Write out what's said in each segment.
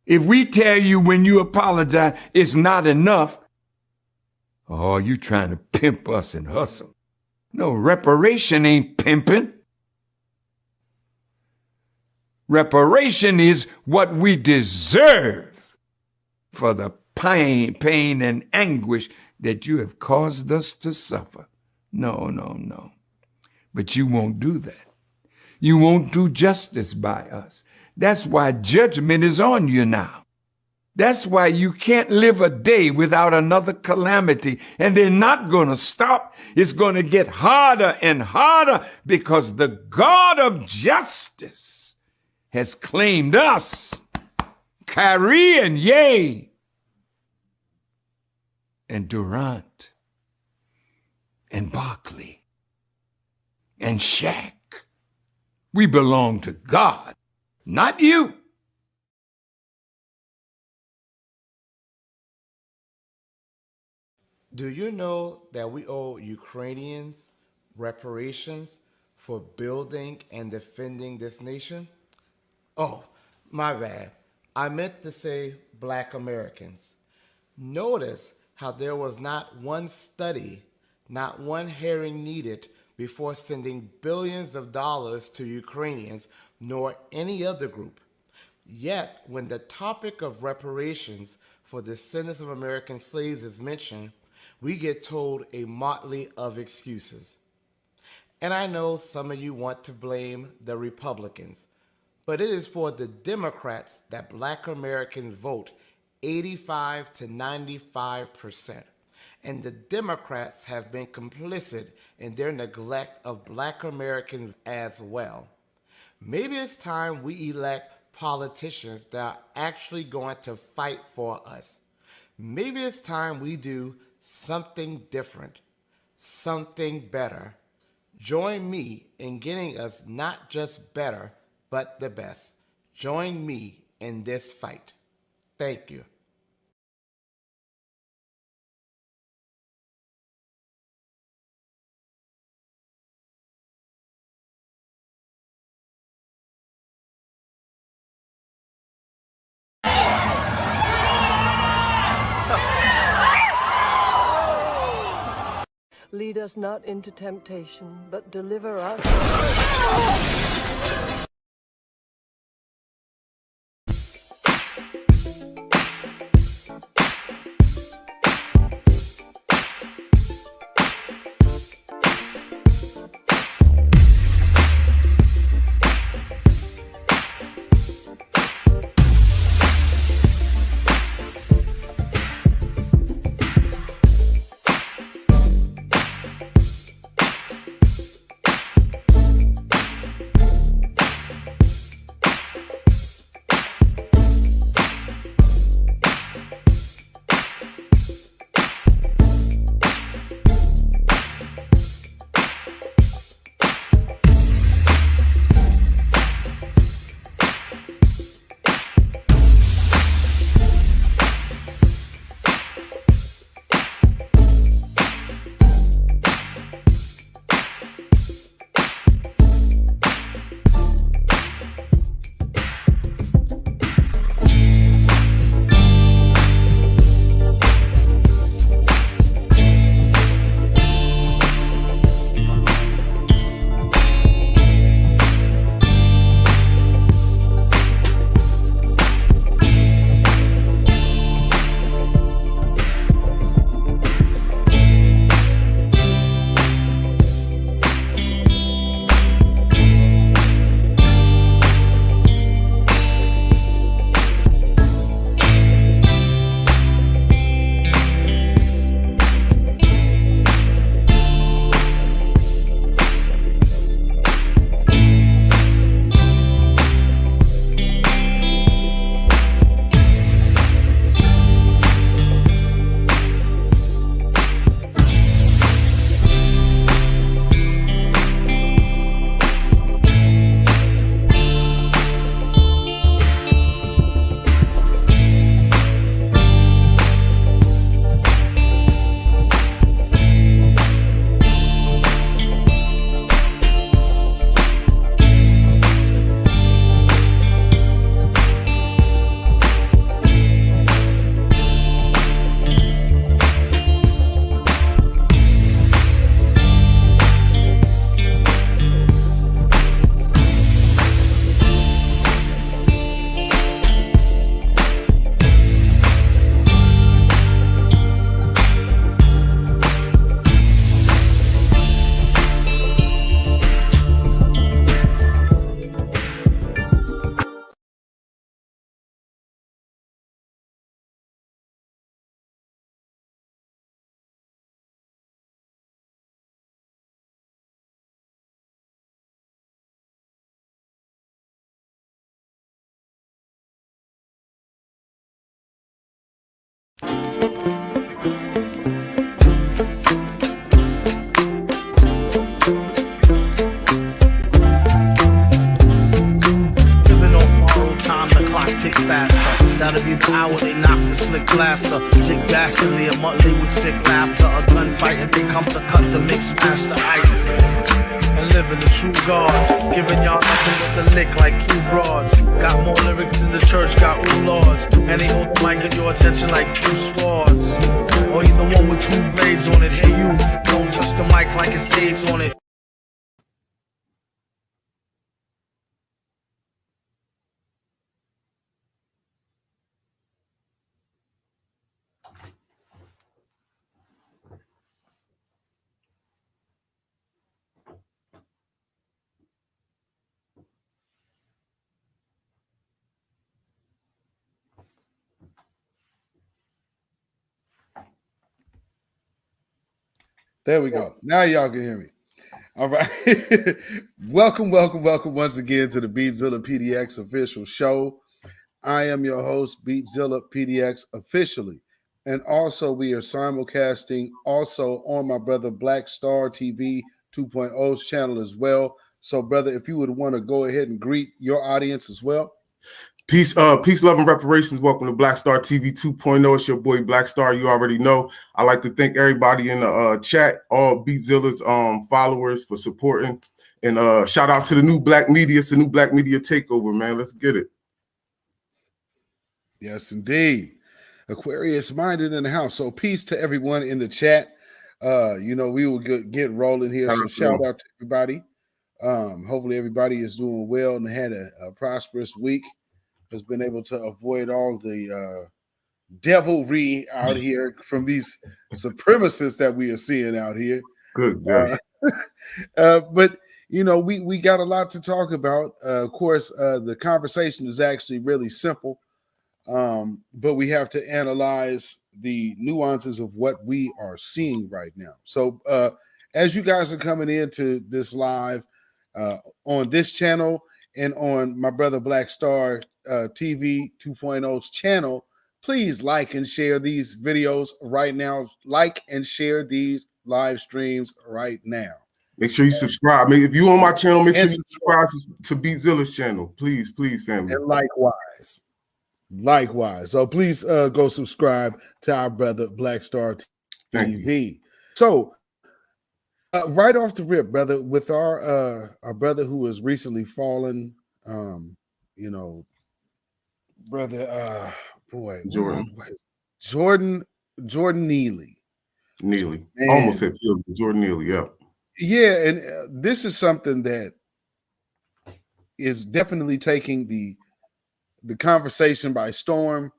If we tell you when you apologize it's not enough, oh, you trying to pimp us and hustle. No, reparation ain't pimping. Reparation is what we deserve for the pain and anguish that you have caused us to suffer. No, no, no. But you won't do that. You won't do justice by us. That's why judgment is on you now. That's why you can't live a day without another calamity, and they're not going to stop. It's going to get harder and harder because the God of justice has claimed us, Kyrie and Ye and Durant and Barkley and Shaq. We belong to God, not you. Do you know that we owe Ukrainians reparations for building and defending this nation? Oh, my bad. I meant to say Black Americans. Notice how there was not one study, not one hearing needed before sending billions of dollars to Ukrainians nor any other group. Yet, when the topic of reparations for the descendants of American slaves is mentioned, we get told a motley of excuses. And I know some of you want to blame the Republicans, but it is for the Democrats that Black Americans vote 85 to 95%. And the Democrats have been complicit in their neglect of Black Americans as well. Maybe it's time we elect politicians that are actually going to fight for us. Maybe it's time we do something different, something better. Join me in getting us not just better, but the best. Join me in this fight. Thank you. Lead us not into temptation, but deliver us. Tick faster. That'll be the hour they knock the slick blaster. Dick dastardly, a Muttley with sick laughter. A gunfight and they come to cut the mix master ice. And living the true gods. Giving y'all nothing but the lick like two broads. Got more lyrics than the church got ooh lords. And they hold the mic at your attention like two swords. Or you the one with two blades on it. Hey you, don't touch the mic like it's AIDS on it. There we go. Now y'all can hear me. All right. welcome once again to the Beatzilla PDX official show. I am your host, Beatzilla PDX officially. And also we are simulcasting also on my brother Black Star TV 2.0's channel as well. So brother, if you would want to go ahead and greet your audience as well. Peace, love, and reparations. Welcome to Black Star TV 2.0. It's your boy Black Star. You already know. I'd like to thank everybody in the chat, all Beatzilla's followers for supporting. And shout out to the new Black Media. It's the new Black Media takeover, man. Let's get it. Yes, indeed. Aquarius minded in the house. So peace to everyone in the chat. We will get rolling here. So shout out to everybody. Hopefully everybody is doing well and had a prosperous week. Has been able to avoid all the devilry out here from these supremacists that we are seeing out here. Good. But we got a lot to talk about. Of course, the conversation is actually really simple, but we have to analyze the nuances of what we are seeing right now. So as you guys are coming into this live on this channel and on my brother Black Star TV 2.0's channel, please like and share these videos right now. Like and share these live streams right now. Make sure you subscribe. If you on my channel, make sure you subscribe to Beatzilla's channel. Please, family. And likewise. So please go subscribe to our brother Black Star TV. So right off the rip, brother, with our brother who has recently fallen, brother, Jordan Neely. Man. Almost said Jordan Neely. Yeah, and this is something that is definitely taking the conversation by storm.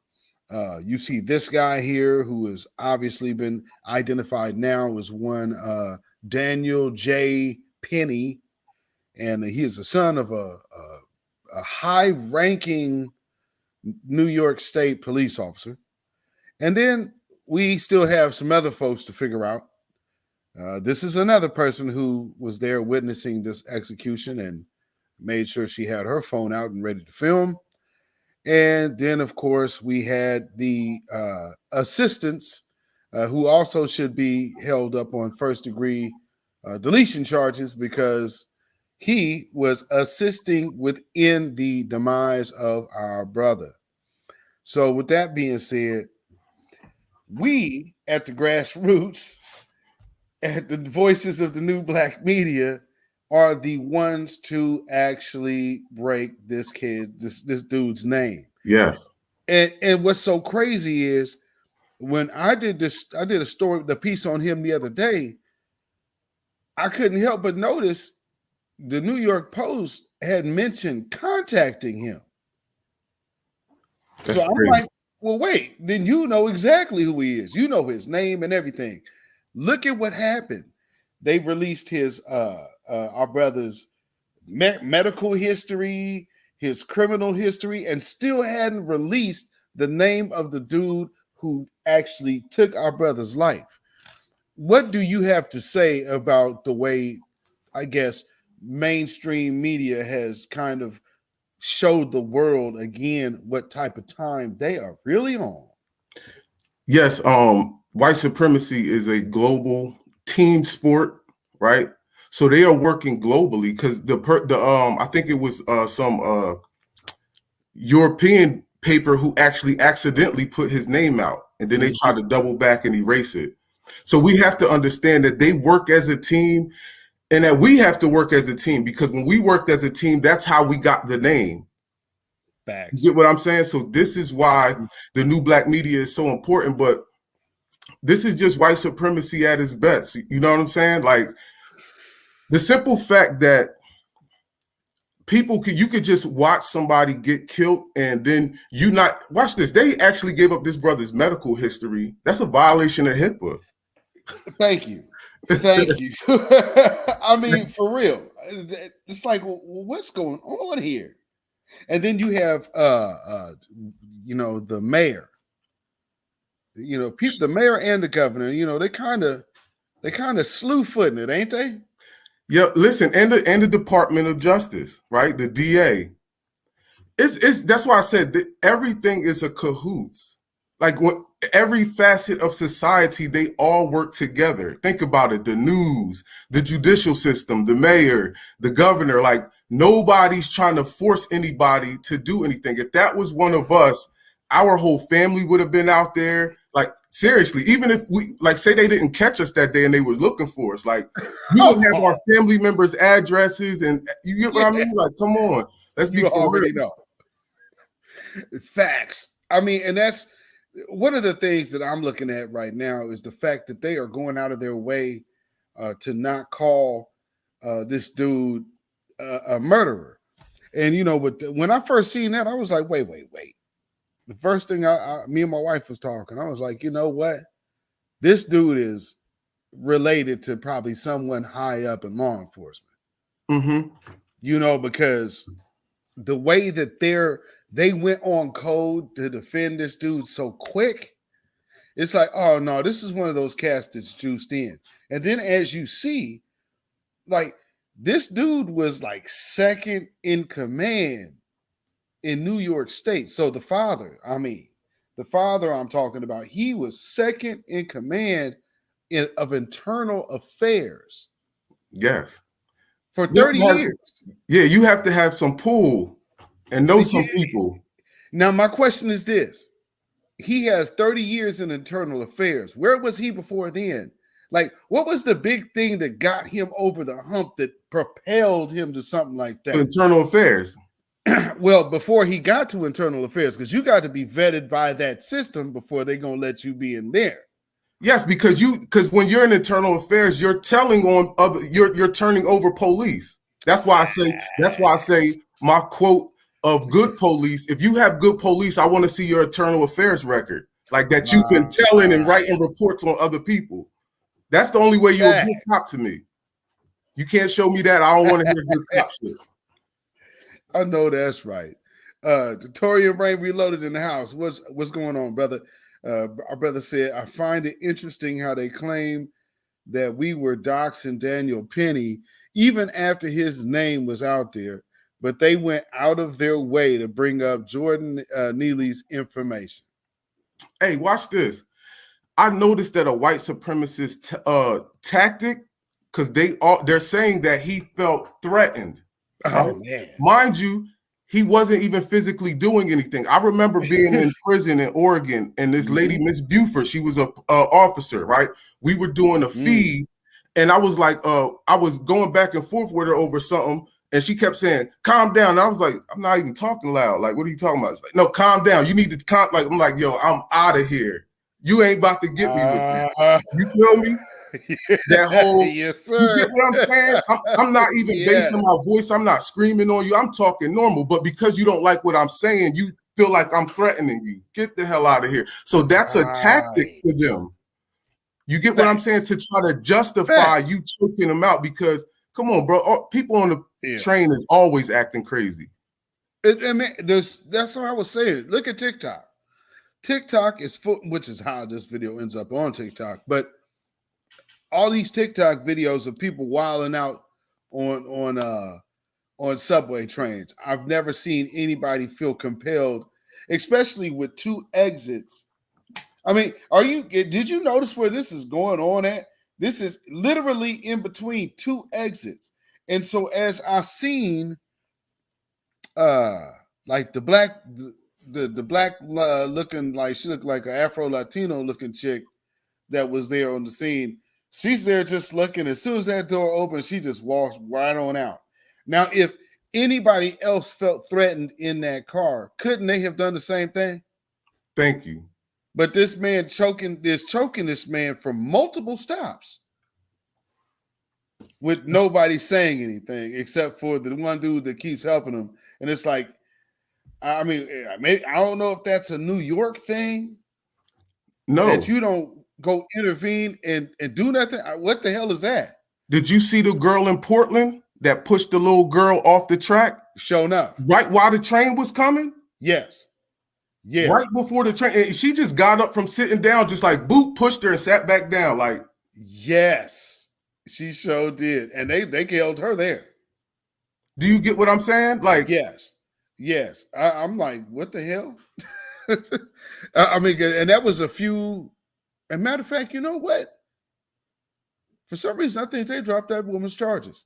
You see this guy here who has obviously been identified now as one Daniel J. Penny, and he is the son of a high-ranking New York State police officer. And then we still have some other folks to figure out. This is another person who was there witnessing this execution and made sure she had her phone out and ready to film. And then, of course, we had the assistants who also should be held up on first-degree deletion charges because he was assisting within the demise of our brother. So with that being said, we at the grassroots, at the voices of the new Black media, are the ones to actually break this dude's name. Yes. And what's so crazy is when I did the piece on him the other day, I couldn't help but notice the New York Post had mentioned contacting him. That's so I'm crazy. like, well, wait, then you know exactly who he is. You know his name and everything. Look at what happened. They released his our brother's medical history, his criminal history, and still hadn't released the name of the dude who actually took our brother's life. What do you have to say about the way, I guess, mainstream media has kind of showed the world again what type of time they are really on? Yes, white supremacy is a global team sport, right? So they are working globally because I think it was some European paper who actually accidentally put his name out, and then they tried to double back and erase it. So we have to understand that they work as a team, and that we have to work as a team, because when we worked as a team, that's how we got the name. Facts. You get what I'm saying? So this is why the new black media is so important. But this is just white supremacy at its best. You know what I'm saying? Like the simple fact that you could just watch somebody get killed and then you not watch this. They actually gave up this brother's medical history. That's a violation of HIPAA. Thank you. I mean, for real. It's like, well, what's going on here? And then you have the mayor. The mayor and the governor, they kind of slew-footing it, ain't they? Yeah, listen, and the Department of Justice, right? The DA. It's that's why I said that everything is a cahoots. Like every facet of society, they all work together. Think about it: the news, the judicial system, the mayor, the governor. Like nobody's trying to force anybody to do anything. If that was one of us, our whole family would have been out there. Like seriously, even if we say they didn't catch us that day and they was looking for us, like we would have our family members' addresses, and you get what I mean? Like, come on, let's be for real. Know. Facts. I mean, and that's one of the things that I'm looking at right now is the fact that they are going out of their way to not call this dude a murderer. And when I first seen that, I was like, wait. The first thing me and my wife was talking, I was like, you know what? This dude is related to probably someone high up in law enforcement. Mm-hmm. Because the way that they went on code to defend this dude so quick, it's like, oh no, this is one of those cats that's juiced in. And then as you see, like this dude was like second in command in New York State. So the father I'm talking about, he was second in command of internal affairs. Yes. For 30 years. Yeah, you have to have some pull and know some people. Now, my question is this. He has 30 years in internal affairs. Where was he before then? Like, what was the big thing that got him over the hump that propelled him to something like that? Internal affairs. Well, before he got to internal affairs, because you got to be vetted by that system before they're going to let you be in there. Yes, because when you're in internal affairs, you're telling on you're turning over police. That's why I say my quote of good police. If you have good police, I want to see your internal affairs record, like that you've been telling and writing reports on other people. That's the only way you're a good cop to me. You can't show me that. I don't want to hear good cop shit. I know that's right. Torian Rain Reloaded in the house. What's going on, brother? Our brother said, I find it interesting how they claim that we were doxing Daniel Penny even after his name was out there, but they went out of their way to bring up Jordan Neely's information. Hey, watch this. I noticed that a white supremacist tactic, because they're saying that he felt threatened. Oh, man. Mind you, he wasn't even physically doing anything. I remember being in prison in Oregon, and this lady, Miss Buford, she was a officer, right? We were doing a feed, and I was like, I was going back and forth with her over something, and she kept saying, calm down. And I was like, I'm not even talking loud. Like, what are you talking about? It's like, no, calm down. You need to calm. Like, I'm like, yo, I'm out of here. You ain't about to get me with that. You feel me? That whole, yes, sir. You get what I'm saying? I'm not even basing my voice. I'm not screaming on you. I'm talking normal. But because you don't like what I'm saying, you feel like I'm threatening you. Get the hell out of here. So that's a tactic for them. You get what I'm saying? To try to justify you choking them out, because come on, bro. People on the train is always acting crazy. I mean, that's what I was saying. Look at TikTok. TikTok is full, which is how this video ends up on TikTok. But all these TikTok videos of people wilding out on subway trains. I've never seen anybody feel compelled, especially with two exits I mean, did you notice where this is going on at? This is literally in between two exits. And so as I seen like the black looking, like she looked like an Afro Latino looking chick that was there on the scene. She's there just looking. As soon as that door opens, she just walks right on out. Now, if anybody else felt threatened in that car, couldn't they have done the same thing? Thank you. But this man choking this man for multiple stops with nobody saying anything except for the one dude that keeps helping him. And it's like, I mean, maybe, I don't know if that's a New York thing. No. That you don't go intervene and do nothing. What the hell is that? Did you see the girl in Portland that pushed the little girl off the track? Showing up. Right while the train was coming? Yes. Yeah. Right before the train. And she just got up from sitting down, just like boop, pushed her and sat back down. Like, yes, she sure did. And they held her there. Do you get what I'm saying? Like, yes. I'm like, what the hell? I mean, and that was a few. And matter of fact, you know what? For some reason, I think they dropped that woman's charges.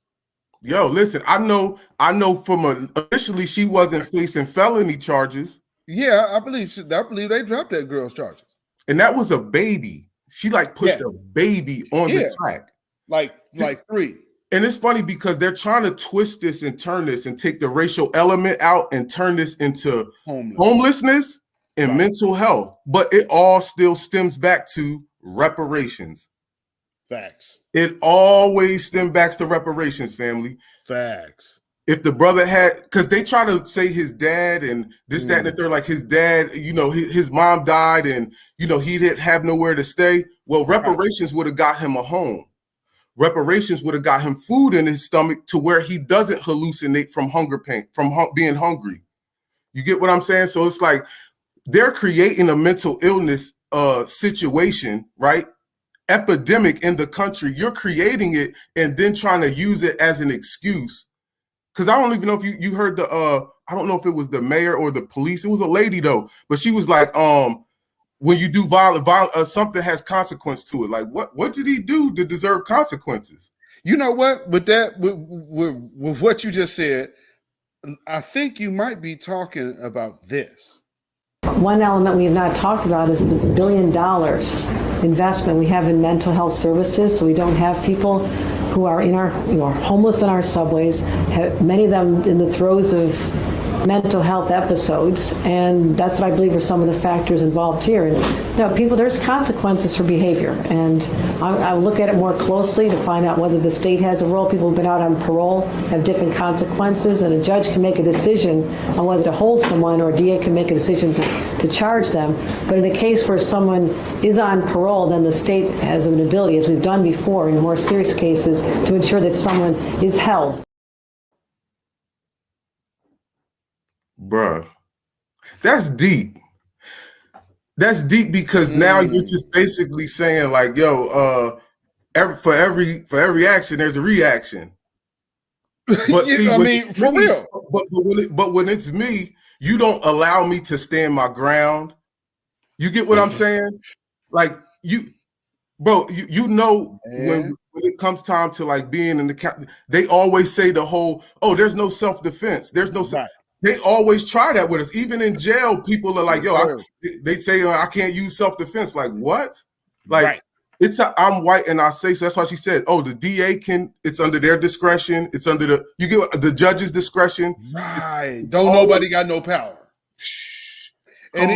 Yo, listen, I know initially she wasn't facing felony charges. Yeah, I believe they dropped that girl's charges. And that was a baby. She like pushed a baby on the track. Like 3. And it's funny because they're trying to twist this and turn this and take the racial element out and turn this into homelessness and mental health. But it all still stems back to reparations. Facts. It always stems back to reparations, family. Facts. If the brother had, because they try to say his dad and this, that, and the third, like his dad, you know, his mom died and, you know, he didn't have nowhere to stay. Well, reparations would have got him a home. Reparations would have got him food in his stomach to where he doesn't hallucinate from hunger pain, from being hungry. You get what I'm saying? So it's like they're creating a mental illness situation, right? Epidemic in the country. You're creating it and then trying to use it as an excuse. Because I don't even know if you heard the I don't know if it was the mayor or the police. It was a lady though, but she was like, when you do violent something has consequence to it. Like what did he do to deserve consequences? You know what? With what you just said, I think you might be talking about this. One element we have not talked about is the $1 billion investment we have in mental health services, so we don't have people who are homeless in our subways, many of them in the throes of mental health episodes, and that's what I believe are some of the factors involved here. And people, there's consequences for behavior, and I look at it more closely to find out whether the state has a role. People who've been out on parole have different consequences, and a judge can make a decision on whether to hold someone, or a DA can make a decision to charge them. But in a case where someone is on parole, then the state has an ability, as we've done before in more serious cases, to ensure that someone is held. Bruh, that's deep. That's deep because now you're just basically saying like, yo, for every action, there's a reaction. But see, I mean, for real. But when it's me, you don't allow me to stand my ground. You get what I'm saying? Like bro, you know, when it comes time to like being in the they always say the whole, oh, there's no self-defense. There's no They always try that with us. Even in jail, people are like, yo, they say, I can't use self-defense. Like, what? Like, I'm white and I say so. That's why she said, oh, the DA it's under their discretion. It's under the judge's discretion. Right. Nobody got no power. And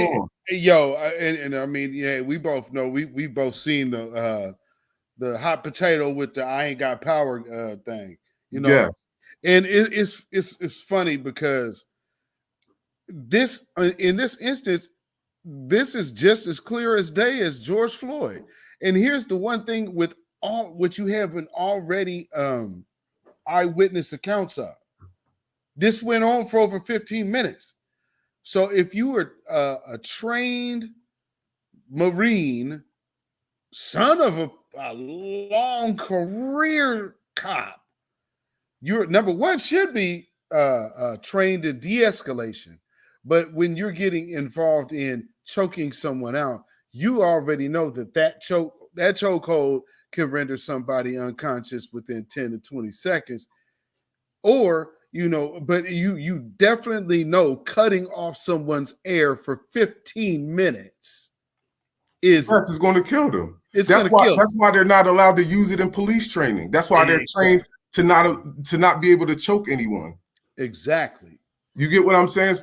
I mean, yeah, we both know, we both seen the hot potato with the I ain't got power thing, you know? Yes. And it's funny because in this instance, this is just as clear as day as George Floyd. And here's the one thing with all what you have in already eyewitness accounts of. This went on for over 15 minutes. So if you were a trained Marine, son of a long career cop, your number one should be trained in de-escalation. But when you're getting involved in choking someone out, you already know that chokehold can render somebody unconscious within 10 to 20 seconds. Or, but you definitely know cutting off someone's air for 15 minutes is going to kill them. That's why they're not allowed to use it in police training. That's why they're trained to not be able to choke anyone. Exactly. You get what I'm saying?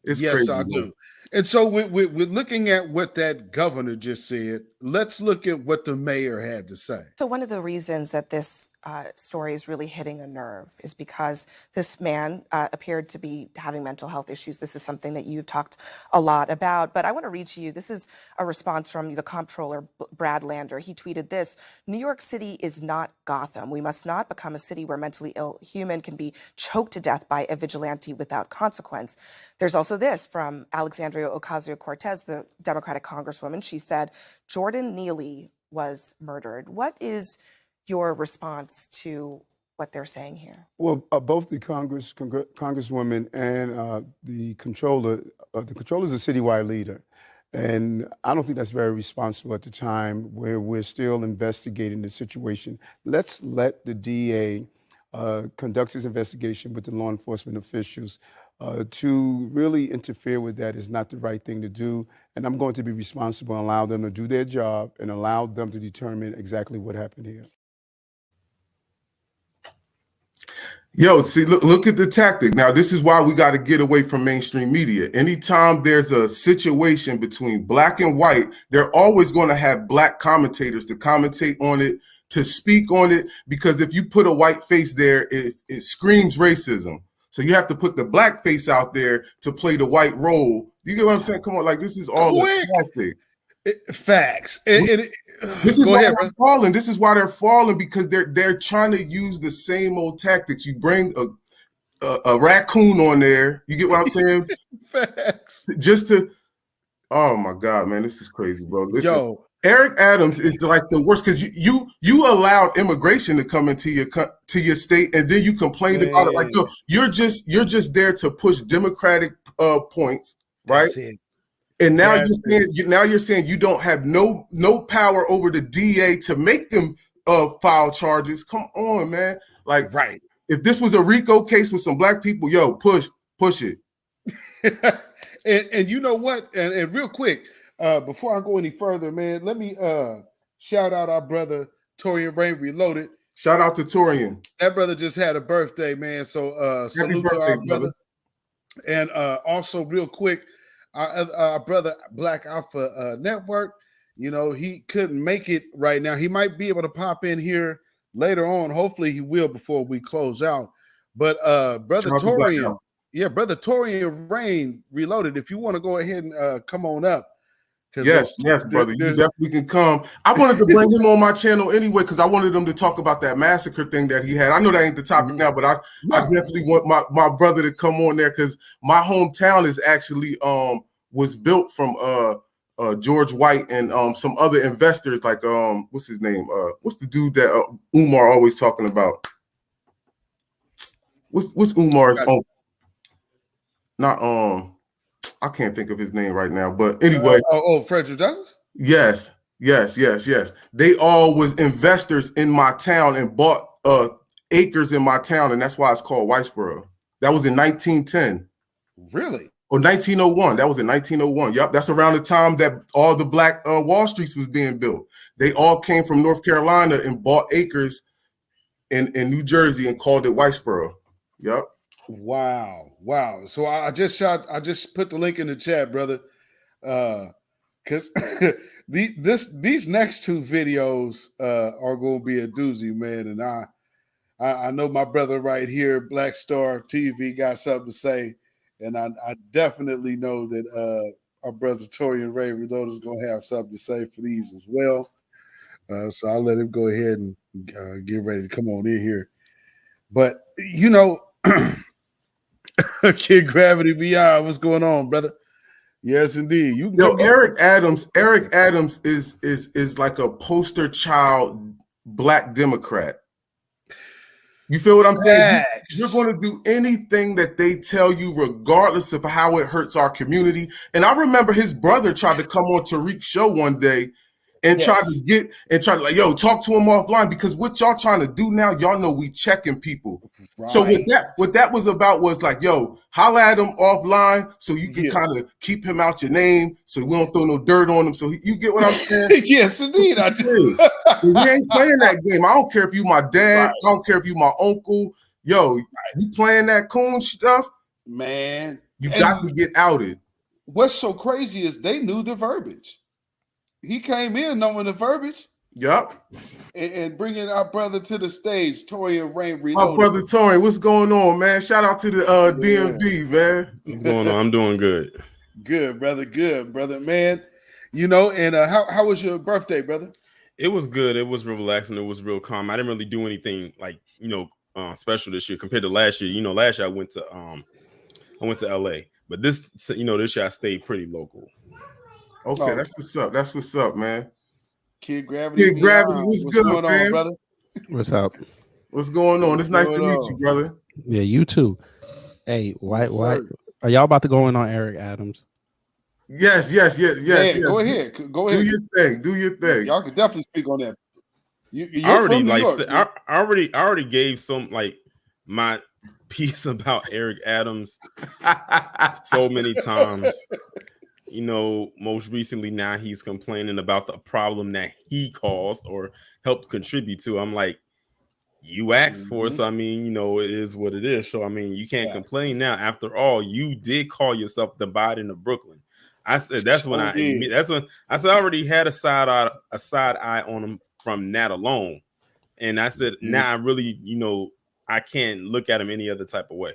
It's yes, crazy, I do. And so we're looking at what that governor just said. Let's look at what the mayor had to say. So one of the reasons that this story is really hitting a nerve is because this man appeared to be having mental health issues. This is something that you've talked a lot about. But I want to read to you, this is a response from the comptroller, Brad Lander. He tweeted this: New York City is not Gotham. We must not become a city where mentally ill human can be choked to death by a vigilante without consequence. There's also this from Alexandria Ocasio-Cortez, the Democratic congresswoman. She said, Jordan Neely was murdered. What is your response to what they're saying here? Well, both the congresswoman and the controller is a citywide leader. And I don't think that's very responsible at the time where we're still investigating the situation. Let's let the DA conduct his investigation with the law enforcement officials. To really interfere with that is not the right thing to do. And I'm going to be responsible and allow them to do their job and allow them to determine exactly what happened here. Yo, see, look at the tactic. Now, this is why we got to get away from mainstream media. Anytime there's a situation between black and white, they're always going to have black commentators to commentate on it, to speak on it, because if you put a white face there, it screams racism. So you have to put the black face out there to play the white role. You get what I'm saying? Come on, like this is all a tactic. Facts. This is why they're falling. This is why they're falling, because they're trying to use the same old tactics. You bring a raccoon on there. You get what I'm saying? Facts. Just to, oh my God, man, this is crazy, bro. Listen, Yo, Eric Adams is like the worst, because you allowed immigration to come into your state, and then you complained about it. Like, so you're just there to push Democratic points, right? And now you're saying you don't have no power over the DA to make them file charges. Come on, man. Like, right. If this was a RICO case with some black people, yo, push it. and you know what? And real quick, before I go any further, man, let me shout out our brother Torian Rain Reloaded. Shout out to Torian. That brother just had a birthday, man. So salute to our brother. And also, real quick, our brother Black Alpha Network, he couldn't make it right now. He might be able to pop in here later on. Hopefully he will before we close out. But brother Torian, brother Torian Rain Reloaded, if you want to go ahead and come on up. Yes, brother. You definitely can come. I wanted to bring him on my channel anyway, because I wanted him to talk about that massacre thing that he had. I know that ain't the topic now, but I definitely want my brother to come on there, because my hometown is actually was built from George White and some other investors, like what's his name? What's the dude that Umar always talking about? What's Umar's not I can't think of his name right now, but anyway. Frederick Douglass? Yes. They all was investors in my town and bought acres in my town, and that's why it's called Whitesboro. That was in 1910. Really? Or 1901. That was in 1901. Yep, that's around the time that all the black Wall Streets was being built. They all came from North Carolina and bought acres in New Jersey and called it Whitesboro. Yep. Wow. So I just put the link in the chat, brother. Because these next two videos are going to be a doozy, man. And I know my brother right here, Black Star TV, got something to say. And I definitely know that our brother Torian Ray Reloaded is going to have something to say for these as well. So I'll let him go ahead and get ready to come on in here. But, Kid Gravity Beyond, what's going on, brother? Yes, indeed. Eric Adams is like a poster child black Democrat. You feel what I'm saying? You're going to do anything that they tell you, regardless of how it hurts our community. And I remember his brother tried to come on Tariq's show one day and tried to like, yo, talk to him offline, because what y'all trying to do now, y'all know we checking people. Right. So what that was about was like, yo, holla at him offline so you can kind of keep him out your name, so we don't throw no dirt on him. So you get what I'm saying? Yes, indeed, I do. We ain't playing that game. I don't care if you my dad. Right. I don't care if you my uncle. Yo, you playing that coon stuff, man. You got to get outed. What's so crazy is they knew the verbiage. He came in knowing the verbiage. Yep. And bringing our brother to the stage, Torian Rain Reloaded. My brother Torian, what's going on, man? Shout out to the DMV, man. What's going on? I'm doing good. Good, brother, man. You know, and how was your birthday, brother? It was good. It was real relaxing. It was real calm. I didn't really do anything like, special this year compared to last year. Last year I went to LA, but this year I stayed pretty local. Okay, that's what's up. That's what's up, man. Kid Gravity, what's good, going man? on, brother? What's up? What's going on? It's nice to meet you, brother. Yeah, you too. Hey, why are y'all about to go in on Eric Adams? Yes. Yeah, go ahead. Do your thing. Y'all can definitely speak on that. I already gave some my piece about Eric Adams so many times. Most recently now he's complaining about the problem that he caused or helped contribute to. I'm like, you asked for it, so it is what it is. So you can't complain now. After all, you did call yourself the Biden of Brooklyn. I said I already had a side eye on him from that alone. And I said, now I really, I can't look at him any other type of way.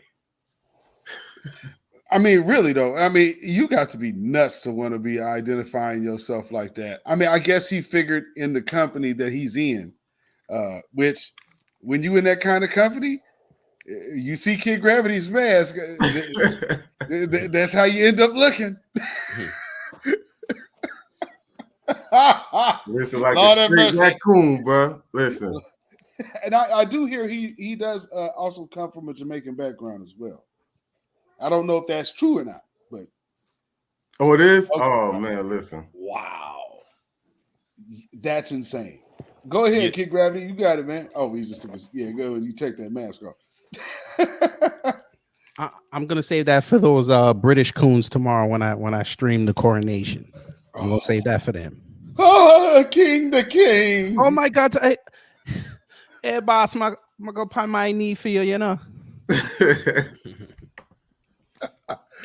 Really though, you got to be nuts to want to be identifying yourself like that. I guess he figured in the company that he's in, which when you in that kind of company, you see Kid Gravity's mask, that's how you end up looking. Listen, like a straight raccoon, bro. Listen. And I do hear he does also come from a Jamaican background as well. I don't know if that's true or not, but it is. Okay. Oh man, listen! Wow, that's insane. Go ahead, Kid Gravity. You got it, man. Oh, he just took his. Yeah, go and you take that mask off. I'm gonna save that for those British coons tomorrow when I stream the coronation. I'm gonna save that for them. Oh, the king! Oh my God! Hey, boss, I'm gonna go on my knee for you,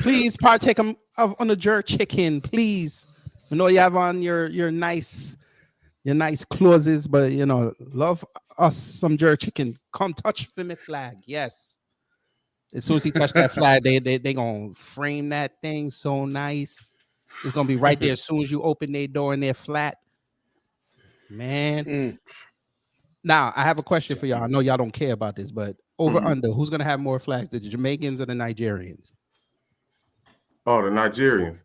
Please partake on the jerk chicken, please. I know you have on your nice clothes, but love us some jerk chicken. Come touch for me flag, yes. As soon as he touch that flag, they gonna frame that thing so nice. It's gonna be right there as soon as you open their door in their flat, man. Now I have a question for y'all. I know y'all don't care about this, but over under, who's gonna have more flags, the Jamaicans or the Nigerians? Oh, the Nigerians.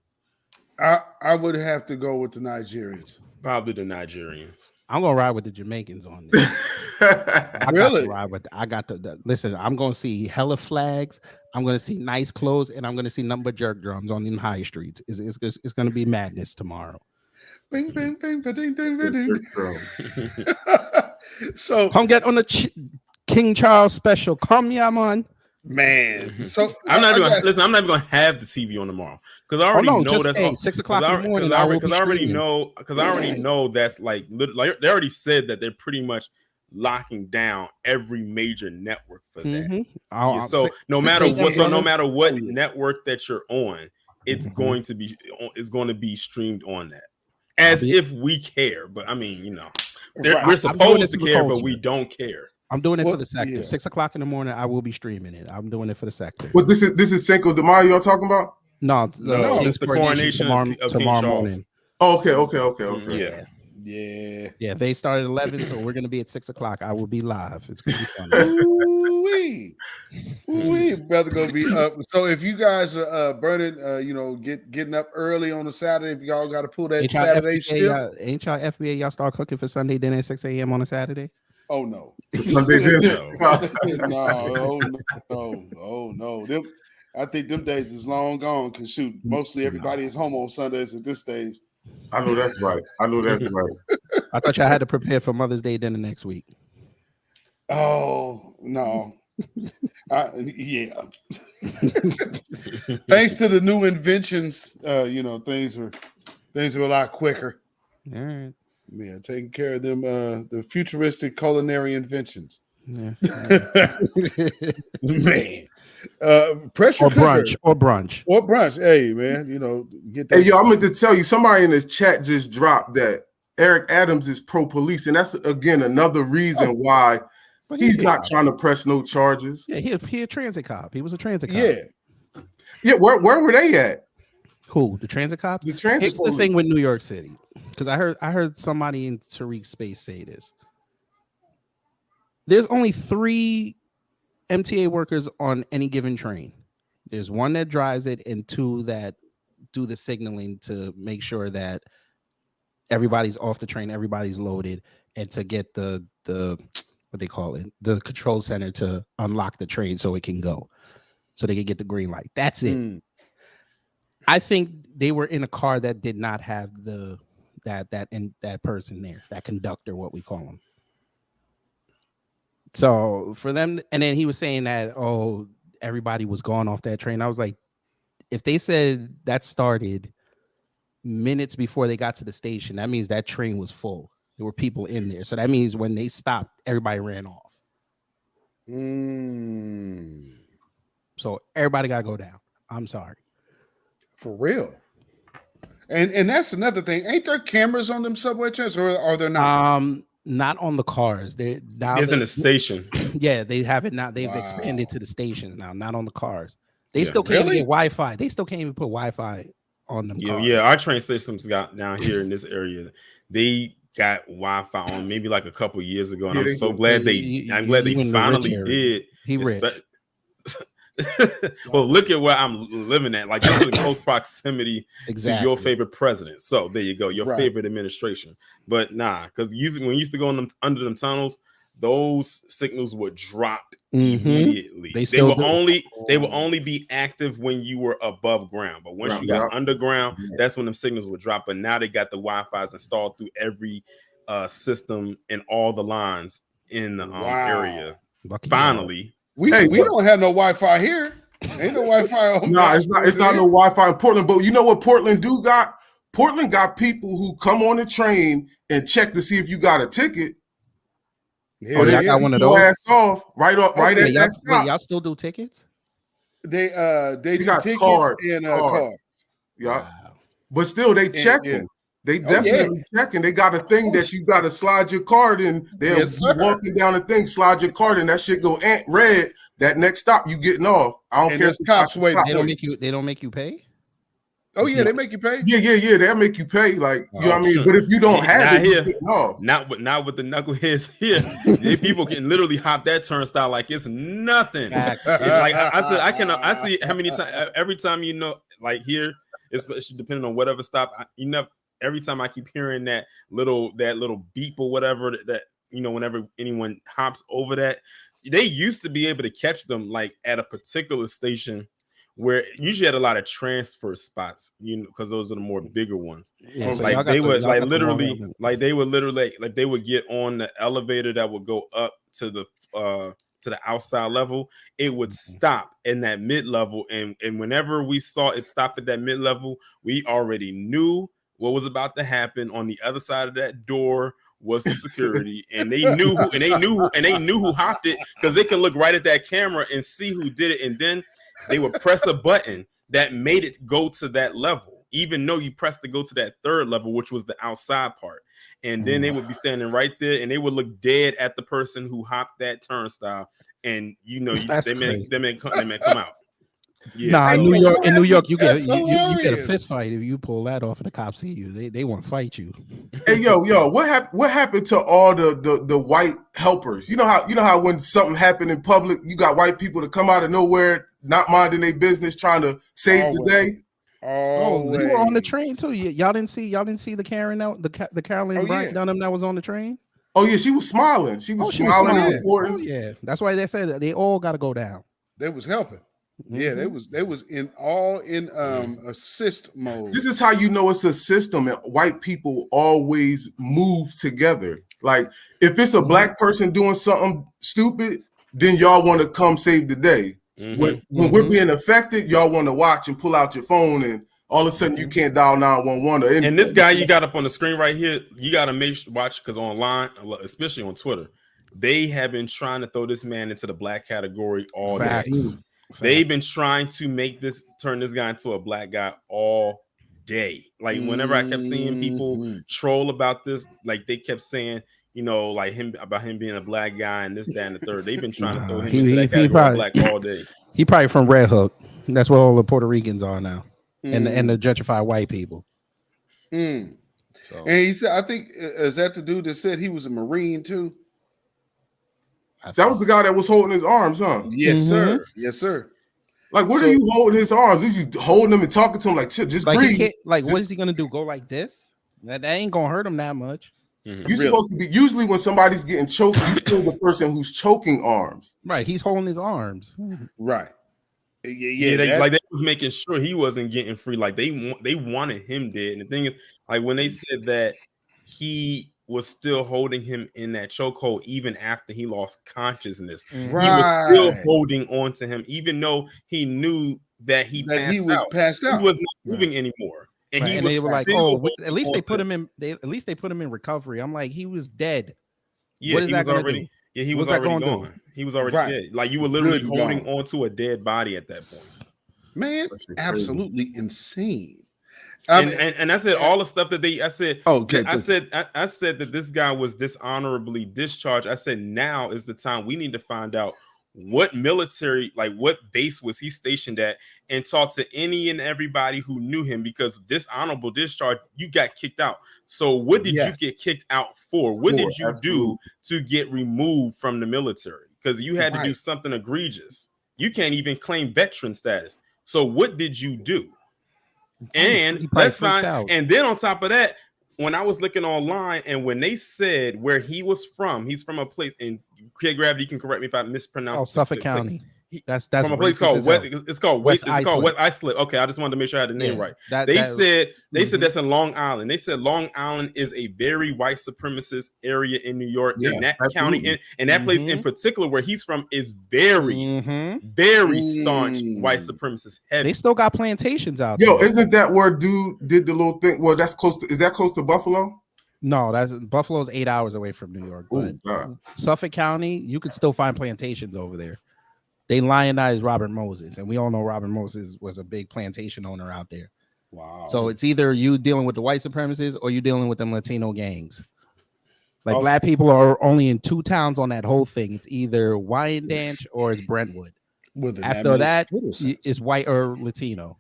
I would have to go with the Nigerians. Probably the Nigerians. I'm gonna ride with the Jamaicans on this. Really? I got to listen. I'm gonna see hella flags. I'm gonna see nice clothes, and I'm gonna see number jerk drums on them high streets. It's gonna be madness tomorrow. Bing, bing, bing, ding, ding, ding. So come get on the King Charles special. Come, yeah, man. Man, so I'm not even gonna have the TV on tomorrow because I already know that's 6 o'clock in the morning. Because I already know that's like they already said that they're pretty much locking down every major network for that. So no matter what network that you're on, it's going to be streamed on that. As if we care, but we're supposed to care, but we don't care. I'm doing it for the sector. Yeah. 6 o'clock in the morning, I will be streaming it. I'm doing it for the sector. Well, this is Cinco de Mayo y'all talking about? No, it's the coronation tomorrow morning. Oh, okay. Yeah. They started at 11, so we're gonna be at 6 o'clock. I will be live. It's gonna be fun. Ooh-wee, brother, gonna be up. So if you guys are burning, getting up early on a Saturday, if y'all got to pull that Saturday shift. Ain't y'all FBA? Y'all start cooking for Sunday dinner at 6 a.m. on a Saturday? Oh no. Sunday dinner. No. I think them days is long gone. Cause shoot, mostly everybody is home on Sundays at this stage. I know that's right. I thought y'all had to prepare for Mother's Day dinner next week. Oh no. Yeah. Thanks to the new inventions, things are a lot quicker. All right. Yeah, taking care of them, the futuristic culinary inventions. Yeah. Man. Pressure or cooker. brunch. Hey, man, get that. Hey, yo, I meant to tell you, somebody in the chat just dropped that Eric Adams is pro-police, and that's again another reason why he's not trying to press no charges. Yeah, he a transit cop. He was a transit cop. Yeah. Where were they at? Who? The transit cops? The transit. Here's the thing with New York City, because I heard somebody in Tariq's space say this. There's only 3 MTA workers on any given train. There's 1 that drives it and 2 that do the signaling to make sure that everybody's off the train, everybody's loaded, and to get the what they call it, the control center to unlock the train so it can go, so they can get the green light. That's it. I think they were in a car that did not have that person there, that conductor, what we call him. So for them, and then he was saying that, everybody was gone off that train. I was like, if they said that started minutes before they got to the station, that means that train was full. There were people in there. So that means when they stopped, everybody ran off. So everybody got to go down. I'm sorry. For real. And that's another thing. Ain't there cameras on them subway trains, or are there not? Not on the cars. It's in the station. Yeah, they have it now. They've expanded to the stations now, not on the cars. They still can't even get Wi-Fi. They still can't even put Wi-Fi on them cars. Yeah, our train systems got down here in this area. They got Wi-Fi on maybe like a couple years ago, and I'm so glad they finally did. He rich. Well, look at where I'm living at. Like, this is in close proximity to your favorite president. So there you go, your favorite administration. But nah, because when you used to go under them tunnels, those signals would drop immediately. They will only be active when you were above ground. But once you got underground, that's when them signals would drop. But now they got the Wi-Fi's installed through every system and all the lines in the area. Finally. We don't have no Wi-Fi here. Ain't no Wi-Fi. It's not no Wi-Fi in Portland. But you know what Portland do got? Portland got people who come on the train and check to see if you got a ticket. Yeah, they got one of those. Ass off right at that stop. Y'all still do tickets? They do got tickets cards, and cards. Yeah, but still they checking. They definitely checking. They got a thing that you got to slide your card in. They're walking down the thing, slide your card in. That shit go red. That next stop, you getting off. I don't care. If cops waiting. They don't make you pay. Oh yeah, they make you pay. Yeah. They'll make you pay. Like you know what I mean. But if you don't have it, not with the knuckleheads here. People can literally hop that turnstile like it's nothing. Like I see how many times every time like here, especially depending on whatever stop every time I keep hearing that little beep or whatever that whenever anyone hops over that, they used to be able to catch them like at a particular station where usually had a lot of transfer spots, because those are the more bigger ones. Yeah, so like they would literally get on the elevator that would go up to the outside level. It would stop in that mid level, and whenever we saw it stop at that mid level, we already knew what was about to happen. On the other side of that door was the security, and they knew who hopped it, because they can look right at that camera and see who did it, and then they would press a button that made it go to that level, even though you pressed to go to that third level, which was the outside part. And then they would be standing right there, and they would look dead at the person who hopped that turnstile, and they may come out. Yeah, in New York, you get a fist fight if you pull that off and the cops see you. They want to fight you. Hey, yo, what happened to all the white helpers? You know how when something happened in public, you got white people to come out of nowhere, not minding their business, trying to save the day. Oh, they were on the train too. Y'all didn't see the Karen out, the Carolyn Bryant Dunham that was on the train. Oh yeah, she was smiling. She was smiling and reporting. Oh yeah, that's why they said they all got to go down. They was helping. Yeah, they was in assist mode. This is how you know it's a system, and white people always move together. Like if it's a black person doing something stupid, then y'all want to come save the day. When we're being affected, y'all want to watch and pull out your phone, and all of a sudden you can't dial 911 or anything. And this guy you got up on the screen right here, you got to watch, because online, especially on Twitter, they have been trying to throw this man into the black category all day. They've been trying to turn this guy into a black guy all day. Like whenever I kept seeing people troll about this, like they kept saying, you know, like about him being a black guy and this, that, and the third. They've been trying to throw him into that category black all day. He probably from Red Hook. That's where all the Puerto Ricans are now, and the gentrified white people. So. And he said, I think is that the dude that said he was a Marine too? That was the guy that was holding his arms, huh? Yes, sir. Yes, sir. Like, what are you holding his arms? Are you holding him and talking to him like, shit, just breathe? Like, what is he gonna do? Go like this? That ain't gonna hurt him that much. You're supposed to be. Usually, when somebody's getting choked, you feel the person who's choking arms. Right. He's holding his arms. Right. Yeah, they was making sure he wasn't getting free. Like they wanted him dead. And the thing is, like when they said that he was still holding him in that chokehold even after he lost consciousness. He was still holding on to him, even though he knew that he was passed out. He was not moving anymore. And and they were like, "Oh, at least they put him in. At least they put him in recovery." I'm like, he was dead. Yeah, what is he that was already. Do? Yeah, he was already gone. He was already dead. Like you were literally holding on to a dead body at that point. Man, absolutely insane. And I said all the stuff that I said. Okay, I said that this guy was dishonorably discharged. I said now is the time we need to find out what military, like what base was he stationed at, and talk to any and everybody who knew him, because dishonorable discharge, you got kicked out. So what did you get kicked out for? What did you do to get removed from the military? Because you had to do something egregious. You can't even claim veteran status. So what did you do? And let's find out. And then on top of that, when I was looking online, and when they said where he was from, he's from a place in Gravity. You can correct me if I mispronounce. Oh, Suffolk County. That's from a place called West Islip. Okay, I just wanted to make sure I had the name right. They said that's in Long Island. They said Long Island is a very white supremacist area in New York. Yeah, and that county and that place in particular where he's from is very, very staunch white supremacist. Heavy. They still got plantations out there. Yo, isn't that where dude did the little thing? Well, that's close to. Is that close to Buffalo? No, Buffalo's 8 hours away from New York. But Suffolk County, you could still find plantations over there. They lionized Robert Moses, and we all know Robert Moses was a big plantation owner out there. Wow. So it's either you dealing with the white supremacists or you dealing with them Latino gangs. Like black people are only in 2 towns on that whole thing. It's either Wyandanch or it's Brentwood. After that, it's white or Latino.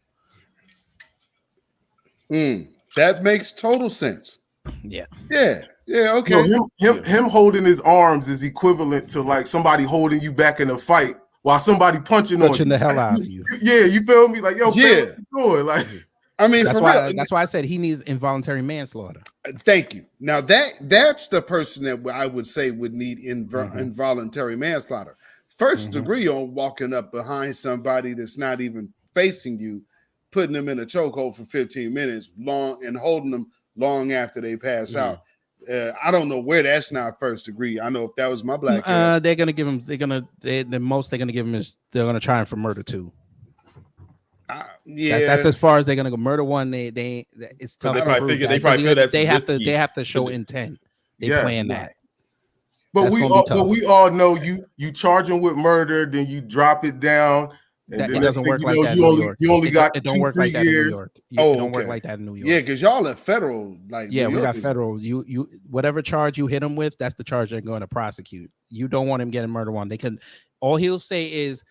That makes total sense. Yeah. Okay. Him holding his arms is equivalent to like somebody holding you back in a fight while somebody punching the hell out of you. Yeah, you feel me? Like, yo, what you doing? Like, I mean, that's why I said he needs involuntary manslaughter. Thank you. Now that's the person that I would say would need involuntary manslaughter. First degree on walking up behind somebody that's not even facing you, putting them in a chokehold for 15 minutes long and holding them long after they pass out. I don't know where that's not first degree. I know if that was my black ass, they're gonna give him. The most they're gonna give him is they're gonna try him for murder 2. That's as far as they're gonna go. Murder 1, it's tough. They probably feel they have to show intent. They plan that. But we all know you charge him with murder, then you drop it down. It doesn't work like that in New York. You only got 2-3 years. It don't work like that in New York. Yeah, because y'all are federal. Like we got federal. You whatever charge you hit him with, that's the charge they're going to prosecute. You don't want him getting murder 1. They can. All he'll say is,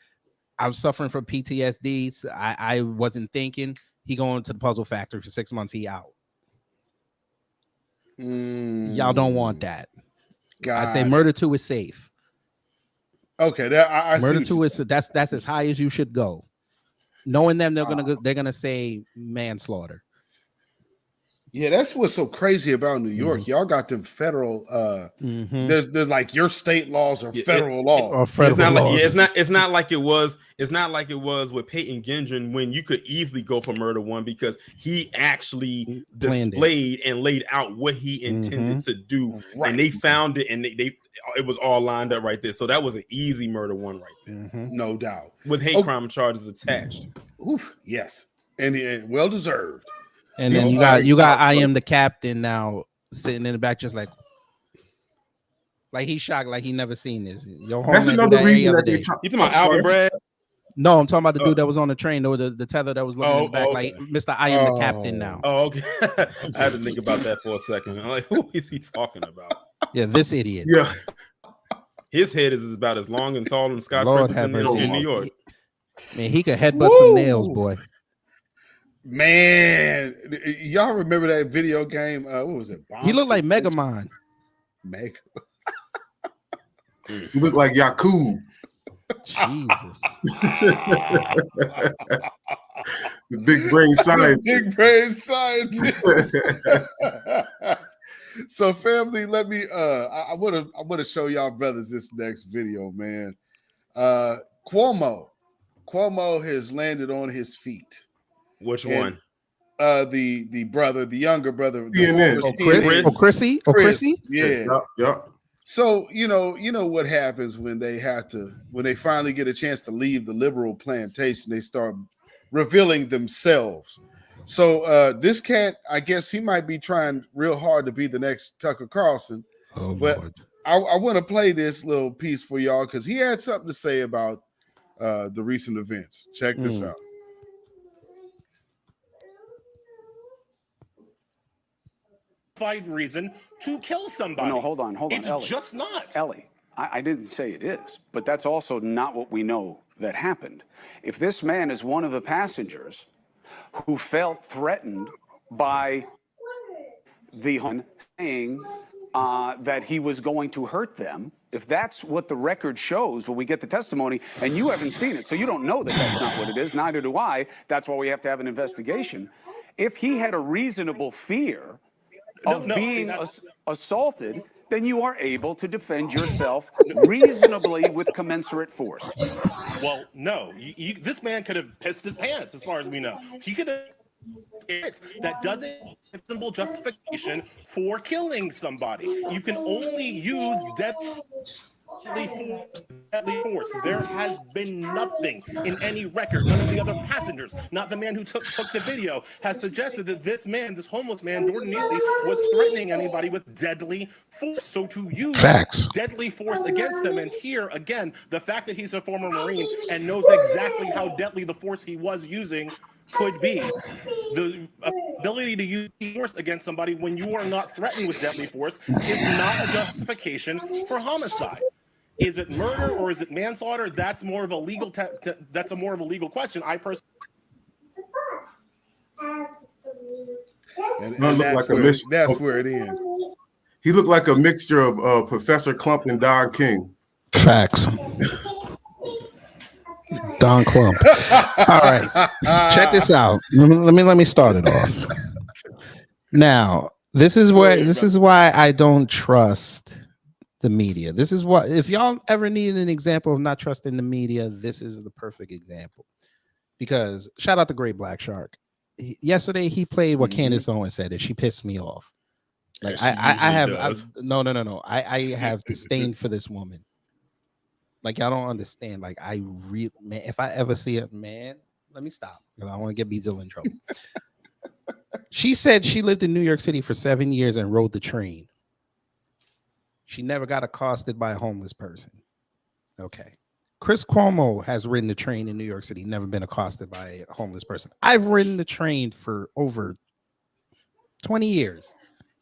"I'm suffering from PTSD. So I wasn't thinking." He going to the puzzle factory for 6 months. He out. Y'all don't want that. I say murder 2 is safe. Okay, murder 2 is that's as high as you should go. Knowing them, they're gonna say manslaughter. Yeah, that's what's so crazy about New York. Y'all got them federal. There's like your state laws are federal laws. It's not like it was. It's not like it was with Peyton Gendron when you could easily go for murder one because he actually displayed and laid out what he intended to do, and they found it, and it was all lined up right there. So that was an easy murder one right there, no doubt, with hate crime charges attached. Oof, yes, and well deserved. And then you got I Am the Captain now sitting in the back, just like he's shocked, like he never seen this. That's another reason that they. You talking about Albert Bragg? No, I'm talking about the dude that was on the train, or the tether that was looking in the back, like Mr. I Am the Captain now. Oh, okay. I had to think about that for a second. I'm like, who is he talking about? Yeah, this idiot. Yeah, his head is about as long and tall and skyscrapers in New York. Man, he could headbutt some nails, boy. Man, y'all remember that video game? What was it? He looked like Megamon. Meg. He looked like Yakub. Jesus. The big brain scientist. Big brain scientist. So, family, let me. I want to show y'all brothers this next video, man. Cuomo has landed on his feet. Which one? The brother, the younger brother, Chrissy. Yeah. Yep. So you know what happens when they finally get a chance to leave the liberal plantation, they start revealing themselves. So this cat, I guess he might be trying real hard to be the next Tucker Carlson. Oh, but Lord. I want to play this little piece for y'all because he had something to say about the recent events. Check this out. Reason to kill somebody. No, hold on, it's Ellie. Just not. Ellie, I didn't say it is, but that's also not what we know that happened. If this man is one of the passengers who felt threatened by the saying that he was going to hurt them, if that's what the record shows when we get the testimony, and you haven't seen it, so you don't know that that's not what it is, neither do I. That's why we have to have an investigation. If he had a reasonable fear of being assaulted, then you are able to defend yourself reasonably with commensurate force. Well, no. This man could have pissed his pants, as far as we know. He could have. That doesn't reasonable justification for killing somebody. You can only use deadly force. There has been nothing in any record. None of the other passengers, not the man who took the video, has suggested that this homeless man, Jordan Neely, was threatening anybody with deadly force. So to use deadly force against them, and here again, the fact that he's a former Marine and knows exactly how deadly the force he was using could be. The ability to use force against somebody when you are not threatened with deadly force is not a justification for homicide. Is it murder or is it manslaughter? That's more of a legal. That's a more of a legal question. I personally. And that's where it ends. He looked like a mixture of Professor Clump and Don King. Facts. Don Clump. All right, check this out. Let me start it off. Now, this is why I don't trust the media. This is what, if y'all ever need an example of not trusting the media, this is the perfect example. Because shout out to Great Black Shark. Yesterday he played what Candace Owens said, and she pissed me off. Like I have disdain for this woman. Like, y'all don't understand. Like, I really, man, if I ever see a man, let me stop because I want to get Beatzilla in trouble. She said she lived in New York City for 7 years and rode the train. She never got accosted by a homeless person. Okay. Chris Cuomo has ridden the train in New York City, never been accosted by a homeless person. I've ridden the train for over 20 years.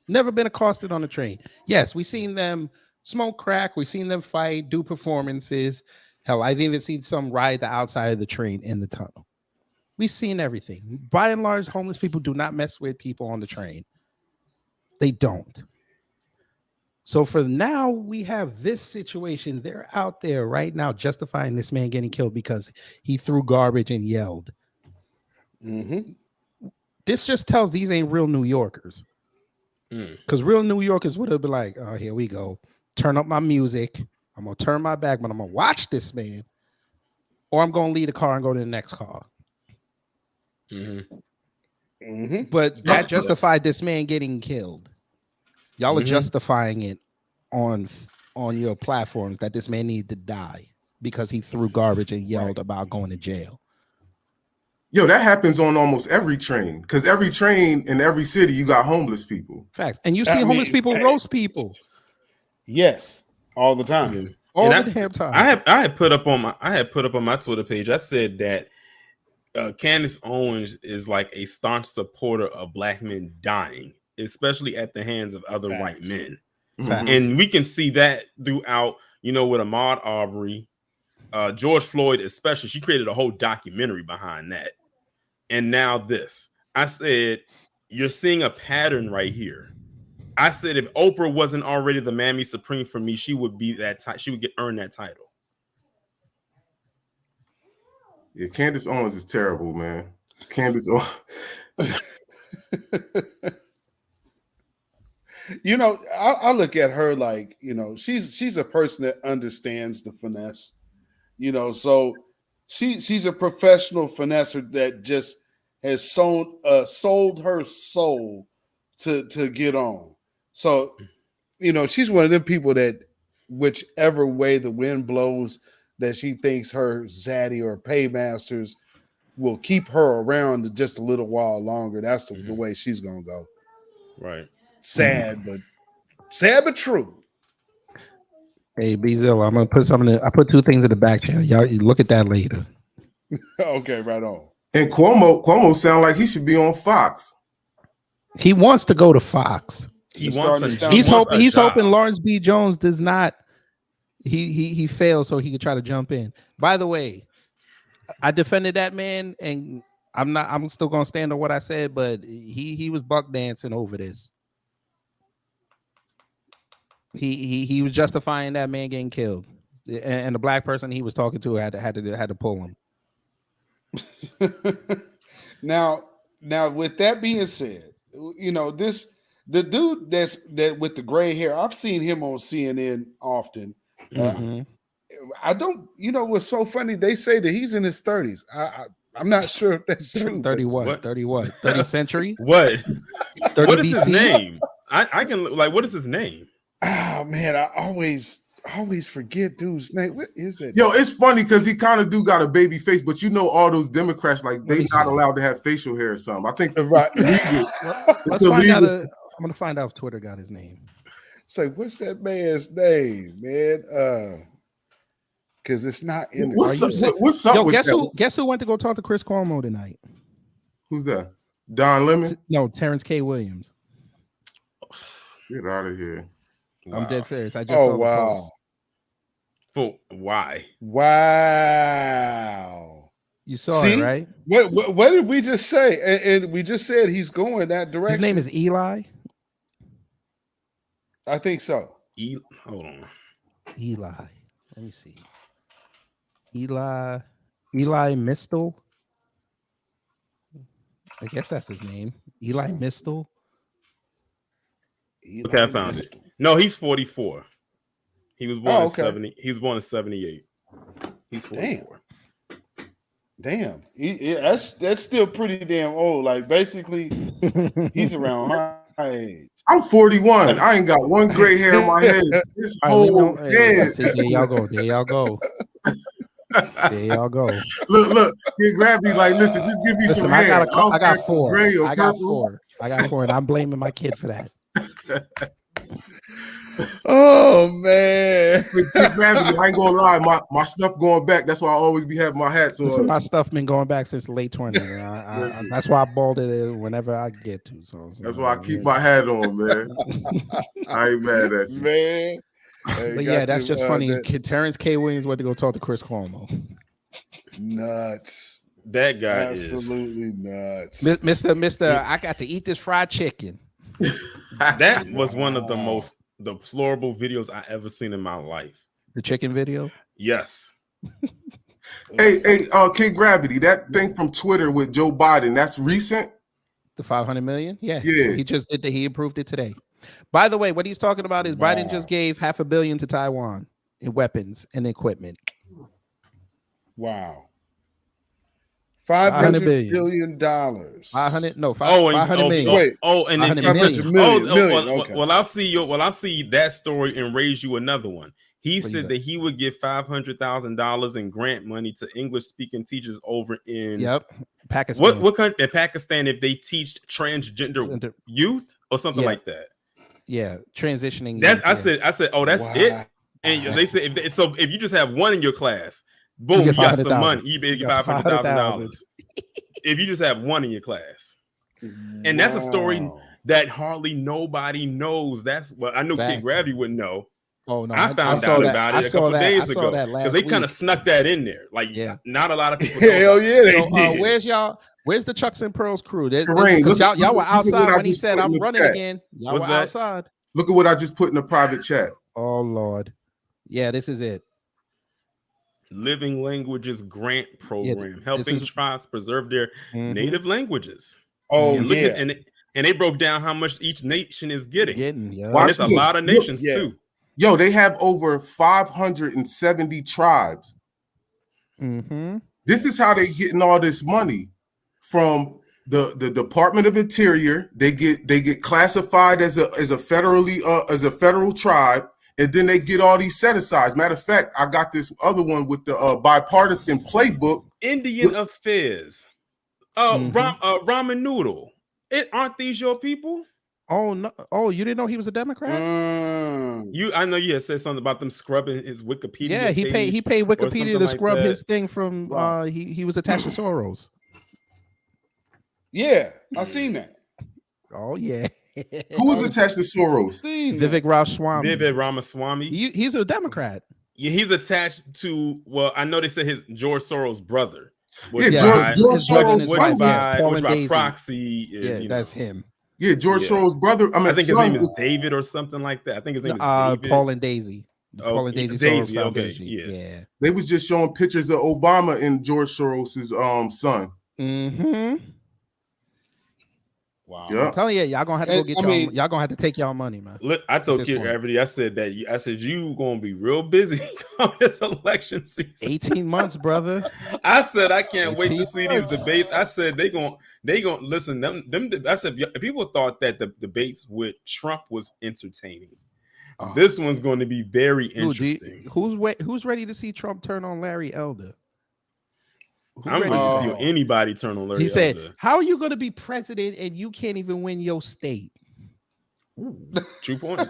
Never been accosted on the train. Yes, we've seen them smoke crack. We've seen them fight, do performances. Hell, I've even seen some ride the outside of the train in the tunnel. We've seen everything. By and large, homeless people do not mess with people on the train. They don't. So for now, we have this situation. They're out there right now justifying this man getting killed because he threw garbage and yelled. Mm-hmm. this just tells these ain't real New Yorkers. Because real New Yorkers would have been like, oh, here we go. Turn up my music. I'm going to turn my back, but I'm going to watch this man. Or I'm going to leave the car and go to the next car. But that justified this man getting killed. Y'all are justifying it on your platforms that this man needed to die because he threw garbage and yelled about going to jail. Yo, that happens on almost every train. Because every train in every city, you got homeless people. Facts. And you see homeless people roast people. Yes, all the time. All the damn time. I had put up on my Twitter page. I said that Candace Owens is like a staunch supporter of black men dying, especially at the hands of other white men. And we can see that throughout, with Ahmaud Arbery, George Floyd, especially. She created a whole documentary behind that. And now this. I said, you're seeing a pattern right here. I said, if Oprah wasn't already the Mammy Supreme for me, she would be that. She would earn that title. Yeah, Candace Owens is terrible, man. Candace Owens. I look at her like, she's a person that understands the finesse. So she's a professional finesser that just has sold her soul to get on. So, she's one of them people that whichever way the wind blows, that she thinks her zaddy or paymasters will keep her around just a little while longer. That's the way she's gonna go. Right. Sad but true. Hey, B-Zilla, I'm gonna put something. I put two things in the back channel. Y'all look at that later. Okay, right on. And Cuomo sound like he should be on Fox. He wants to go to Fox. He's hoping Lawrence B. Jones does not. He fails so he could try to jump in. By the way, I defended that man, and I'm still gonna stand on what I said, but he was buck dancing over this. He was justifying that man getting killed, and the black person he was talking to had to pull him. Now, with that being said, the dude that with the gray hair, I've seen him on CNN often. I don't, what's so funny? They say that he's in his 30s. I'm not sure if that's true. 30 what? 30 what? 30th century? What? 30 what is BC? His name? I can what is his name? Oh man, I always forget dude's name. What is it? Yo, it's funny because he kind of do got a baby face, but all those Democrats, like, they not allowed to have facial hair or something. I think right. Let's find out. I'm gonna find out if Twitter got his name. So what's that man's name, man? Because it's not in. What's up? Yo, with guess who went to go talk to Chris Cuomo tonight? Who's that? Don Lemon? No, Terrence K. Williams. Get out of here. Wow. I'm dead serious. I just saw the post. For why? Wow. You saw it, right? What did we just say? And we just said he's going that direction. His name is Eli. I think so. Hold on. Eli. Let me see. Eli Mistel. I guess that's his name. Eli Mistel. Okay, I found it. No, he's 44. He was born in 70. He was born in 78. He's 44. Damn. That's still pretty damn old. Like, basically, he's around my age. I'm 41. I ain't got one gray hair in my head. This whole head. There y'all go. There y'all go. There y'all go. Look. He grabbed me like, listen, just give me some hair. I got four. I got four, and I'm blaming my kid for that. Oh man. Gravity, I ain't gonna lie, my stuff going back. That's why I always be having my hats on. My stuff been going back since the late 20s. That's why I balded it whenever I get to. So that's why I keep my hat on, man. I ain't mad at you, man. But yeah, that's just funny. Terrence K. Williams went to go talk to Chris Cuomo. Nuts. That guy absolutely nuts. Mr. I got to eat this fried chicken. That was one of the most deplorable videos I ever seen in my life. The chicken video? Yes. Hey, King Gravity, that thing from Twitter with Joe Biden, that's recent? The 500 million? Yeah. Yeah. He just did he approved it today. By the way, what he's talking about is Biden just gave $500 million to Taiwan in weapons and equipment. Wow. $500 billion. 500 no, Oh, 500 million. Wait. and then 500 million. Okay. Well, I'll see that story and raise you another one. He said that he would give $500,000 in grant money to English-speaking teachers over in Pakistan. What country? In Pakistan, if they teach transgender youth or something like that. Yeah, transitioning. That's I said, oh, that's it. And they said if you just have one in your class, boom, you got some money. You get $500,000. If you just have one in your class, and that's a story that hardly nobody knows. That's what I knew. Kid Gravity wouldn't know. Oh no, I found out about it a couple days ago because they kind of snuck that in there. Like, not a lot of people. Hell yeah, they did. Where's the Chucks and Pearls crew? Because y'all were outside when he said, "I'm running again." Y'all were outside. Look at what I just put in the private chat. Oh Lord, yeah, this is it. Living Languages Grant Program, helping tribes preserve their native languages. Oh, and and they broke down how much each nation is getting. And it's a lot of nations too. Yo, they have over 570 tribes. This is how they getting all this money from the Department of Interior. They get classified as a federal tribe, and then they get all these set asides. Matter of fact, I got this other one with the bipartisan playbook. Indian Affairs. Ramen Noodle. Aren't these your people? Oh no! Oh, you didn't know he was a Democrat? I know you had said something about them scrubbing his Wikipedia. Yeah, he paid Wikipedia to scrub his thing from. He was attached to Soros. Yeah, I seen that. Oh yeah. Who was attached to Soros? Vivek Ramaswamy. Vivek Ramaswamy. He's a Democrat. Yeah, he's attached to. Well, I know they said his George Soros' brother. George Soros' which by proxy is. That's him. Yeah, George Soros' brother. I think his name is David or something like that. I think his name is David. Paul and Daisy. Paul and Daisy Soros Foundation. Yeah. They was just showing pictures of Obama and George Soros's son. Wow. I'm telling you, y'all gonna have to go get y'all gonna have to take y'all money, man. Look, I told Kid Gravity, I said you gonna be real busy on this election season. 18 months, brother. I said I can't wait to see these debates. I said they gonna listen. Them. I said people thought that the debates with Trump was entertaining. This one's going to be very interesting. Who's ready to see Trump turn on Larry Elder? I'm ready to see anybody turn on Larry Elder. He said, "How are you going to be president and you can't even win your state?" True point.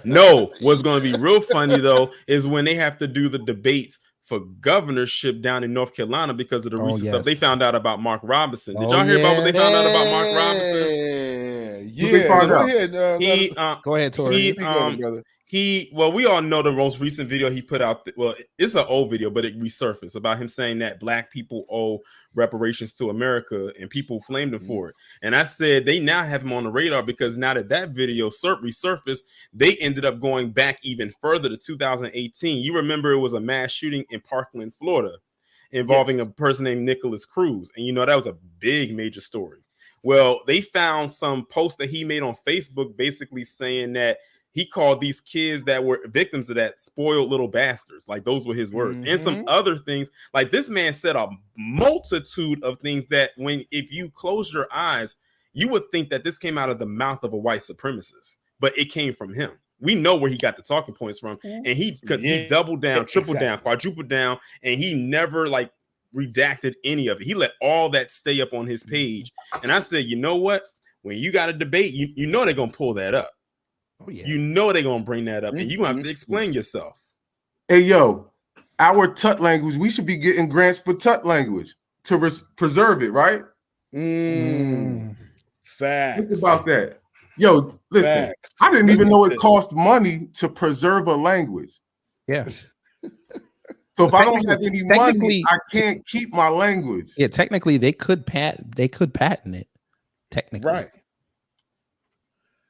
No, what's going to be real funny though is when they have to do the debates for governorship down in North Carolina because of the recent stuff. They found out about Mark Robinson. Did y'all hear about what they found out about Mark Robinson? Go ahead, Tori. We all know the most recent video he put out. Well, it's an old video, but it resurfaced about him saying that black people owe reparations to America, and people flamed him for it. And I said they now have him on the radar because now that video resurfaced, they ended up going back even further to 2018. You remember it was a mass shooting in Parkland, Florida, involving a person named Nicholas Cruz, and that was a big major story. Well, they found some post that he made on Facebook, basically saying that he called these kids that were victims of that spoiled little bastards. Like those were his words. And some other things. Like this man said a multitude of things that if you close your eyes, you would think that this came out of the mouth of a white supremacist, but it came from him. We know where he got the talking points from. And he doubled down, tripled down, quadrupled down, and he never redacted any of it. He let all that stay up on his page. And I said, you know what? When you got a debate, you know they're going to pull that up. Oh, yeah. You know they're gonna bring that up, and you're gonna have to explain yourself. Hey, yo, our Tut language, we should be getting grants for Tut language to preserve it, right? Facts. Think about that. Yo, listen, I didn't even know it cost money to preserve a language. Yes. So if I don't have any money, I can't keep my language. Yeah, technically they could patent it. Technically. Right.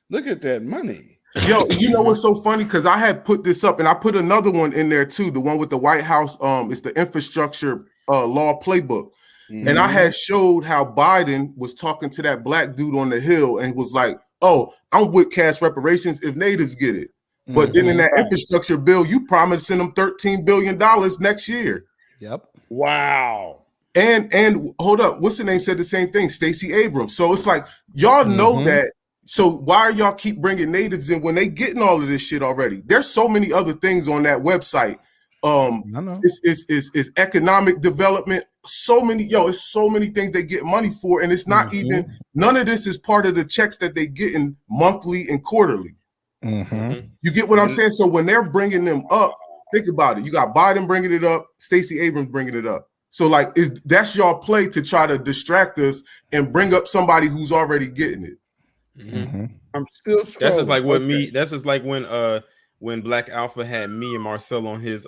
Look at that money. Yo, you know what's so funny? Because I had put this up, and I put another one in there too. The one with the White House. It's the infrastructure law playbook. And I had showed how Biden was talking to that black dude on the Hill and was like, oh, I'm with cash reparations if natives get it. But then in that infrastructure bill, you promising them $13 billion next year. Yep. Wow. And hold up, what's the name said the same thing? Stacey Abrams. So it's like, y'all know that. So why are y'all keep bringing natives in when they getting all of this shit already? There's so many other things on that website. It's economic development. So many, it's so many things they get money for, and it's not even, none of this is part of the checks that they getting monthly and quarterly. You get what I'm saying? So when they're bringing them up, think about it. You got Biden bringing it up, Stacey Abrams bringing it up. So like, that's y'all play to try to distract us and bring up somebody who's already getting it. I'm still. That's just like what me. That's just like when Black Alpha had me and Marcel on his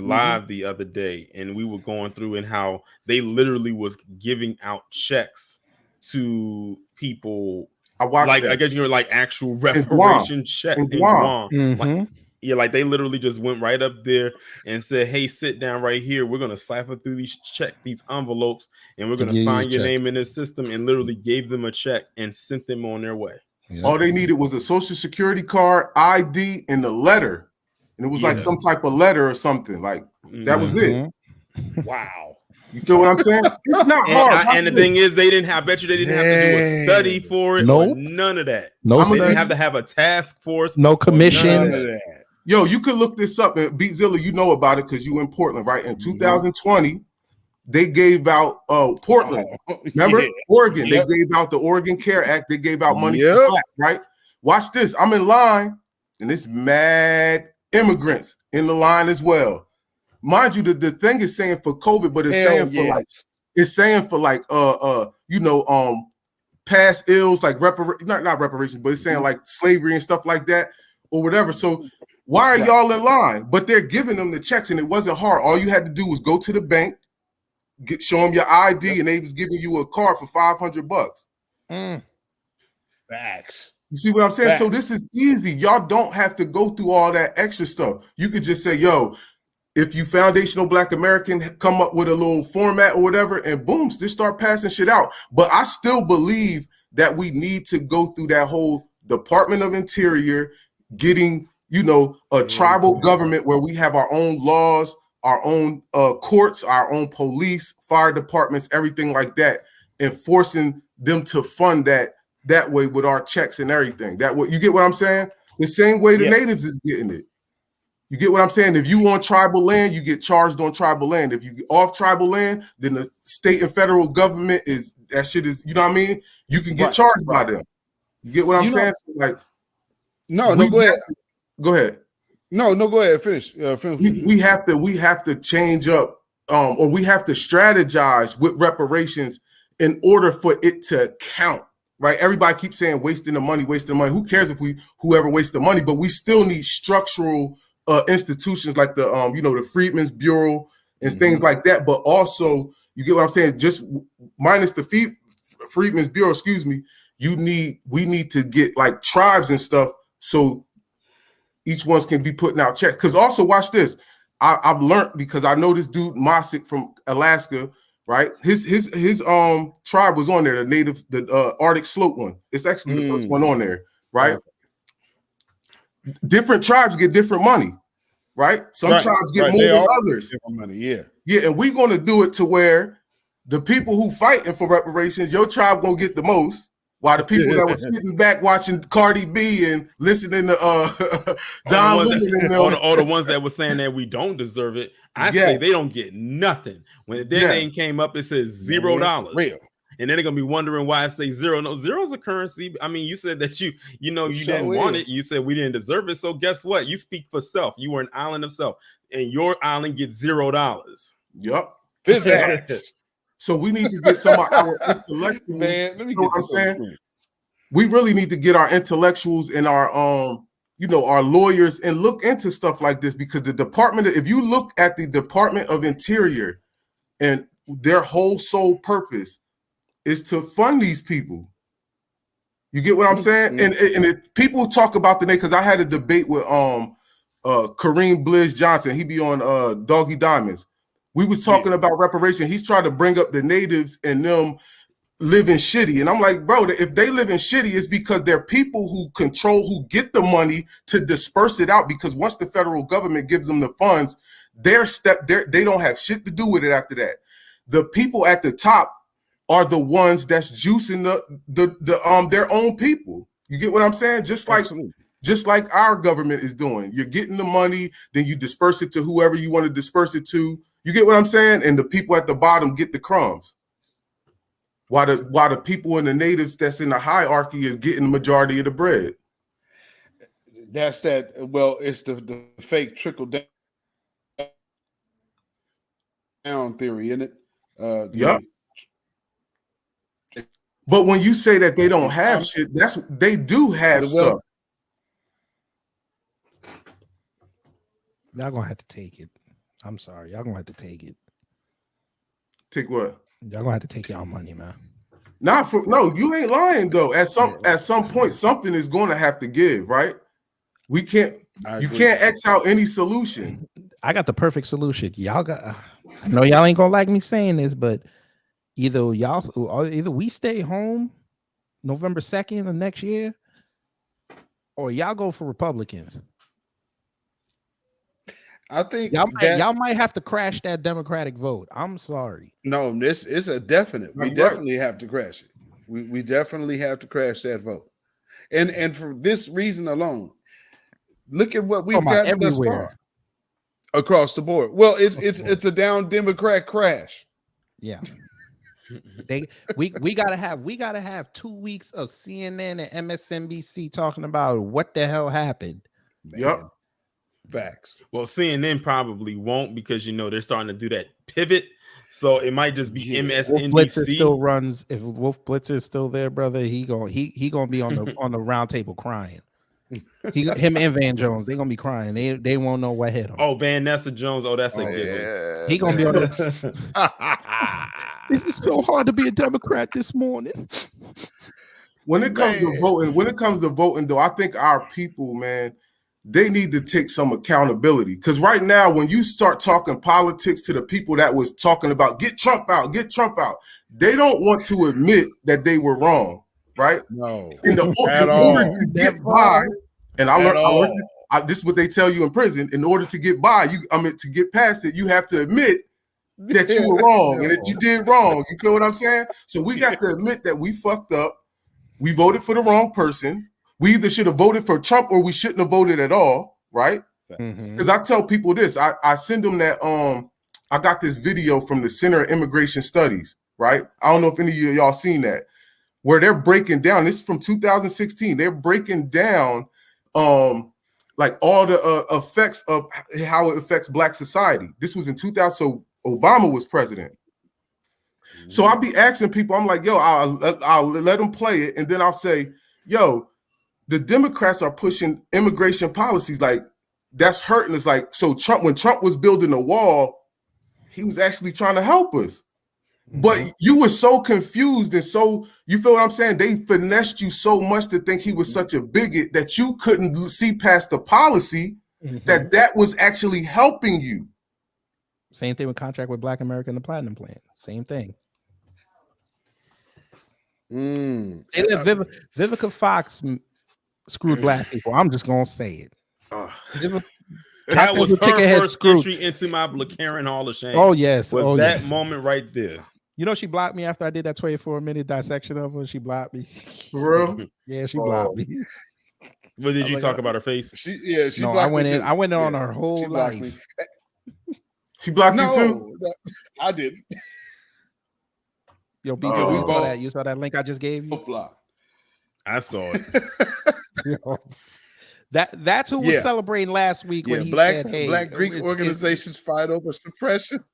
live the other day, and we were going through and how they literally was giving out checks to people. I watched like that. I guess you're like actual reparation check in Guam. Like, like they literally just went right up there and said, "Hey, sit down right here. We're gonna cipher through these envelopes, and we're gonna find your name in this system." And literally gave them a check and sent them on their way. All they needed was a social security card, ID, and the letter, and it was like some type of letter or something. Like that was it. Wow. You feel what I'm saying? It's not hard. And the thing is, I bet you they didn't have to do a study for it. Nope. None of that. No, they didn't have to have a task force. No commissions. Yo, you can look this up. And Beatzilla, you know about it because you in Portland, right? In 2020, they gave out Portland. Remember? Oregon. They gave out the Oregon Care Act. They gave out money for black, right? Watch this. I'm in line, and it's mad immigrants in the line as well. Mind you, the thing is saying for COVID, but it's saying for like past ills, like not reparations, but it's saying like slavery and stuff like that or whatever. So why are y'all in line? But they're giving them the checks, and it wasn't hard. All you had to do was go to the bank, show them your ID, and they was giving you a card for $500. Facts. You see what I'm saying? Facts. So this is easy. Y'all don't have to go through all that extra stuff. You could just say, yo, if you foundational Black American come up with a little format or whatever, and boom, just start passing shit out. But I still believe that we need to go through that whole Department of Interior, getting, a tribal government where we have our own laws, our own courts, our own police, fire departments, everything like that, and forcing them to fund that way with our checks and everything. That way, you get what I'm saying? The same way the natives is getting it. You get what I'm saying? If you on tribal land, you get charged on tribal land. If you get off tribal land, then the state and federal government you know what I mean? You can get charged by them. You get what I'm saying? So like, go ahead. Go ahead. No, go ahead. Finish. We have to change up, or we have to strategize with reparations in order for it to count. Right? Everybody keeps saying wasting the money. Who cares if whoever wastes the money? But we still need structural institutions like the the Freedmen's Bureau and things like that. But also, you get what I'm saying? Just minus the Freedmen's Bureau, excuse me. We need to get like tribes and stuff so each one's can be putting out checks. Because also, watch this. I've learned, because I know this dude Mosik from Alaska, right? His tribe was on there, the natives, the Arctic Slope one. It's actually the first one on there, right? Different tribes get different money, right? Some tribes get more than others. Different money, yeah. And we're gonna do it to where the people who fighting for reparations, your tribe gonna get the most, while the people that were sitting back watching Cardi B and listening to Don Lemon and all the ones that were saying that we don't deserve it, I say they don't get nothing. When their name came up, it says $0. Real. And then they're gonna be wondering why I say zero. No, zero is a currency. I mean, you said that you didn't want it. You said we didn't deserve it. So guess what? You speak for self. You were an island of self, and your island gets $0. Yup. Physics. So we need to get some of our intellectuals. Man, let me get what I'm saying. We really need to get our intellectuals and our our lawyers and look into stuff like this, because if you look at the Department of Interior, and their whole sole purpose is to fund these people. You get what I'm saying? And if people talk about the name, because I had a debate with Kareem Blizz Johnson. He be on Doggy Diamonds. We was talking about reparation. He's trying to bring up the natives and them living shitty. And I'm like, bro, if they live in shitty, it's because they're people who control, who get the money to disperse it out. Because once the federal government gives them the funds, they don't have shit to do with it after that. The people at the top are the ones that's juicing their own people. You get what I'm saying? Just like our government is doing. You're getting the money, then you disperse it to whoever you want to disperse it to. You get what I'm saying? And the people at the bottom get the crumbs. While the people in the natives that's in the hierarchy is getting the majority of the bread. That's that. Well, it's the fake trickle down theory, isn't it? Yep. But when you say that they don't have shit, they do have stuff. Y'all gonna have to take it. I'm sorry. Y'all gonna have to take it. Take what? Y'all gonna have to take y'all money, man. No, you ain't lying though. At some point, something is going to have to give, right? You can't X out any solution. I got the perfect solution. Y'all got. I know y'all ain't gonna like me saying this, but either we stay home November 2nd of next year, or y'all go for Republicans. I think y'all might have to crash that Democratic vote. I'm sorry. No, this is a definite. We definitely have to crash it. We definitely have to crash that vote. And for this reason alone, look at what we've got thus far across the board. Well, it's a down Democrat crash. Yeah. We gotta have 2 weeks of CNN and MSNBC talking about what the hell happened. Yep. Facts. Well, CNN probably won't because they're starting to do that pivot. So it might just be MSNBC. Wolf Blitzer still runs. If Wolf Blitzer is still there, brother, he gonna be on the round table crying. Him and Van Jones, they gonna be crying. They won't know what hit him. Oh, Vanessa Jones. Oh, that's a good one. He gonna be on the. It's so hard to be a Democrat this morning. When it comes to voting, though, I think our people, man, they need to take some accountability. Because right now, when you start talking politics to the people that was talking about get Trump out, they don't want to admit that they were wrong, right? No. In order to get by, and I learned this is what they tell you in prison. In order to get by, to get past it, you have to admit that you were wrong and that you did wrong. You feel what I'm saying? So we got to admit that we fucked up. We voted for the wrong person. We either should have voted for Trump or we shouldn't have voted at all, right? Because I tell people this, I send them that I got this video from the Center of Immigration Studies, right? I don't know if any of y'all seen that, where they're breaking down, this is from 2016, they're breaking down like all the effects of how it affects Black society. This was in 2000, so Obama was president. So I'll be asking people, I'm like, yo, I'll let them play it, and then I'll say, yo, the Democrats are pushing immigration policies like that's hurting us. Like, so when Trump was building a wall, he was actually trying to help us. But you were so confused and so, you feel what I'm saying? They finessed you so much to think he was such a bigot that you couldn't see past the policy that was actually helping you. Same thing with contract with Black America and the Platinum Plan. Same thing. Vivica Fox screwed Black people. I'm just gonna say it. That was her first entry into my Karen Hall of Shame. Oh yes, was that moment right there. You know, she blocked me after I did that 24-minute dissection of her. She blocked me. For real? Yeah, she blocked me. What did you talk about her face? She no, I went in. I went on her whole life. She blocked you too? I didn't. Yo, BJ, we saw that. You saw that link I just gave you? Block. I saw it. That's who was celebrating last week when he said, "Hey, Black Greek organizations fight over suppression."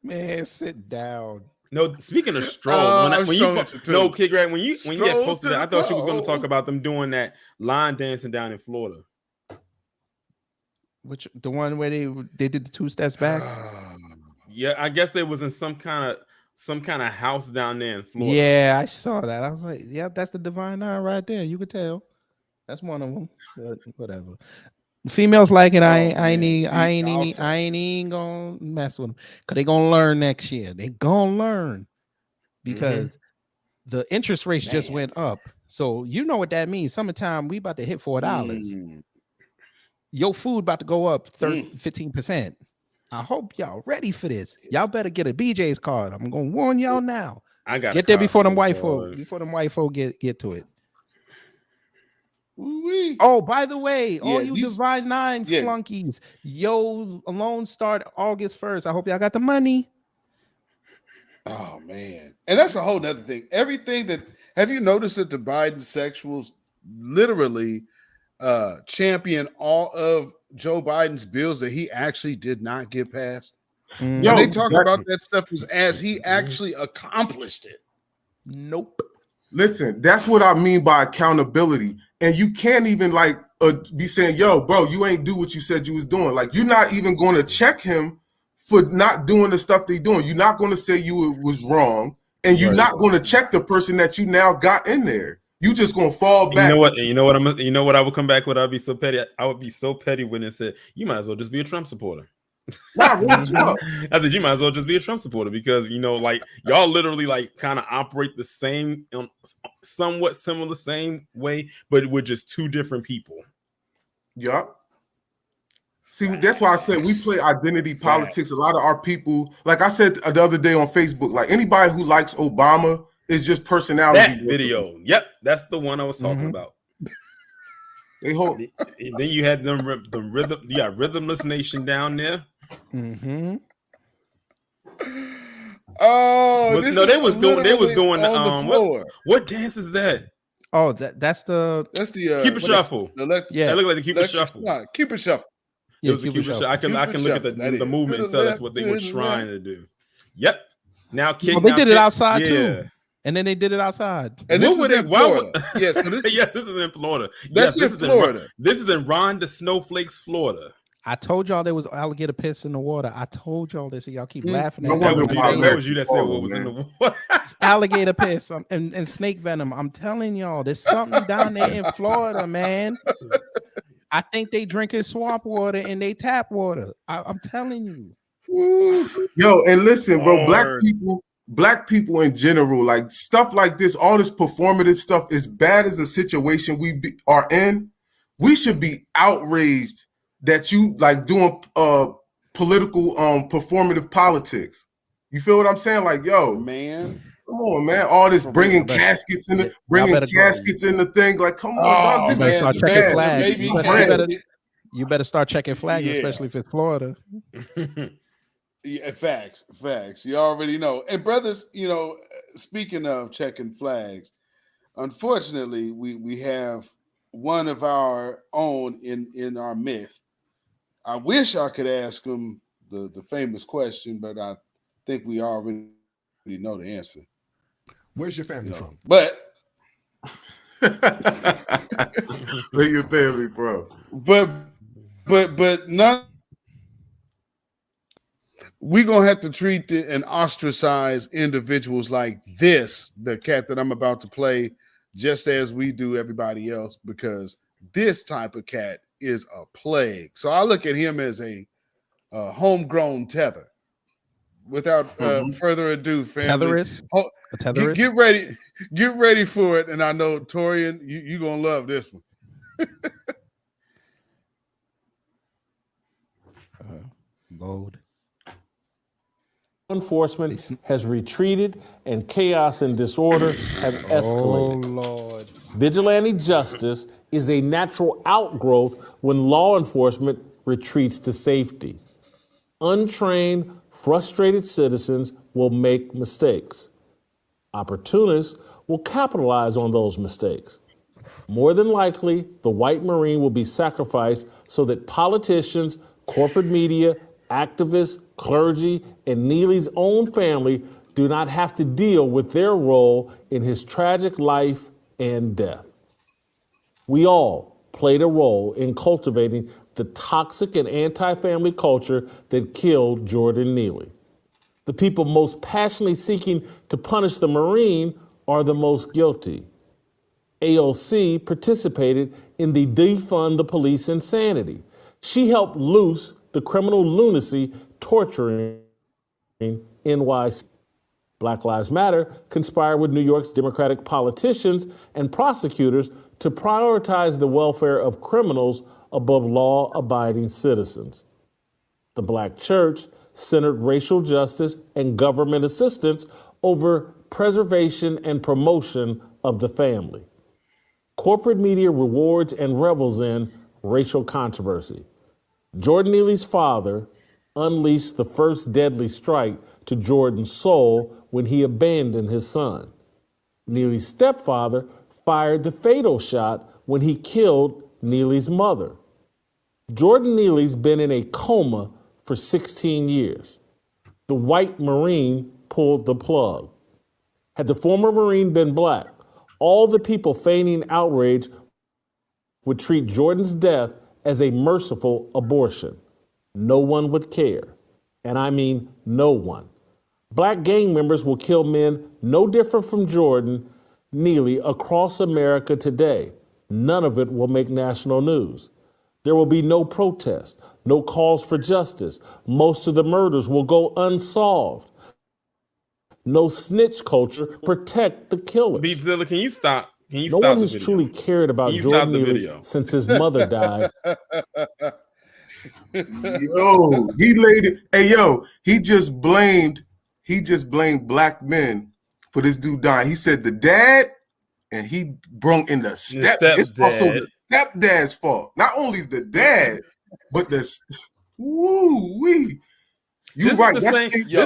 Man, sit down. No, speaking of Stroll, Kid Greg, when you had posted that, I thought you was going to talk about them doing that line dancing down in Florida. Which the one where they did the 2 steps back? Yeah, I guess they was in some kind of house down there in Florida. Yeah, I saw that. I was like, "Yep, that's the Divine Nine right there." You could tell. That's one of them. Whatever. Females like it. I ain't even gonna mess with them because they gonna learn next year. They gonna learn because the interest rates just went up. So you know what that means. Summertime, we about to hit $4. Your food about to go up 15%. I hope y'all ready for this. Y'all better get a BJ's card. I'm gonna warn y'all now. I got get there before them white folk. Before them white folk get to it. Oh, by the way, all you Divine Nine flunkies, yo, loan start August 1st. I hope y'all got the money. Oh man, and that's a whole nother thing. Everything that have you noticed that the Biden sexuals literally champion all of Joe Biden's bills that he actually did not get passed? Yo, they talk about that stuff as he actually accomplished it. Nope. Listen, that's what I mean by accountability. And you can't even like be saying, yo, bro, you ain't do what you said you was doing. Like, you're not even going to check him for not doing the stuff they doing. You're not going to say you was wrong. And you're not going to check the person that you now got in there. You just going to fall back. You know what I would come back with? I'd be so petty. I would be so petty when it said, you might as well just be a Trump supporter. I said you might as well just be a Trump supporter because like y'all literally like kind of operate the same, somewhat similar, same way, but we're just two different people. Yup. See, that's why I said we play identity politics. A lot of our people, like I said the other day on Facebook, like anybody who likes Obama is just personality. That video, yep, that's the one I was talking about. They hold. Then you had the rhythm. You got Rhythmless Nation down there. Oh, they was doing. What dance is that? Oh, that's the Cupid Shuffle. Yeah, that looked like the Cupid Shuffle. Cupid Shuffle. It was a Cupid Shuffle. I can look at the movement and tell us what they were trying to do. Yep. Now, they did it outside too. And then they did it outside. And this is in Florida. Yes, this is in Florida. This is Florida. This is in Ron the Snowflakes, Florida. I told y'all there was alligator piss in the water. I told y'all this, and y'all keep laughing at that. Was you that said what was in the water? It's alligator piss and snake venom. I'm telling y'all, there's something down there in Florida, man. I think they drinking swamp water and they tap water. I'm telling you. Yo, and listen, bro, black people in general, like stuff like this, all this performative stuff, as bad as the situation we are in, we should be outraged that you like doing political performative politics. You feel what I'm saying? Like, yo, man, come on, man. All this bringing caskets in the thing. Like, come on, dog. This start checking flags. You better start checking flags, especially if it's Florida. Yeah, facts. You already know. And brothers, speaking of checking flags, unfortunately, we have one of our own in our midst. I wish I could ask him the famous question, but I think we already know the answer. Where's your family from? But where your family from? But none. We're gonna have to treat and ostracize individuals like this, the cat that I'm about to play, just as we do everybody else, because this type of cat is a plague. So I look at him as a homegrown tether. Without further ado, family, Tetherist? Get ready for it. And I know Torian, you're gonna love this one. Load. Enforcement has retreated and chaos and disorder have escalated. Oh, Lord. Vigilante justice is a natural outgrowth when law enforcement retreats to safety. Untrained, frustrated citizens will make mistakes. Opportunists will capitalize on those mistakes. More than likely, the white Marine will be sacrificed so that politicians, corporate media, activists, clergy, and Neely's own family do not have to deal with their role in his tragic life and death. We all played a role in cultivating the toxic and anti-family culture that killed Jordan Neely. The people most passionately seeking to punish the Marine are the most guilty. AOC participated in the defund the police insanity. She helped loose the criminal lunacy torturing NYC. Black Lives Matter conspired with New York's Democratic politicians and prosecutors to prioritize the welfare of criminals above law-abiding citizens. The Black church centered racial justice and government assistance over preservation and promotion of the family. Corporate media rewards and revels in racial controversy. Jordan Neely's father unleashed the first deadly strike to Jordan's soul when he abandoned his son. Neely's stepfather fired the fatal shot when he killed Neely's mother. Jordan Neely's been in a coma for 16 years. The white Marine pulled the plug. Had the former Marine been black, all the people feigning outrage would treat Jordan's death as a merciful abortion. No one would care. And I mean no one. Black gang members will kill men no different from Jordan Neely across America today. None of it will make national news. There will be no protest, no calls for justice. Most of the murders will go unsolved. No snitch culture. Protect the killer. Beatzilla, can you stop? Can you no stop one has truly cared about Jordan Neely since his mother died. Yo, he laid it. Hey, yo, he just blamed black men for this dude dying. He said the dad, and he brung in the step. It's also the stepdad's fault. Not only the dad, but the woo wee. You right. This is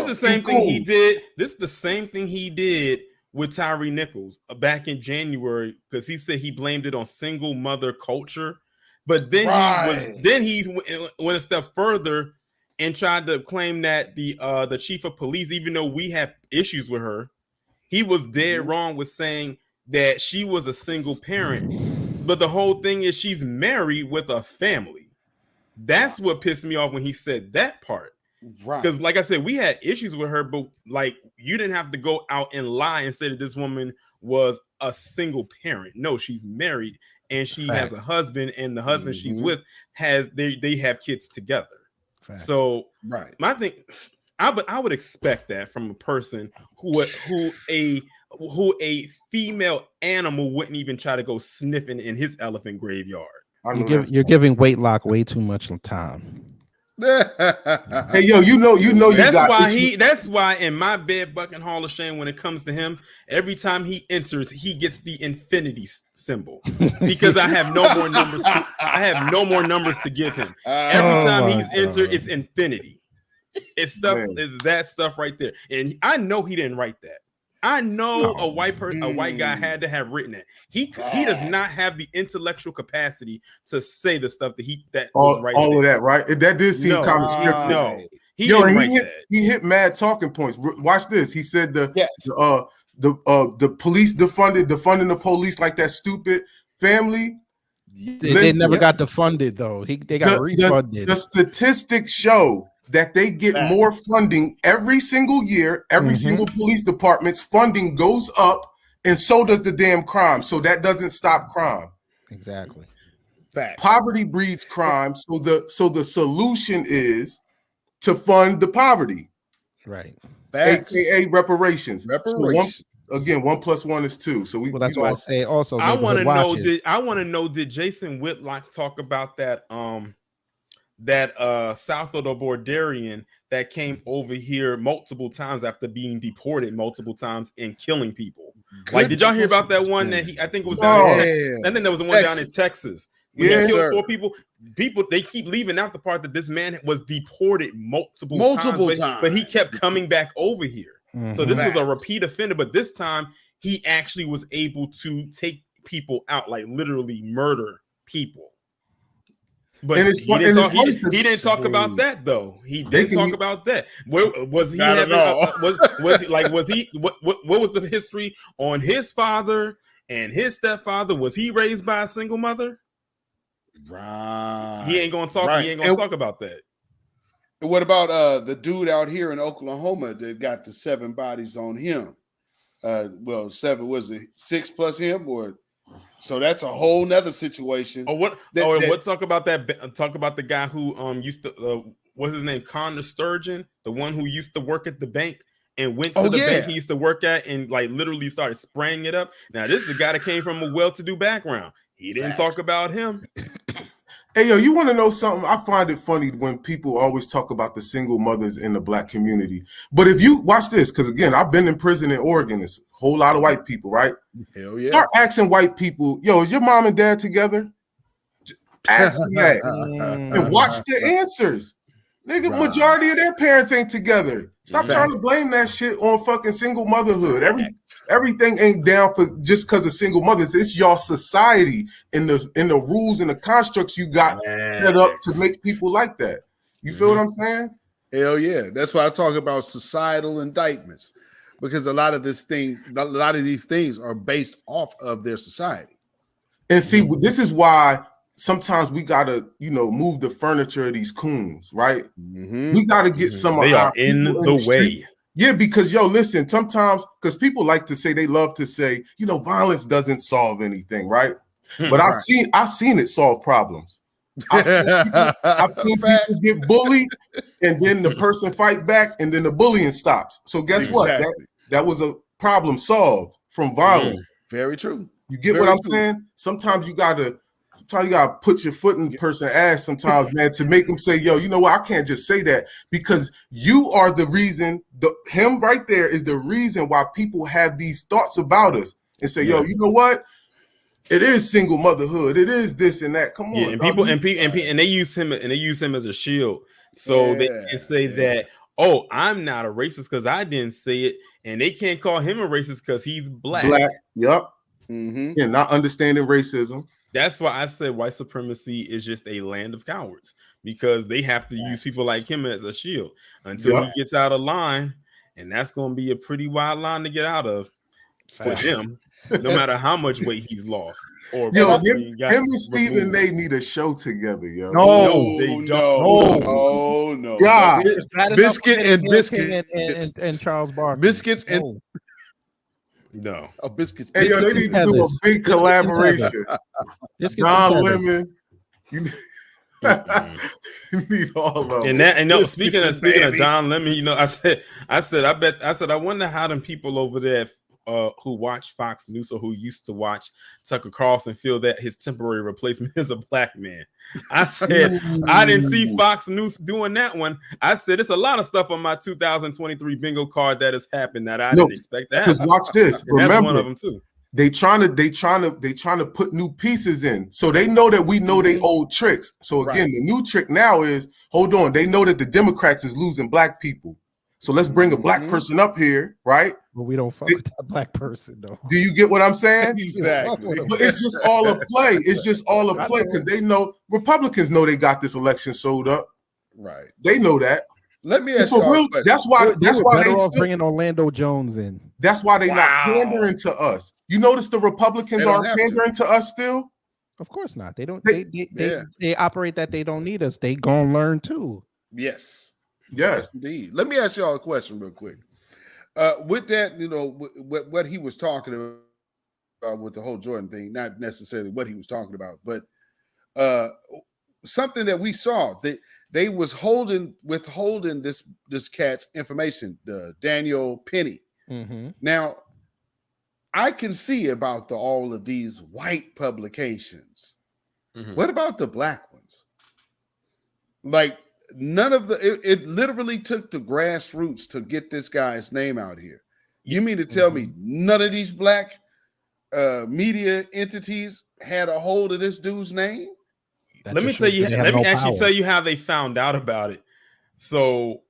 the same thing he did. This is the same thing he did with Tyree Nichols back in January, because he said he blamed it on single mother culture. But then he went a step further and tried to claim that the chief of police, even though we have issues with her, he was dead wrong with saying that she was a single parent. But the whole thing is she's married with a family. That's what pissed me off when he said that part. Right. Because like I said, we had issues with her, but like you didn't have to go out and lie and say that this woman was a single parent. No, she's married and she has a husband, and the husband she's with they have kids together. So my thing, I would expect that from a person who a female animal wouldn't even try to go sniffing in his elephant graveyard. You're giving Waitlock way too much time. Hey, yo, you know that's why in my bed bucking Hall of Shame, when it comes to him, every time he enters, he gets the infinity symbol, because I have no more numbers to give him. Every time he's entered, it's infinity. It's that stuff right there. And I know he didn't write that. I know a white guy had to have written it. He does not have the intellectual capacity to say the stuff that was right. All of that, right? That did seem kind of scripted. No, he hit mad talking points. Watch this. He said the police defunding the police like that stupid family. They never got defunded though. They got refunded. The statistics show that they get more funding every single year. Every single police department's funding goes up, and so does the damn crime. So that doesn't stop crime. Exactly. Poverty breeds crime. So the solution is to fund the poverty. Right. AKA reparations. So 1 + 1 is 2. So that's why I say also. I want to know. Did Jason Whitlock talk about that? That South of the Borderian that came over here multiple times after being deported multiple times and killing people. Like, did y'all hear about that one that I think it was down in Texas? I think there was one down in Texas. When he killed 4 people. People, they keep leaving out the part that this man was deported multiple times. But he kept coming back over here. So this was a repeat offender, but this time he actually was able to take people out, like literally murder people. But he didn't talk about that though. He didn't talk about that. Was he having? What was the history on his father and his stepfather? Was he raised by a single mother? Right. He ain't gonna talk. He ain't gonna talk about that. And what about the dude out here in Oklahoma that got the 7 bodies on him? 7 was it 6 plus him or So that's a whole nother situation. Oh, what? What? Talk about that. Talk about the guy who used to what's his name? Connor Sturgeon, the one who used to work at the bank and went to the bank he used to work at and like literally started spraying it up. Now this is a guy that came from a well-to-do background. He didn't talk about him. Hey, yo, you want to know something? I find it funny when people always talk about the single mothers in the Black community. But if you watch this, because again, I've been in prison in Oregon. It's a whole lot of white people, right? Hell yeah. Start asking white people, yo, is your mom and dad together? Ask them that and watch their answers. Nigga, majority of their parents ain't together. Stop trying to blame that shit on fucking single motherhood. Everything ain't down for just because of single mothers. It's your society and the rules and the constructs you got set up to make people like that. You feel what I'm saying? Hell yeah. That's why I talk about societal indictments, because a lot of these things are based off of their society. And see, this is why sometimes we gotta, move the furniture of these coons, right? We gotta get some of they our are in people the way. street. Yeah, because listen, sometimes because people like to say, they love to say, violence doesn't solve anything, right? But I've seen it solve problems. I've seen people get bullied, and then the person fight back, and then the bullying stops. So guess what? That was a problem solved from violence. Very true. You get what I'm saying? Sometimes you gotta put your foot in the person's ass sometimes, man, to make them say, yo, you know what? I can't just say that, because you are the reason, him right there is the reason why people have these thoughts about us and say, yo, you know what? It is single motherhood. It is this and that. Come on. And people and they use him as a shield. So they can say that, oh, I'm not a racist because I didn't say it. And they can't call him a racist because he's black. Yep. Yeah, not understanding racism. That's why I said white supremacy is just a land of cowards, because they have to use people like him as a shield until he gets out of line. And that's going to be a pretty wild line to get out of for him, no matter how much weight he's lost. Or him and Stephen A need a show together, yo. No, they don't. No. God, Biscuit and Charles Barkley. Biscuits and no. Biscuits. Hey, yo, they need to do a big collaboration. Don Lemon. You need all of them. And speaking of Don Lemon, I said, I wonder how them people over there who watch Fox News or who used to watch Tucker Carlson feel that his temporary replacement is a black man. I said, I didn't see Fox News doing that one. I said, it's a lot of stuff on my 2023 bingo card that has happened that I didn't expect to happen. Because watch this. Remember, that's one of them too. They trying to put new pieces in, so they know that we know they old tricks. So again, the new trick now is, hold on, they know that the Democrats is losing black people. So let's bring a black person up here, right? But we don't fuck with that black person, though. Do you get what I'm saying? Exactly. But it's just all a play. It's just all a play, because they know, Republicans know they got this election sold up. Right. They know that. Let me ask you. That's why they bringing Orlando Jones in. That's why they not pandering to us. You notice the Republicans aren't pandering to us still? Of course not. They don't. They operate that they don't need us. They gonna learn too. Yes. Yes, indeed. Let me ask y'all a question real quick. With that, what he was talking about with the whole Jordan thing, not necessarily what he was talking about, but something that we saw, that they was withholding this cat's information, Daniel Penny. Now, I can see about all of these white publications. What about the black ones? Like, none of it literally took the grassroots to get this guy's name out here. You mean to tell me none of these black media entities had a hold of this dude's name? Let me actually tell you how they found out about it. So,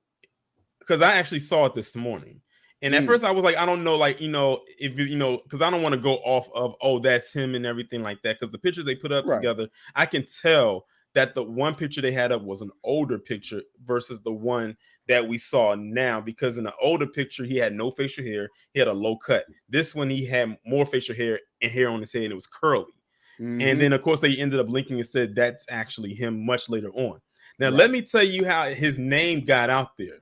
because I actually saw it this morning. And at first I was like, I don't know, if because I don't want to go off of, oh, that's him and everything like that. Because the picture they put up together, I can tell that the one picture they had up was an older picture versus the one that we saw now, because in the older picture, he had no facial hair. He had a low cut. This one, he had more facial hair and hair on his head, and it was curly. And then, of course, they ended up linking and said that's actually him much later on. Now, let me tell you how his name got out there.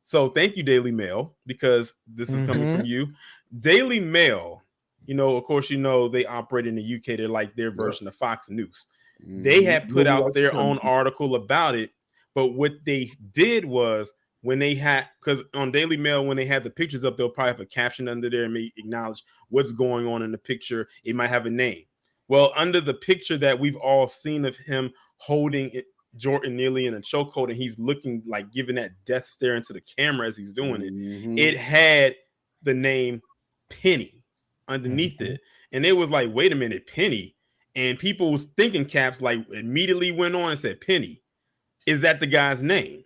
So thank you, Daily Mail, because this is coming from you. Daily Mail you know, of course, you know, they operate in the UK. They're like their version of Fox News. They had put out their own article about it, but what they did was when they had, because on Daily Mail, when they had the pictures up, they'll probably have a caption under there and may acknowledge what's going on in the picture. It might have a name. Well, under the picture that we've all seen of him holding Jordan Neely in a chokehold, and he's looking like giving that death stare into the camera as he's doing it, it had the name Penny underneath it. And it was like, wait a minute, Penny. And people was thinking caps like immediately went on and said, Penny, is that the guy's name?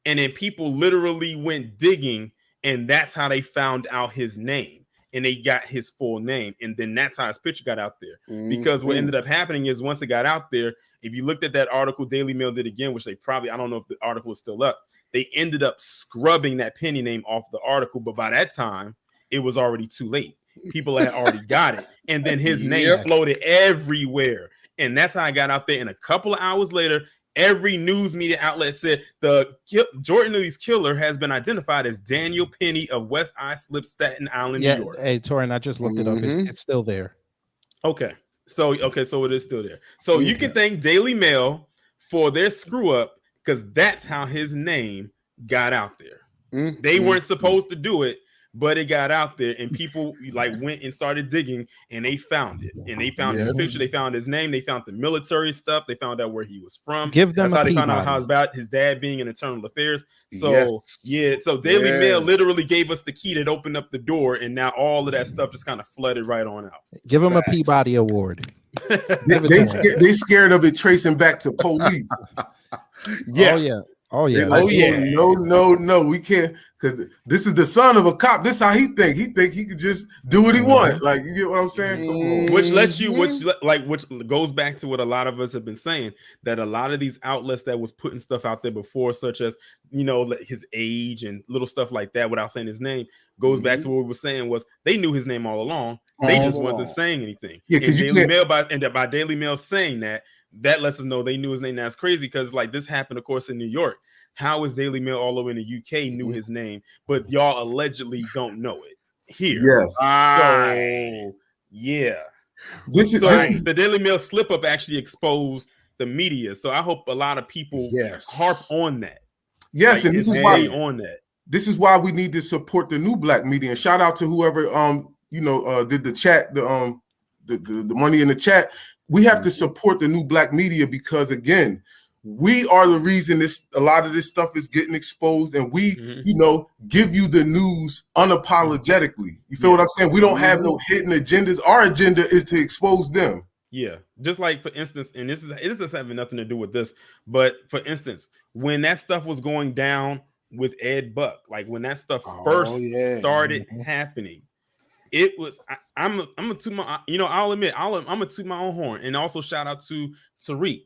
And then people literally went digging, and that's how they found out his name. And they got his full name. And then that's how his picture got out there. Because what ended up happening is once it got out there, if you looked at that article, Daily Mail did again, which they probably, I don't know if the article is still up, they ended up scrubbing that Penny name off the article. But by that time, it was already too late. People had already got it. And then his name floated everywhere. And that's how I got out there. And a couple of hours later, every news media outlet said the Jordan Neely's killer has been identified as Daniel Penny of West Islip, Staten Island, New York. Hey, Torin, I just looked it up. It's still there. Okay. So it is still there. So you can thank Daily Mail for their screw up, because that's how his name got out there. They weren't supposed to do it, but it got out there, and people like went and started digging, and they found it. And they found his picture, they found his name, they found the military stuff, they found out where he was from. Give them That's how they Peabody. found out how it's about his dad being in internal affairs. So so Daily Mail literally gave us the key that opened up the door, and now all of that stuff just kind of flooded right on out. Give him a Peabody Award. They scared of it tracing back to police. Oh yeah. No, we can't, because this is the son of a cop. This is how he think. He think he could just do what he wants. Like, you get what I'm saying? Come on. Which goes back to what a lot of us have been saying, that a lot of these outlets that was putting stuff out there before, such as, you know, his age and little stuff like that without saying his name, goes back to what we were saying was they knew his name all along. They just wasn't saying anything. Yeah, and Daily Mail by Daily Mail saying that lets us know they knew his name. That's crazy, because like this happened, of course, in New York. How is Daily Mail all over in the UK knew his name, but y'all allegedly don't know it here? Yes. So yeah. The Daily Mail slip up actually exposed the media. So I hope a lot of people harp on that. Yes, like, and this is why on that. This is why we need to support the new black media. And shout out to whoever did the chat, the money in the chat. We have to support the new black media, because again, we are the reason a lot of this stuff is getting exposed, and we, give you the news unapologetically. You feel what I'm saying? We don't have no hidden agendas. Our agenda is to expose them. Yeah, just like, for instance, and this is having nothing to do with this, but for instance, when that stuff was going down with Ed Buck, like when that stuff first started happening, it was I'm gonna toot my, I'll admit I'm gonna toot my own horn, and also shout out to Tariq.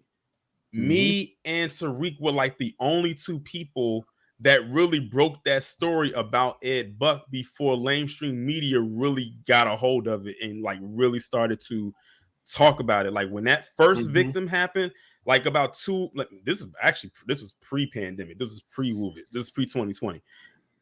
Me and Tariq were like the only two people that really broke that story about Ed Buck before mainstream media really got a hold of it and like really started to talk about it. Like when that first victim happened, like about this was pre-pandemic. This was pre-COVID. This is pre-2020.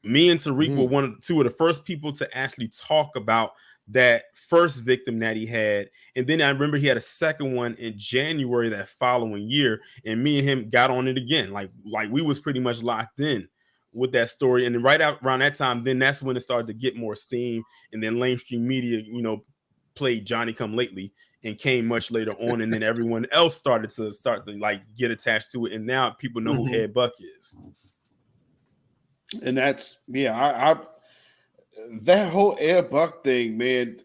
Me and Tariq were two of the first people to actually talk about that first victim that he had. And then I remember he had a second one in January that following year, and me and him got on it again. Like we was pretty much locked in with that story. And then right around that time, then that's when it started to get more steam. And then mainstream media, played Johnny Come Lately and came much later on. And then everyone else started to like get attached to it. And now people know who Ed Buck is. And that's, that whole Ed Buck thing, man,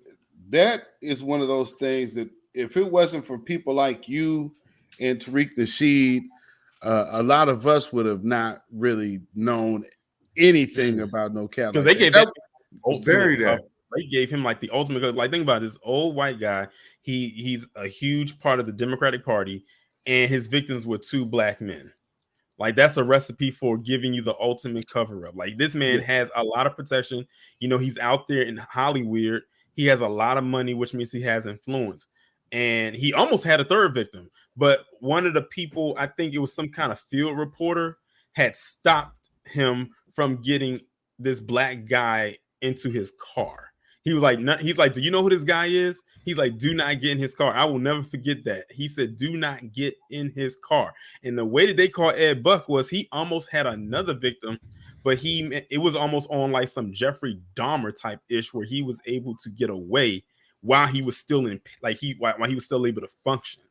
that is one of those things that if it wasn't for people like you and Tariq Nasheed, a lot of us would have not really known anything about No Cap. Because they gave him they gave him like the ultimate. Like, think about this old white guy. He's a huge part of the Democratic Party, and his victims were two black men. Like, that's a recipe for giving you the ultimate cover up. Like, this man has a lot of protection. He's out there in Hollywood. He has a lot of money, which means he has influence. And he almost had a third victim. But one of the people, I think it was some kind of field reporter, had stopped him from getting this black guy into his car. He was like, he's like, do you know who this guy is? He's like, do not get in his car. I will never forget that. He said, do not get in his car. And the way that they caught Ed Buck was he almost had another victim, but it was almost on like some Jeffrey Dahmer type ish where he was able to get away while he was still while he was still able to function.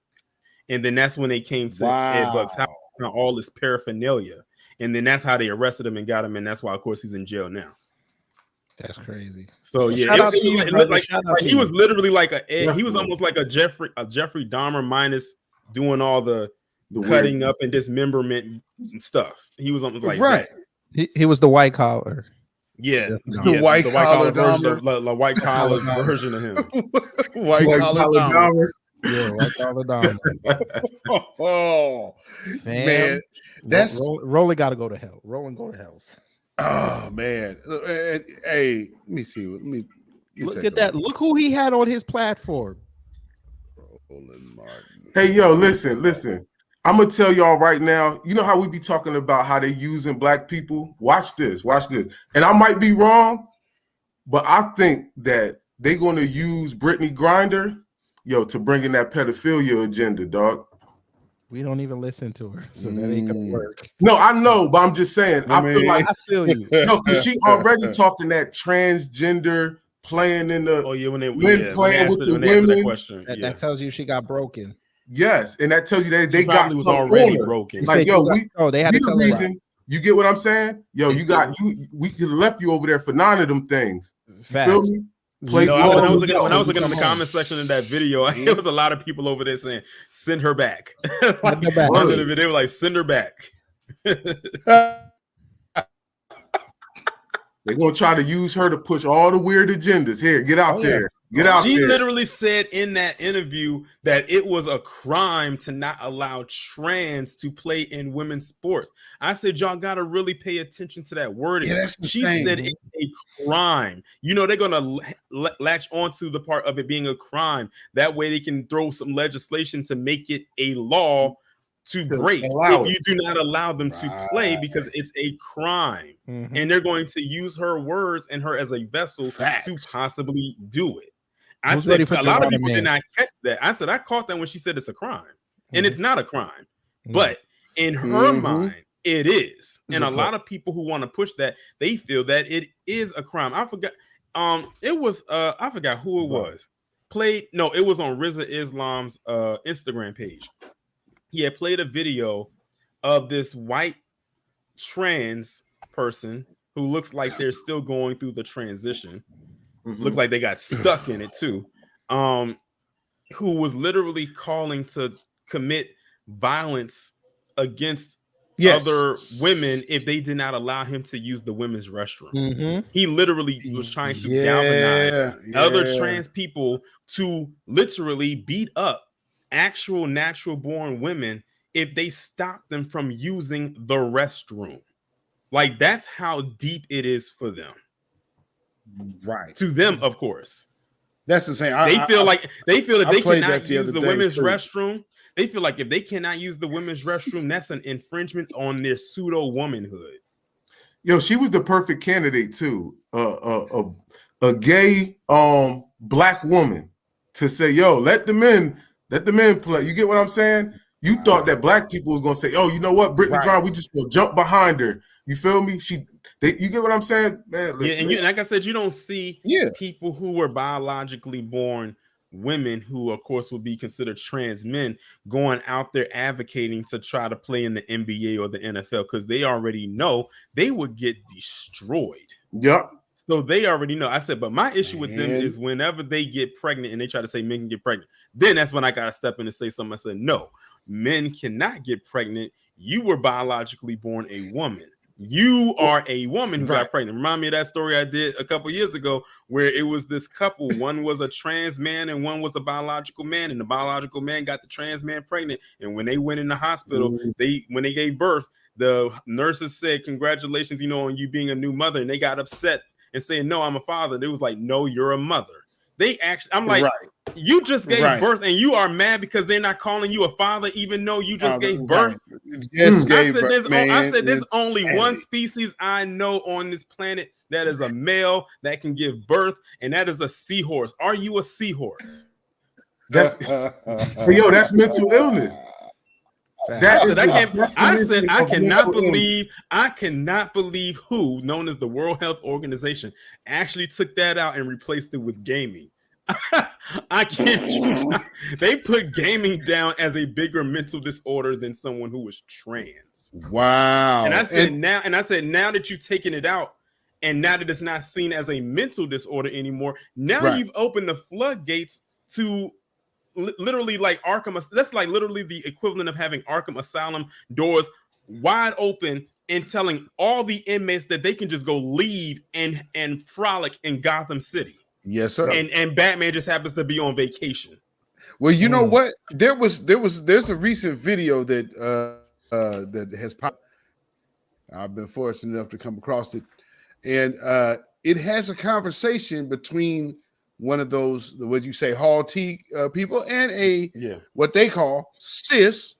And then that's when they came to Ed Buck's house, all this paraphernalia. And then that's how they arrested him and got him. And that's why, of course, he's in jail now. That's crazy. So yeah, it looked like he was literally like he was almost like a Jeffrey Dahmer minus doing all the cutting up and dismemberment stuff. He was almost like that. He was the white collar. Yeah, the white collar version, the white collar version of him. White collar Dahmer. Yeah, white collar Dahmer. Oh man, that's Rolling got to go to hell. Rolling go to hell. Oh man, hey, let me see. Let me look at that. Look who he had on his platform. Roland Martin. Hey, yo, listen. I'm gonna tell y'all right now. You know how we be talking about how they using black people? Watch this. And I might be wrong, but I think that they're gonna use Brittany Griner, to bring in that pedophilia agenda, dog. We don't even listen to her, so that ain't gonna work. No, I know, but I'm just saying. I feel you. No, because she already talking that transgender playing in the. Oh yeah, when they playing with the women. That tells you she got broken. Yes, and that tells you that they got was already broken. Like, they had to tell her that. You get what I'm saying? Yo, we could have left you over there for 9 of them things. You feel me? When I was looking in the comment section of that video, there was a lot of people over there saying, "Send her back." Under the video, they were like, "Send her back." They're gonna try to use her to push all the weird agendas. Here, get out there. Get out there. She literally said in that interview that it was a crime to not allow trans to play in women's sports. I said, y'all got to really pay attention to that wording. She said it's a crime. They're going to latch onto the part of it being a crime. That way they can throw some legislation to make it a law to break if you do not allow them to play because it's a crime. And they're going to use her words and her as a vessel to possibly do it. I said a lot of people did not catch that. I said I caught that when she said it's a crime, and it's not a crime, but in her mind it is. And a lot of people who want to push that, they feel that it is a crime. I forgot. It was I forgot who it was. It was on Rizza Islam's Instagram page. He had played a video of this white trans person who looks like they're still going through the transition. Look like they got stuck in it too. Who was literally calling to commit violence against other women if they did not allow him to use the women's restroom. He literally was trying to galvanize other trans people to literally beat up actual natural born women if they stop them from using the restroom. Like, that's how deep it is for them. Right. To them, of course. That's the same. They feel that they cannot use the women's restroom. They feel like if they cannot use the women's restroom, that's an infringement on their pseudo womanhood. Yo, she was the perfect candidate too. A gay black woman to say, yo, let the men play. You get what I'm saying? You thought that black people was gonna say, oh, you know what, Brittany Griner, we just gonna jump behind her. You feel me? You get what I'm saying, man? Listen, and like I said, you don't see people who were biologically born women who, of course, would be considered trans men going out there advocating to try to play in the NBA or the NFL because they already know they would get destroyed. Yep. So they already know. I said, but my issue with them is whenever they get pregnant and they try to say men can get pregnant, then that's when I gotta step in and say something. I said, no, men cannot get pregnant. You were biologically born a woman. You are a woman who got pregnant. Remind me of that story I did a couple years ago where it was this couple. One was a trans man and one was a biological man, and the biological man got the trans man pregnant. And when they went in the hospital, when they gave birth, the nurses said, congratulations, on you being a new mother. And they got upset and saying, no, I'm a father. And it was like, no, you're a mother. They actually, I'm like, you just gave birth and you are mad because they're not calling you a father, even though you just gave birth. I said there's only one species I know on this planet that is a male that can give birth, and that is a seahorse. Are you a seahorse? That's that's mental illness. I cannot believe who, known as the World Health Organization, actually took that out and replaced it with gaming. I can't. They put gaming down as a bigger mental disorder than someone who was trans. Wow. And I said now that you've taken it out, and now that it's not seen as a mental disorder anymore, now you've opened the floodgates to literally like Arkham. That's like literally the equivalent of having Arkham Asylum doors wide open and telling all the inmates that they can just go leave and frolic in Gotham City. Yes, sir. And Batman just happens to be on vacation. Well, you know what? There's a recent video that that has popped. I've been fortunate enough to come across it, and it has a conversation between one of those, what you say, Hall T people, and what they call cis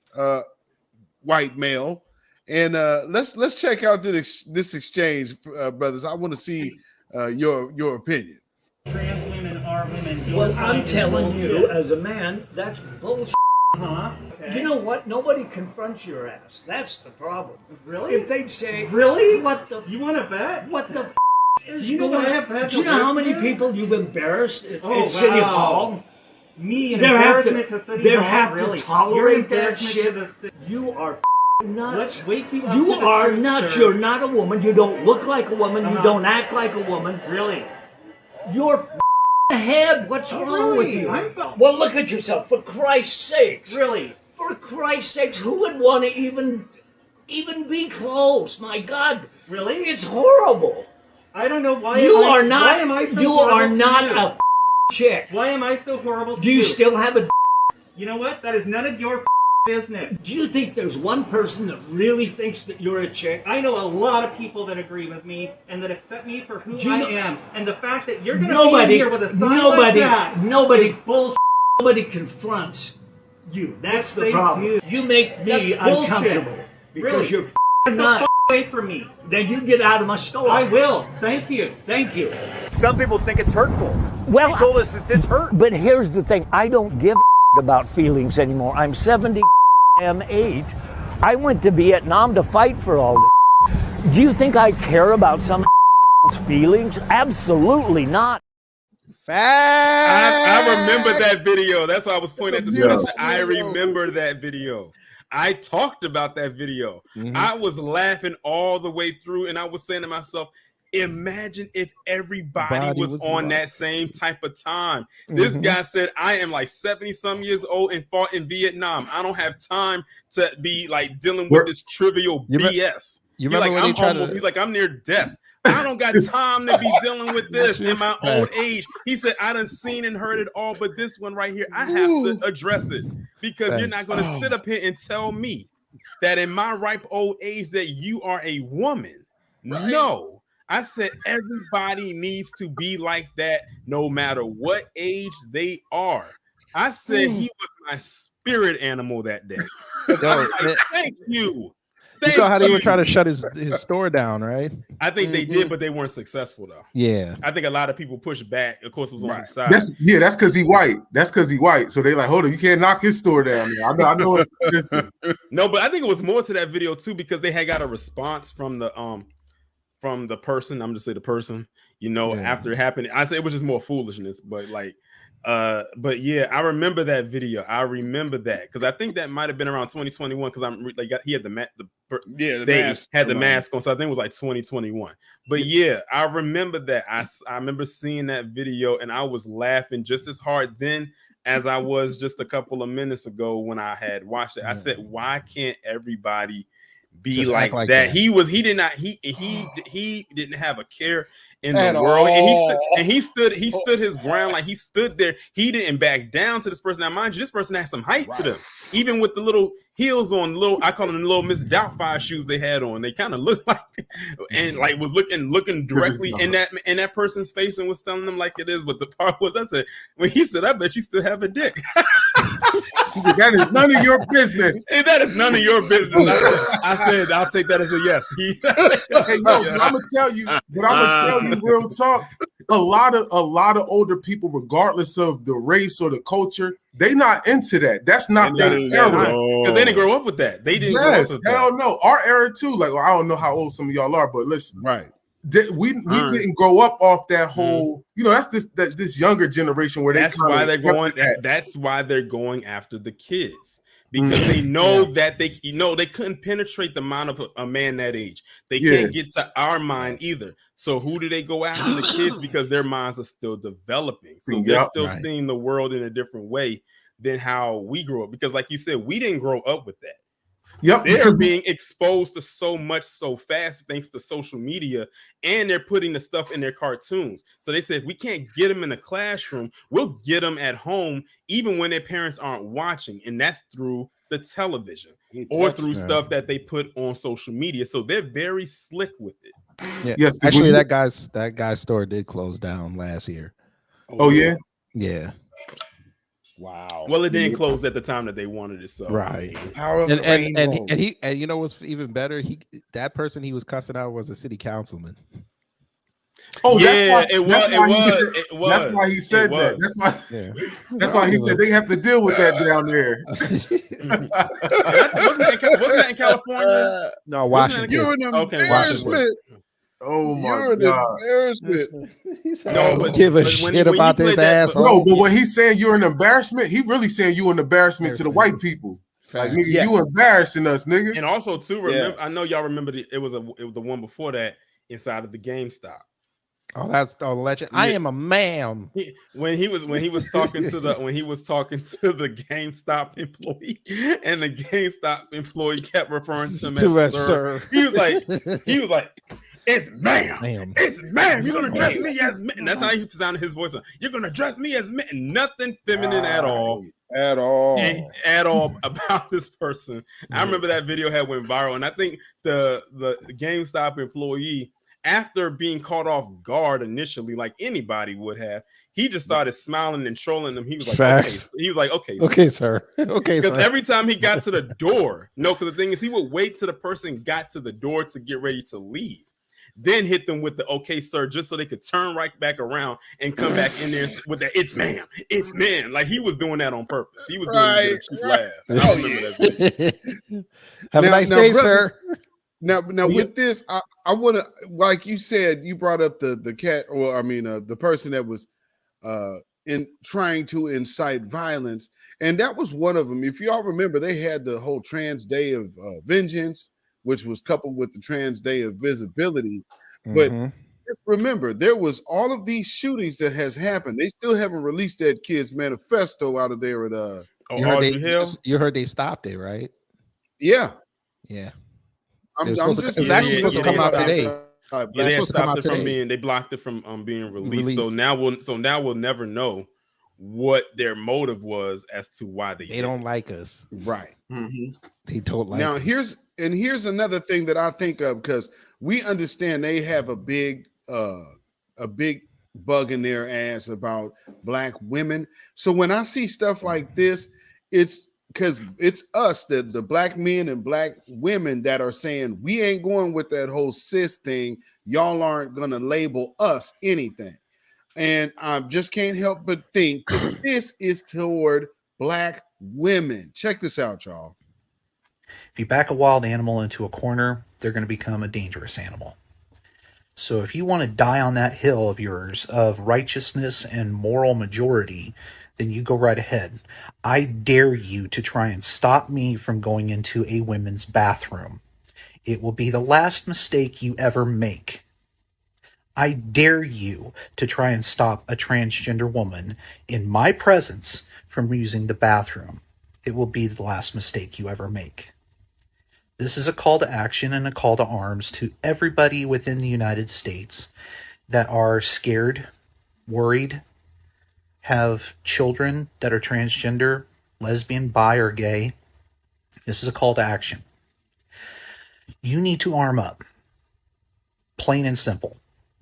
white male. And let's check out this exchange, brothers. I want to see your opinion. Trans women are women. Well, I'm telling you, as a man, that's bullshit. Okay. You know what? Nobody confronts your ass. That's the problem. Really? If they'd say, really? What the? You want to bet? What the is going on? Do you know how many people you've embarrassed at City Hall? Me and embarrassment to City Hall? They have to tolerate that shit. You are nuts. You are nuts. You're not a woman. You don't look like a woman. You don't act like a woman. Really? You're ahead. What's wrong with you? Well, look at yourself. For Christ's sakes. Really? For Christ's sakes, who would want to even be close? My God. Really? It's horrible. I don't know why. You are not. You are not a chick. Why am I so horrible? Do you still have a? You know what? That is none of your business. Do you think there's one person that really thinks that you're a chick? I know a lot of people that agree with me and that accept me for who I am. And the fact that you're going to be here with a sign like that, nobody confronts you. That's the problem. You make me uncomfortable because you're nuts. Away from me. Then you get out of my store. I will. Thank you. Thank you. Some people think it's hurtful. Well, he told us that this hurt. But here's the thing. I don't give about feelings anymore. I'm 70 age. I went to Vietnam to fight for all this. Do you think I care about some feelings? Absolutely not. I remember that video. That's why I was pointing at the screen. I remember that video. I talked about that video. I was laughing all the way through, and I was saying to myself, imagine if everybody was on that same type of time. This guy said, I am like 70-some years old and fought in Vietnam. I don't have time to be like dealing with this trivial BS. You remember when he's like, I'm near death. I don't got time to be dealing with this in my old age. He said, I done seen and heard it all, but this one right here, I have to address it because you're not going to sit up here and tell me that in my ripe old age that you are a woman. Right. No. I said everybody needs to be like that no matter what age they are. I said he was my spirit animal that day. Thank you. You saw how they were trying to shut his store down, right? I think they did, but they weren't successful though. Yeah. I think a lot of people pushed back. Of course, it was on his side. That's because he white. That's because he white. So they like, hold on, you can't knock his store down. I know. No, but I think it was more to that video too because they had got a response from the person. I'm just say the person. After it happened, I said it was just more foolishness, but like. But yeah, I remember that video. I remember that because I think that might have been around 2021 because he had the mask on, so I think it was like 2021. But yeah, I remember that. I remember seeing that video and I was laughing just as hard then as I was just a couple of minutes ago when I had watched it. I said, why can't everybody be Just like act like that. that. He didn't have a care in At the world, all. and he stood his ground. Like he stood there. He didn't back down to this person. Now, mind you, this person has some height to them, even with the little heels on, I call them the little Miss Doubtfire shoes they had on. They kind of looked like, and like was looking directly in that person's face and was telling them like it is. But the part was, I said, when he said, I bet you still have a dick. That is none of your business. Hey, that is none of your business. I said, I'll take that as a yes. Hey, yo, I'm gonna tell you real talk. A lot of older people, regardless of the race or the culture, they not into that. That's not their era. Because they didn't grow up with that. They didn't grow up with hell that. no. Our era too. Like, I don't know how old some of y'all are, but listen, right. We didn't grow up off that whole, that's this younger generation where that's why they're going after the kids, because they know that they couldn't penetrate the mind of a man that age. They can't get to our mind either. So who do they go after? The kids, because their minds are still developing. So they're still seeing the world in a different way than how we grew up. Because like you said, we didn't grow up with that. Yep, they're being exposed to so much so fast thanks to social media, and they're putting the stuff in their cartoons. So they said, if we can't get them in the classroom, we'll get them at home, even when their parents aren't watching, and that's through the television or through stuff that they put on social media. So they're very slick with it. Yeah. Yes, actually, that guy's store did close down last year. Oh yeah, yeah. Wow. Well, it didn't close at the time that they wanted it. So right. And he you know what's even better? That person he was cussing out was a city councilman. Oh, yeah, it was. That's why he said that. That's why he said they have to deal with that down there. wasn't that in California? No, Washington. You're an embarrassment. Oh my You're an God! embarrassment. No, but give a shit about this asshole. No, but when he's saying you're an embarrassment, he really saying you an embarrassment to the white people. Like, nigga, you embarrassing us, nigga. And also, too, remember, I know y'all remember it was the one before that inside of the GameStop. Oh, that's the legend. I am a man. When he was talking to the GameStop employee, and the GameStop employee kept referring to him as sir. He was like, it's ma'am. It's ma'am. You're gonna dress me as ma'am. And that's how he sounded his voice. You're gonna dress me as ma'am. Nothing feminine at all. At all. At all about this person. I remember that video had went viral, and I think the GameStop employee, after being caught off guard initially, like anybody would have, he just started smiling and trolling them. He was like, Facts. okay. He was like, okay, sir. Okay, because sir. every time he got to the door, because the thing is, he would wait till the person got to the door to get ready to leave, then hit them with the okay, sir, just so they could turn right back around and come back in there with the it's ma'am. Like he was doing that on purpose. He was doing it to get a cheap laugh. I remember that. Have a nice day, sir. Now with this, I want to, like you said, you brought up the cat, or I mean, the person that was in trying to incite violence, and that was one of them. If y'all remember, they had the whole Trans Day of Vengeance, which was coupled with the Trans Day of Visibility. But just remember, there was all of these shootings that has happened. They still haven't released that kid's manifesto out of there at you heard they stopped it, right? Yeah. It's actually supposed to come out today. They stopped it from being. They blocked it from being released. So now we'll never know what their motive was as to why they don't like us. Right. They don't like. Now us. here's another thing that I think of, because we understand they have a big bug in their ass about Black women. So when I see stuff like this, it's because it's us, the Black men and Black women, that are saying we ain't going with that whole cis thing. Y'all aren't gonna label us anything. And I just can't help but think that this is toward Black women. Check this out, y'all. If you back a wild animal into a corner, they're going to become a dangerous animal. So if you want to die on that hill of yours of righteousness and moral majority, then you go right ahead. I dare you to try and stop me from going into a women's bathroom. It will be the last mistake you ever make. I dare you to try and stop a transgender woman in my presence from using the bathroom. It will be the last mistake you ever make. This is a call to action and a call to arms to everybody within the United States that are scared, worried, have children that are transgender, lesbian, bi, or gay. This is a call to action. You need to arm up. Plain and simple.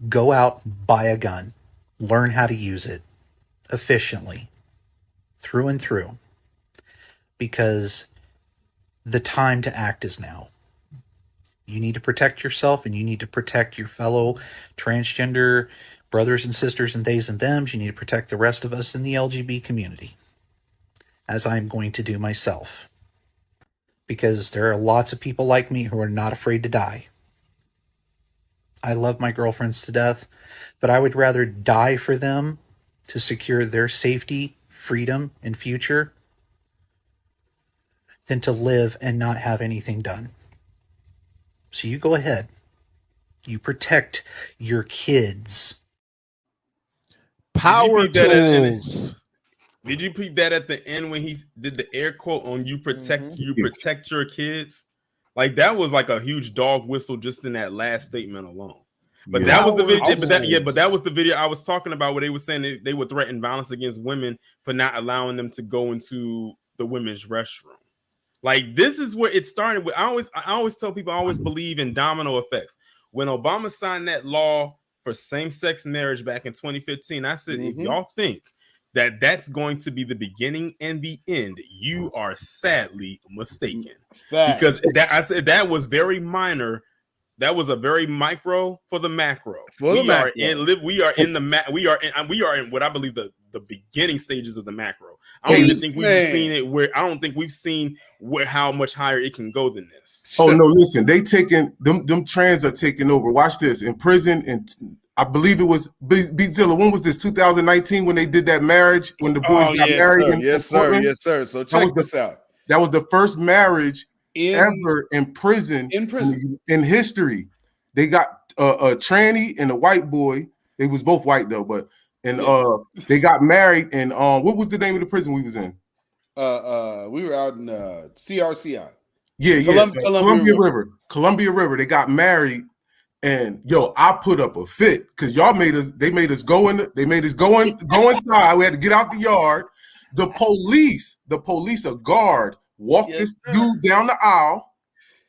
Go out, buy a gun. Learn how to use it efficiently, through and through. Because the time to act is now. You need to protect yourself, and you need to protect your fellow transgender brothers and sisters and theys and thems. You need to protect the rest of us in the LGBT community, as I'm going to do myself. Because there are lots of people like me who are not afraid to die. I love my girlfriends to death, but I would rather die for them to secure their safety, freedom, and future than to live and not have anything done. So you go ahead. You protect your kids. Power tools. Did you peep that at the end when he did the air quote on "you protect your kids"? Like that was like a huge dog whistle just in that last statement alone. But that was the video. But that was the video I was talking about where they were saying they would threaten violence against women for not allowing them to go into the women's restroom. Like this is where it started with. I always tell people I always believe in domino effects. When Obama signed that law for same-sex marriage back in 2015, I said, if y'all think that that's going to be the beginning and the end, you are sadly mistaken. Because that was very minor. That was a very micro for the macro. We are in what I believe the beginning stages of the macro. I don't even think we've seen it where I don't think we've seen how much higher it can go than this. Oh no, listen, they taking them trans are taking over. Watch this in prison, and I believe it was Beatzilla. When was this? 2019 when they did that marriage when the boys got married. Yes, sir. So check this out. That was the first marriage ever in prison in history. They got a tranny and a white boy. They was both white though, but they got married. And what was the name of the prison we was in? We were out in CRCI. Columbia River. They got married, and I put up a fit because they made us go inside. We had to get out the yard. The police, a guard, walked this dude down the aisle,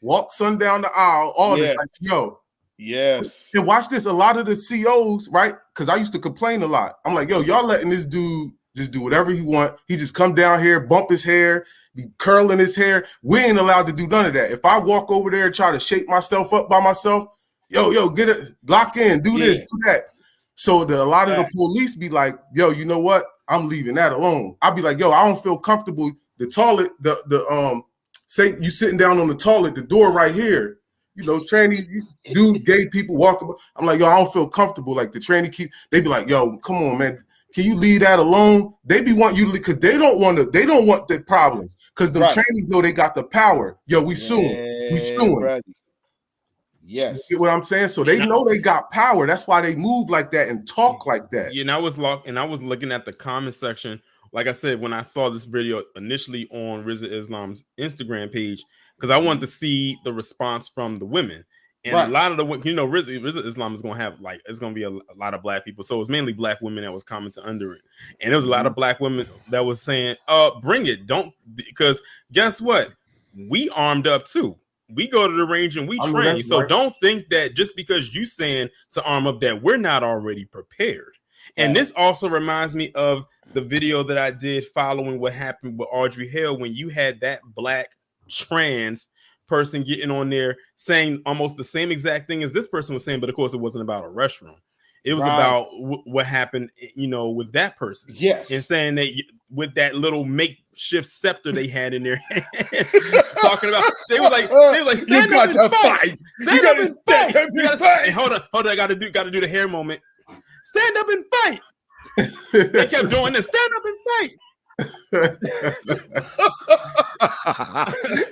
walked son down the aisle, this like, Yes. And watch this. A lot of the COs, right? Because I used to complain a lot. I'm like, y'all letting this dude just do whatever he want. He just come down here, bump his hair, be curling his hair. We ain't allowed to do none of that. If I walk over there and try to shake myself up by myself, get it, lock in, do this, do that. So a lot of the police be like, you know what? I'm leaving that alone. I'll be like, I don't feel comfortable. The toilet, say you sitting down on the toilet, the door right here. Tranny dude, gay people walking. I'm like, I don't feel comfortable. Like the tranny they be like, come on, man. Can you leave that alone? They be want you because they don't want the problems. Because the trannies know they got the power. We suing. We suing. Right. Yes. You get what I'm saying? So they know they got power. That's why they move like that and talk like that. Yeah, and I was looking at the comment section. Like I said, when I saw this video initially on Rizza Islam's Instagram page, because I wanted to see the response from the women. And a lot of the Rizza Islam is going to have it's going to be a lot of black people. So it was mainly black women that was commenting under it. And there was a lot of black women that was saying, bring it. Don't, because guess what? We armed up too. We go to the range and we train. So don't think that just because you saying to arm up that we're not already prepared. And this also reminds me of the video that I did following what happened with Audrey Hale when you had that black trans person getting on there saying almost the same exact thing as this person was saying, but of course it wasn't about a restroom. It was about what happened, with that person. Yes. And saying that with that little makeshift scepter they had in their hand, talking about, they were like, stand up and fight. Stand up and fight. Hold on. I got to do the hair moment. Stand up and fight. They kept doing this. Stand up and fight.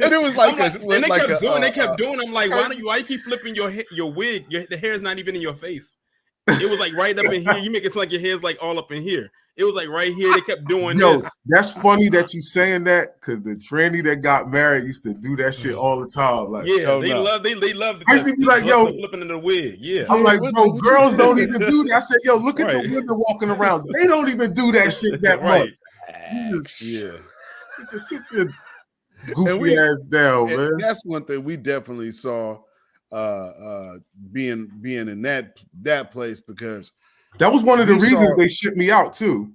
And it was like, they kept doing. I'm like, why you keep flipping your wig? The hair is not even in your face. It was like right up in here. You make it like your hair's like all up in here. It was like right here. They kept doing Yo, this. that's funny that you saying that because the tranny that got married used to do that shit all the time. Like, Yeah, they love I used to be like, yo, flipping in the wig. Yeah, I'm like, bro, girls don't even do that. I said, yo, look at the women walking around. They don't even do that shit that much. You just sit your goofy ass down, man. That's one thing we definitely saw being in that place, because that was one of the reasons they shipped me out too.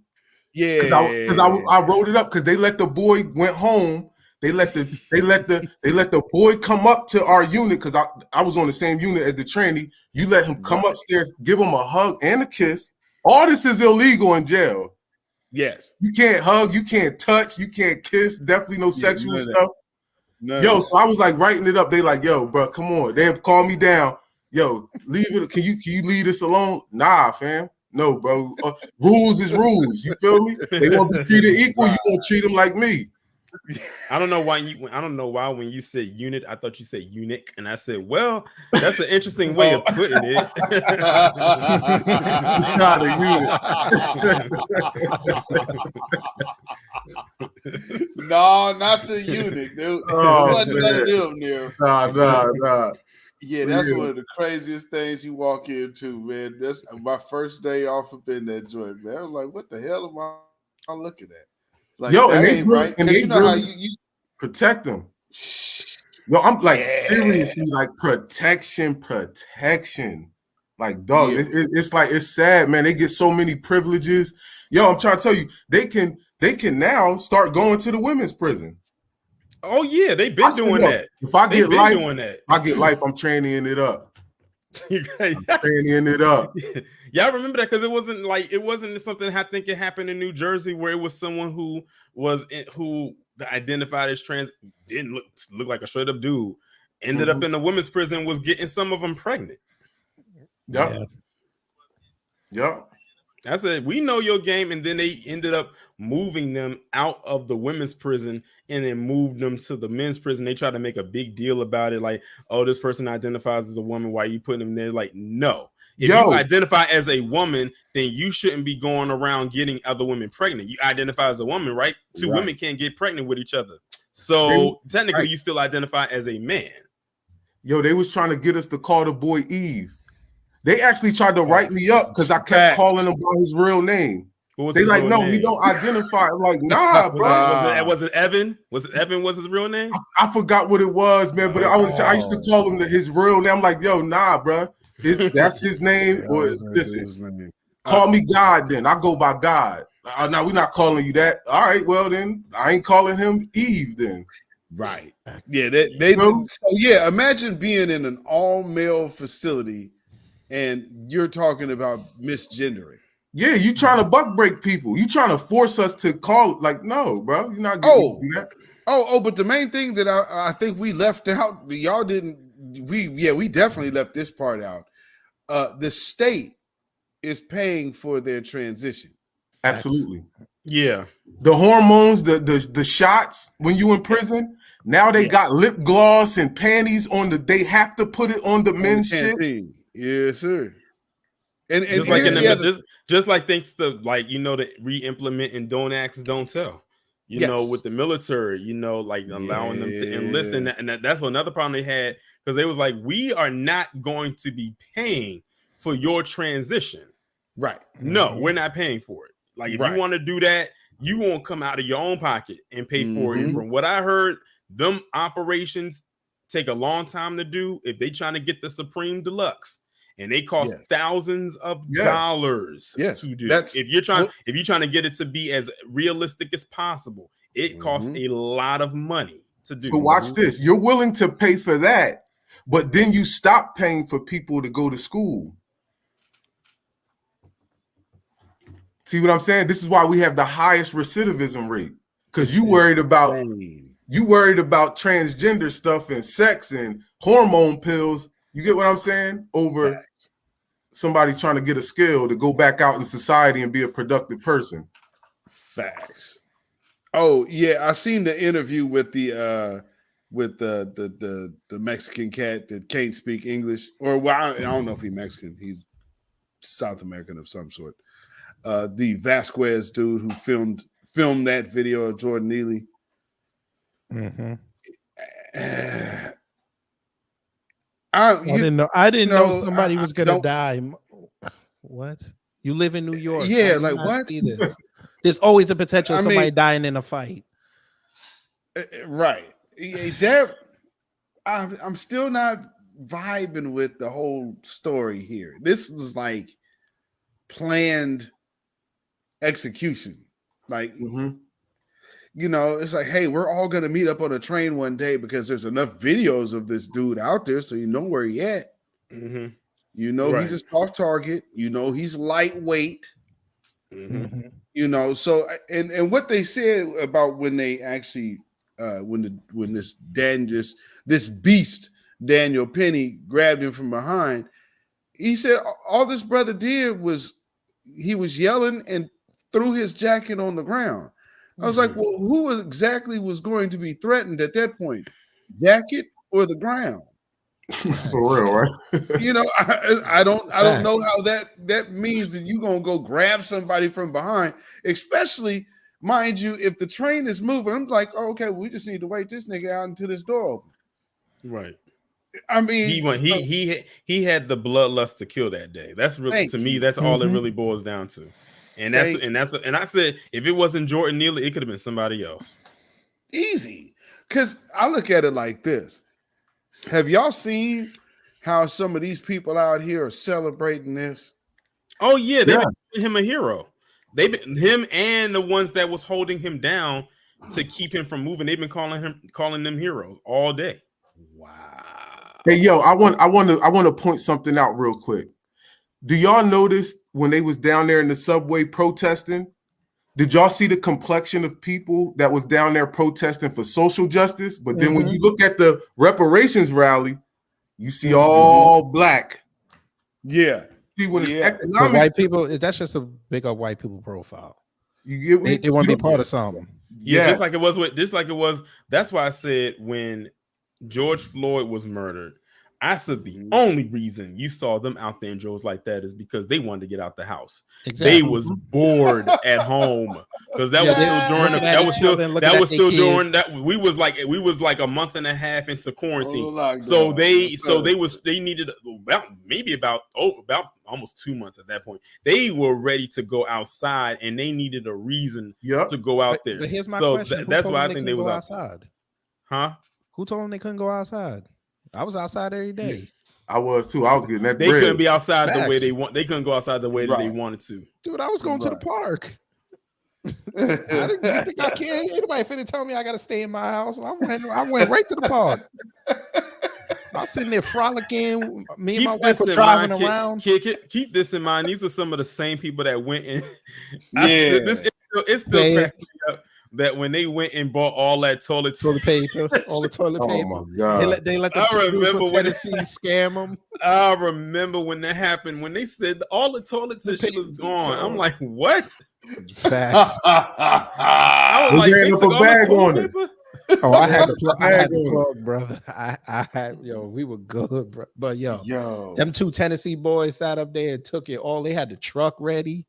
Yeah, because I wrote it up because they let the boy went home. They let the boy come up to our unit because I was on the same unit as the tranny. You let him come upstairs, give him a hug and a kiss. All this is illegal in jail. Yes, you can't hug, you can't touch, you can't kiss. Definitely no sexual stuff. No. So I was like writing it up. They like, yo, bro, come on. They have called me down. Yo, leave it. Can you leave this alone? Nah, fam. No, bro. Rules is rules. You feel me? They want to be treated equal. You gonna treat them like me. I don't know why when you said unit, I thought you said eunuch, and I said, well, that's an interesting way of putting it. Not a unit. No, not the eunuch, dude. Oh, Wasn't none of them there. Nah. Yeah, that's one of the craziest things you walk into, man. That's my first day off up in that joint, man. I was like, what the hell am I looking at? Like, yo, that and they ain't really, right. and they You know really how you protect them. Yo, I'm like seriously, like protection. Like, dog, it's like it's sad, man. They get so many privileges. Yo, I'm trying to tell you, they can now start going to the women's prison. Oh yeah, they've been doing that. If I get life, doing that. I get life. I'm training it up. Training it up. Yeah, I remember that because it wasn't something I think it happened in New Jersey where it was someone who identified as trans, didn't look like a straight up dude, ended up in the women's prison, was getting some of them pregnant. Yep. I said, we know your game, and then they ended up moving them out of the women's prison and then moved them to the men's prison. They tried to make a big deal about it, like, oh, this person identifies as a woman. Why are you putting them there? Like, no. If you identify as a woman, then you shouldn't be going around getting other women pregnant. You identify as a woman, right? Two women can't get pregnant with each other. So technically, you still identify as a man. Yo, they was trying to get us to call the boy Eve. They actually tried to write me up because I kept calling him by his real name. They like, no, he don't identify. I'm like, nah, bro. Was it Evan? Was it Evan? Was his real name? I forgot what it was, man. But I used to call him his real name. I'm like, yo, nah, bro. That's his name. Or listen, call me God. Then I go by God. Now we're not calling you that. All right, well then I ain't calling him Eve then. Right. Yeah. They so yeah. Imagine being in an all male facility and you're talking about misgendering. Yeah, you trying to buck break people. You trying to force us to call it. Like, no, bro, you're not getting to do that. But the main thing that I think we left out, y'all didn't. We definitely left this part out. The state is paying for their transition. Absolutely. Yeah. The hormones, the shots when you in prison. Now they got lip gloss and panties on they have to put it on the men's shit. Yes, sir. And just like thanks to the re-implement and don't ask, don't tell. You know, with the military, like allowing them to enlist, and that's another problem they had, because they was like, we are not going to be paying for your transition. Right. No, we're not paying for it. Like, if you want to do that, you won't come out of your own pocket and pay for it. And from what I heard, them operations take a long time to do if they trying to get the Supreme Deluxe. And they cost thousands of dollars to do. If you're trying to get it to be as realistic as possible, it costs a lot of money to do. But watch this. You're willing to pay for that, but then you stop paying for people to go to school. See what I'm saying? This is why we have the highest recidivism rate. Because you worried about transgender stuff and sex and hormone pills. You get what I'm saying? Over somebody trying to get a skill to go back out in society and be a productive person. Facts. Oh yeah, I seen the interview with the Mexican cat that can't speak English, or I don't know if he's Mexican. He's South American of some sort. the Vasquez dude who filmed that video of Jordan Neely. Mm-hmm. I didn't know somebody was gonna die. What? You live in New York? Yeah, like what? See this? There's always the potential of somebody dying in a fight. Right. That I'm still not vibing with the whole story here. This is like planned execution. Like, you know, it's like, hey, we're all gonna meet up on a train one day because there's enough videos of this dude out there, so you know where he at. You know he's a soft target. You know he's lightweight. You know, so and what they said about when they actually when this beast Daniel Penny grabbed him from behind, he said all this brother did was he was yelling and threw his jacket on the ground. I was like, well, who exactly was going to be threatened at that point? Jacket or the ground? For real, right? You know, I don't know how that means that you're gonna go grab somebody from behind, especially, mind you, if the train is moving. I'm like, oh, okay, we just need to wait this nigga out until this door opens. Right. I mean, he had the bloodlust to kill that day. That's really, to me, that's all it really boils down to. And I said, if it wasn't Jordan Neely, it could have been somebody else. Easy, because I look at it like this. Have y'all seen how some of these people out here are celebrating this? Oh yeah, they've been calling him a hero. Him and the ones that was holding him down to keep him from moving. They've been calling them heroes all day. Hey, yo, I want to point something out real quick. Do y'all notice when they was down there in the subway protesting? Did y'all see the complexion of people that was down there protesting for social justice? But then when you look at the reparations rally, you see all black. Yeah. See, when it's For white people, that's just a big up white people profile. They want to be part of something. Yeah, just like it was. That's why I said when George Floyd was murdered, I said the only reason you saw them out there in droves like that is because they wanted to get out the house. Exactly. They was bored at home because that was still during that we was like a month and a half into quarantine. They needed about almost 2 months at that point. They were ready to go outside and they needed a reason to go out there. But here's my question. That's why I think they was outside. Huh? Who told them they couldn't go outside? I was outside every day. I was too. I was getting that. They couldn't be outside the way they want. They couldn't go outside the way that they wanted to. Dude, I was going to the park. I think I can. Ain't nobody finna tell me I gotta stay in my house. I went right to the park. I was sitting there frolicking. Me and my wife were driving around. Keep this in mind. These are some of the same people that went in. It's still cracking me up. That when they went and bought all that toilet paper, all the toilet paper. Oh my God. They let the Tennessee scam them. I remember when that happened, when they said all the toilet tissue was gone. I'm like, what? Facts. I was like, they took all the toilet paper? Oh, I had the plug, brother. I had, we were good, bro. But yo, them two Tennessee boys sat up there and took it all. They had the truck ready.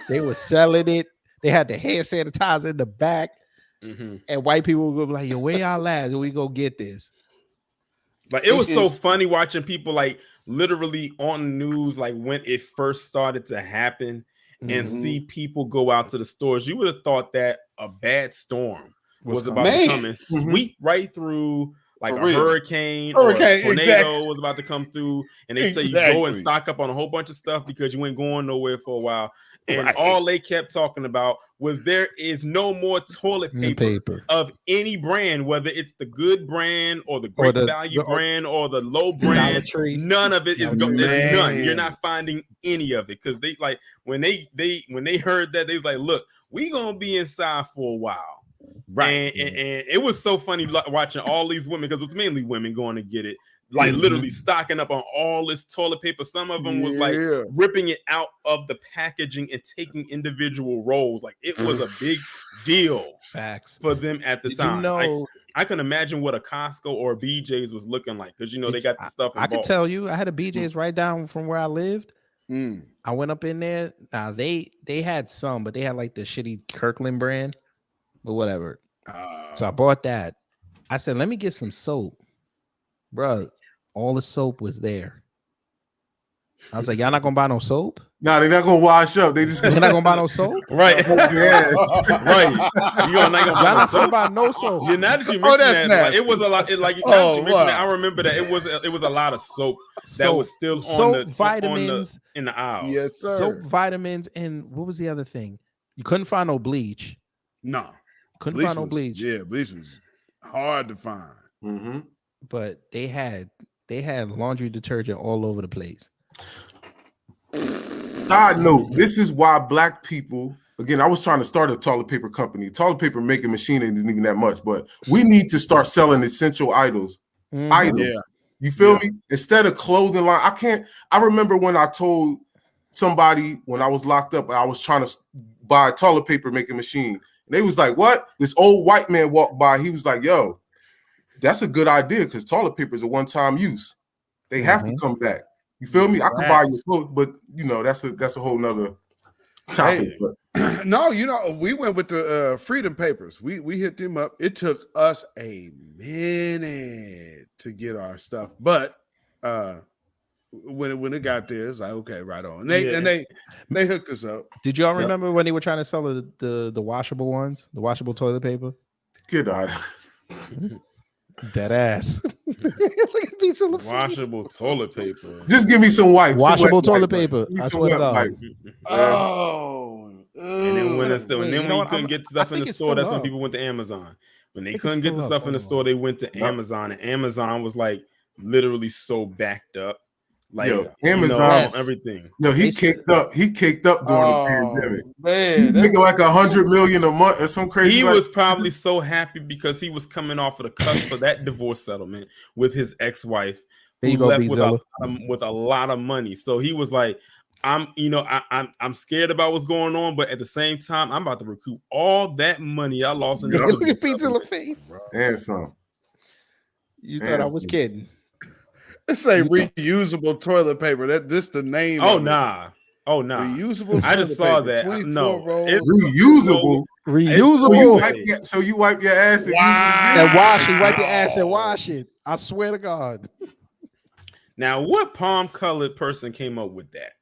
They were selling it. They had the hand sanitizer in the back, and white people would be like, "Yo, where y'all at? We go get this." Like it was so funny watching people like literally on the news, like when it first started to happen, and see people go out to the stores. You would have thought that a bad storm was about to come and sweep right through. Like a hurricane or a tornado was about to come through, and they say you go and stock up on a whole bunch of stuff because you ain't going nowhere for a while. And all they kept talking about was there is no more toilet paper of any brand, whether it's the good brand or the great value brand or the low brand. None of it is none. You're not finding any of it because they like when they heard that they was like, look, we gonna be inside for a while. Right. And it was so funny watching all these women because it's mainly women going to get it. Like literally stocking up on all this toilet paper. Some of them was like ripping it out of the packaging and taking individual rolls. Like it was a big deal. Facts for them at the time. I can imagine what a Costco or a BJ's was looking like because they got the stuff. I could tell you, I had a BJ's right down from where I lived. I went up in there. Now they had some, but they had like the shitty Kirkland brand, but whatever. So I bought that. I said, let me get some soap, bro. All the soap was there. I was like, y'all not gonna buy no soap? No, they're not gonna wash up. They just You're not gonna buy no soap, right? Right. You're not gonna buy no soap. Yeah, now that you mentioned that, like, it was a lot. Now that you mentioned wow. that, I remember that it was a lot of soap that Soap. was still on Soap, the vitamins in the aisles. Yes, sir. Soap, vitamins, and what was the other thing? You couldn't find no bleach. No, Couldn't find no bleach. Yeah, bleach was hard to find. Mm-hmm. But they had laundry detergent all over the place. Side note, this is why black people, again, I was trying to start a toilet paper company. Toilet paper making machine isn't even that much, but we need to start selling essential items. Items. Yeah. You feel me? Instead of clothing line. I remember when I told somebody when I was locked up, I was trying to buy a toilet paper making machine. And they was like, what? This old white man walked by. He was like, yo, that's a good idea because toilet paper is a one-time use. They have to come back. You feel me? I could buy your clothes, but you know, that's a whole nother topic. Hey, no, we went with the Freedom Papers. We hit them up. It took us a minute to get our stuff, but when it got there, it's like, okay, right on. They hooked us up. Did y'all remember when they were trying to sell the washable ones, the washable toilet paper? Get out. Dead ass. Washable toilet paper. Just give me some wipes. Washable toilet paper. I swear to God. Oh. And then when you couldn't get stuff in the store, that's when up. people went to Amazon. When they couldn't get the stuff in the store, they went to Amazon, and Amazon was like literally so backed up. Like Amazon, everything. No, he caked up during the pandemic. Man, he's making like $100 million a month or some crazy. He was probably so happy because he was coming off of the cusp of that divorce settlement with his ex-wife, who left with a lot of money. So he was like, I'm scared about what's going on, but at the same time, I'm about to recoup all that money I lost in this. Look at Pizza in the face. And some. You thought I was kidding. It's a reusable toilet paper. This the name. Oh nah. Reusable. I just saw that. No, reusable. Reusable. So you wipe your ass and and wash it. Wipe your ass and wash it. I swear to God. Now, what palm-colored person came up with that?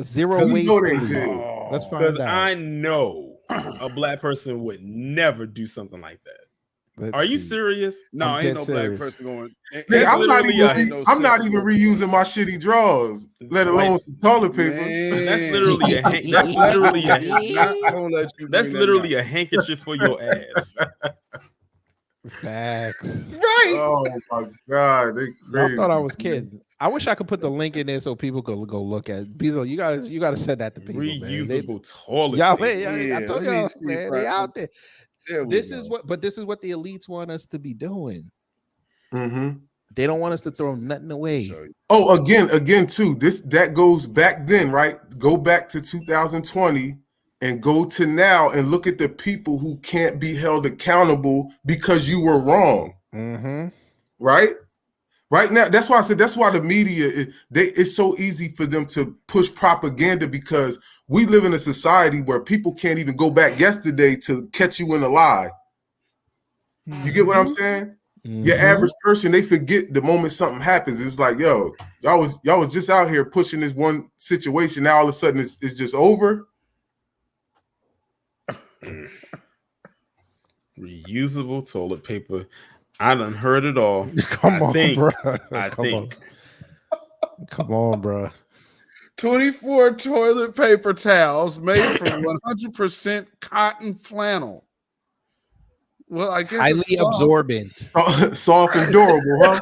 Zero waste. Let's find Because out. I know a black person would never do something like that. Are you serious? No, ain't no black person going. Nigga, I'm not even reusing my shitty drawers, let alone some toilet paper. That's literally a handkerchief for your ass. Facts. Right. Oh my God. They crazy. I thought I was kidding. I wish I could put the link in there so people could go look at it. Bezo, you gotta send that to people. Reusable toilet y'all, paper. I told y'all, man, they out there. This is what the elites want us to be doing. Mm-hmm. They don't want us to throw nothing away. Oh, again, too. That goes back then, right? Go back to 2020 and go to now and look at the people who can't be held accountable because you were wrong. Mm-hmm. Right? Right now, that's why I said that's why the media it's so easy for them to push propaganda because we live in a society where people can't even go back yesterday to catch you in a lie. You get what I'm saying? Mm-hmm. Your average person, they forget the moment something happens. It's like, yo, y'all was just out here pushing this one situation. Now all of a sudden it's just over. Reusable toilet paper. I done heard it all. Come on, bro. Come on, bro. 24 toilet paper towels made from 100% cotton flannel. Well, I guess highly absorbent, soft and durable, huh?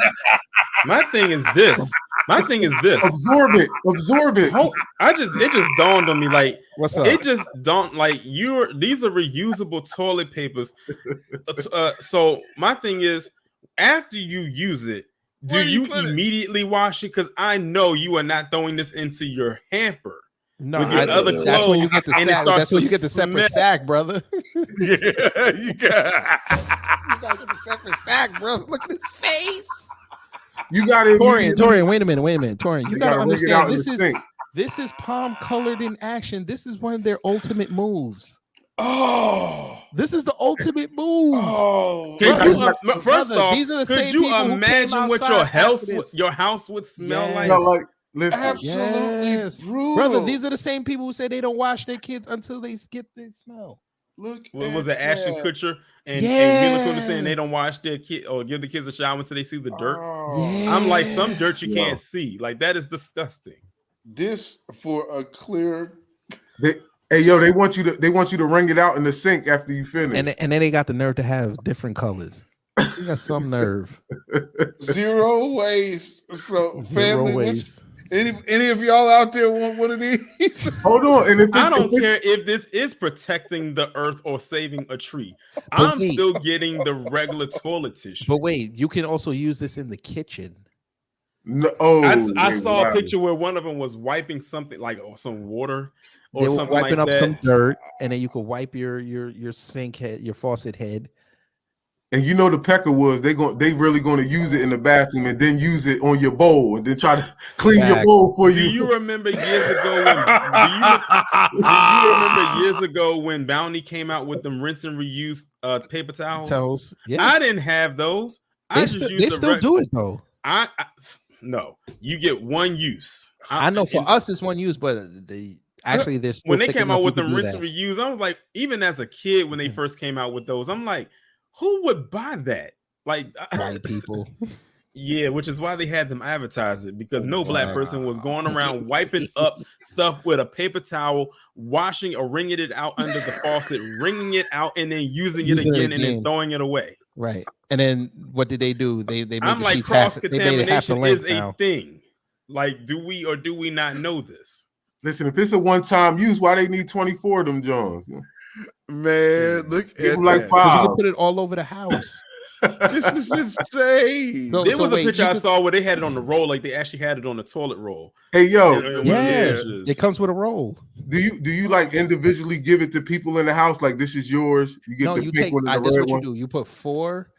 My thing is this. Absorb it. It just dawned on me like what's up? It just don't like these are reusable toilet papers. So my thing is, after you use it, do you immediately wash it? Because I know you are not throwing this into your hamper. No, with your other clothes. That's when you get the sack. That's when you get the separate sack, brother. Yeah, you gotta get the separate sack, brother. Look at his face. You got it, Torian. Wait a minute, Torian. You gotta understand. This is This is palm colored in action. This is one of their ultimate moves. Oh, this is the ultimate move. Oh, first off, these are the could same you people who came imagine what outside your house would smell Yes. like? Absolutely Yes. brutal. Brother, these are the same people who say they don't wash their kids until they get their smell. Look, Was it Ashton Kutcher and Mila Kunis saying they don't wash their kid or give the kids a shower until they see the dirt? I'm like, some dirt you can't see. Like, that is disgusting. This for a clear. Hey, yo, they want you to wring it out in the sink after you finish. And then they got the nerve to have different colors. You got some nerve. Zero waste. So Zero family, waste. any of y'all out there want one of these? Hold on. And I don't care if this is protecting the earth or saving a tree. I'm still getting the regular toilet tissue. But wait, you can also use this in the kitchen. No, I saw a picture where one of them was wiping something like some water or They were something wiping like up that. some dirt, and then you could wipe your sink head, your faucet head. And you know the Peckerwoods, they really going to use it in the bathroom and then use it on your bowl and then try to clean your bowl for you. Do you remember years ago when? Do you remember years ago when Bounty came out with them rinse and reuse paper towels? Yeah. I didn't have those. They still do it though. No, you get one use. I know for us it's one use, but actually there's when they came out with them rinse and reuse, I was like, even as a kid when they first came out with those, I'm like, who would buy that? Like white people. Yeah, which is why they had them advertise it, because no black person was going around wiping up stuff with a paper towel, washing or wringing it out under the faucet, wringing it out, and then using it again and then throwing it away. Right. And then what did they do? They made I'm the like, sheets half, cross they made it half the contamination length is a now. thing. Like, do we or do we not know this? Listen, if it's a one-time use, why they need 24 of them Jones? Man, look Give at them like that. 5. You can put it all over the house. This is insane. There was a picture I saw where they had it on the roll, like they actually had it on the toilet roll. Hey, yo, It comes with a roll. Do you like individually give it to people in the house? Like, this is yours. You get No, the you pink take. one and the That's red what you one. do. You put 4.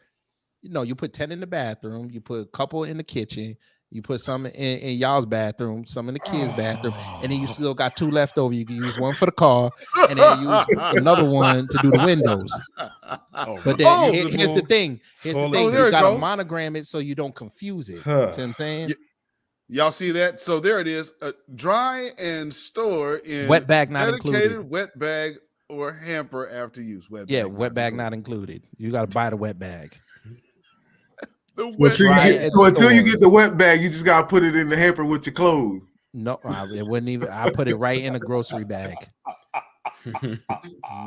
You put 10 in the bathroom. You put a couple in the kitchen. You put some in y'all's bathroom, some in the kids' bathroom, and then you still got 2 left over. You can use one for the car, and then use another one to do the windows. But then here's the thing. Here's the thing. there You it got to go. monogram it so you don't confuse it. See what I'm saying? Y'all see that? So there it is. Dry and store in Wet bag not dedicated included. wet bag or hamper after use. Wet Yeah, bag. wet bag not included. You got to buy the wet bag. The So wet until, you bag. get, so until you get the wet bag, you just gotta put it in the hamper with your clothes. No, it wouldn't even. I put it right in a grocery bag.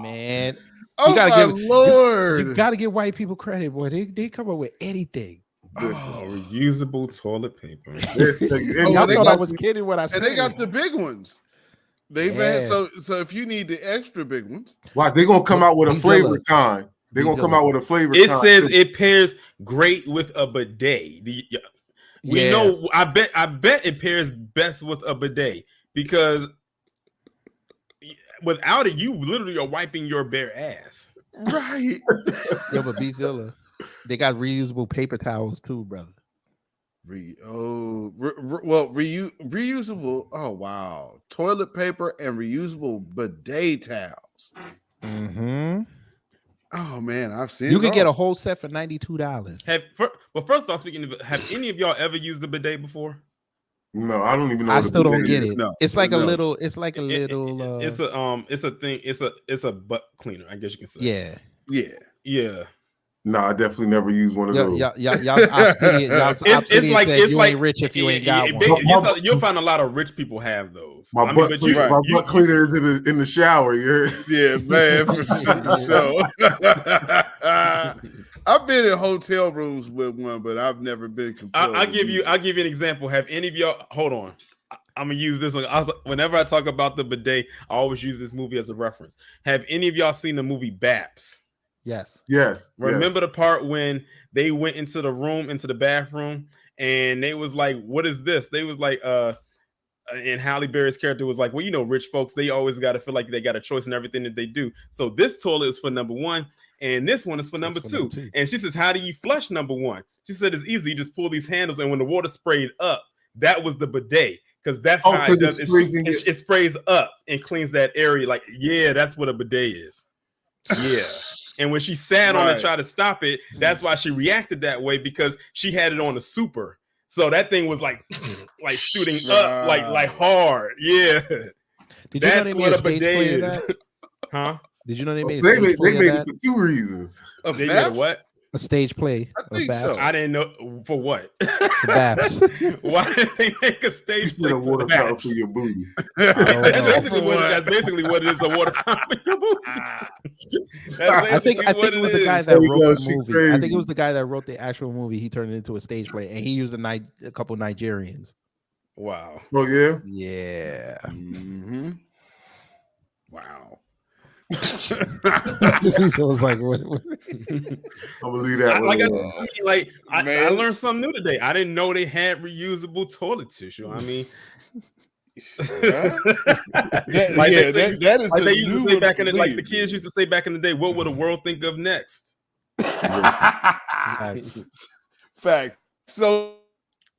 Man, Oh my Lord. You got to give white people credit, boy. They come up with anything. Reusable toilet paper. Y'all they thought got I was kidding when I said And they got it. the big ones. They've Yeah. had so if you need the extra big ones, Why they gonna come out with a Bezilla. flavored kind? They're gonna come out with a flavored It kind. says it pairs great with a bidet. We Yeah. know. I bet it pairs best with a bidet because without it, you literally are wiping your bare ass. right? Yo, but Bezilla, they got reusable paper towels too, brother. Reusable. Oh wow, toilet paper and reusable bidet towels. Mm-hmm. Oh man, I've seen. You it could get all. a whole set for $92. But first off, speaking of, have any of y'all ever used the bidet before? No, I don't even know. I what a still don't bidet get is. it. No. It's like a No. little. It's like a little. It's a thing. It's a butt cleaner, I guess you can say. Yeah. Yeah. No, I definitely never used one of those. Y'all's obsidian said you ain't rich if you ain't got one. You'll find a lot of rich people have those. My butt cleaner is in the shower. Yeah, man, for sure. I've been in hotel rooms with one, but I've never been compelled. I'll give you an example. Have any of y'all? Hold on. I'm gonna use this one. Whenever I talk about the bidet, I always use this movie as a reference. Have any of y'all seen the movie Baps? Yes. Yes. Remember the part when they went into the bathroom and they was like, "What is this?" They was like, and Halle Berry's character was like, "Well, you know, rich folks, they always got to feel like they got a choice in everything that they do. So this toilet is for number 1, and this one is for number 2. And she says, "How do you flush number 1?" She said, "It's easy. You just pull these handles, and when the water sprayed up, that was the bidet." because that's Oh, how it 'cause it does. sprays in It sprays up and cleans that area. Like, yeah, that's what a bidet is. Yeah. And when she sat on it and Right. tried to stop it, that's why she reacted that way, because she had it on the super. So that thing was like shooting up like hard. Yeah. Did you know That's they made what a a stage bidet play of is. that? Huh? Did you know they made a So they stage made, play they of made that? it for 2 reasons. They made a what? A stage play I of think Babs. so. I didn't know for what. For Babs. Why did they make a stage You should play have for water that? fountain for your booty. That's basically what it is. A water fountain for your booty. I think what it was the is. guy that There we wrote go, the she movie. I crazy. think it was the guy that wrote the actual movie. He turned it into a stage play, and he used a couple Nigerians. Wow. Oh yeah. Yeah. Mm-hmm. Wow. So it was like, what? I'm gonna leave that one. I learned something new today. I didn't know they had reusable toilet tissue. I mean, that is like a they used new to say one back to in the like the believe. kids used to say back in the day. What will the world think of next? Fact. So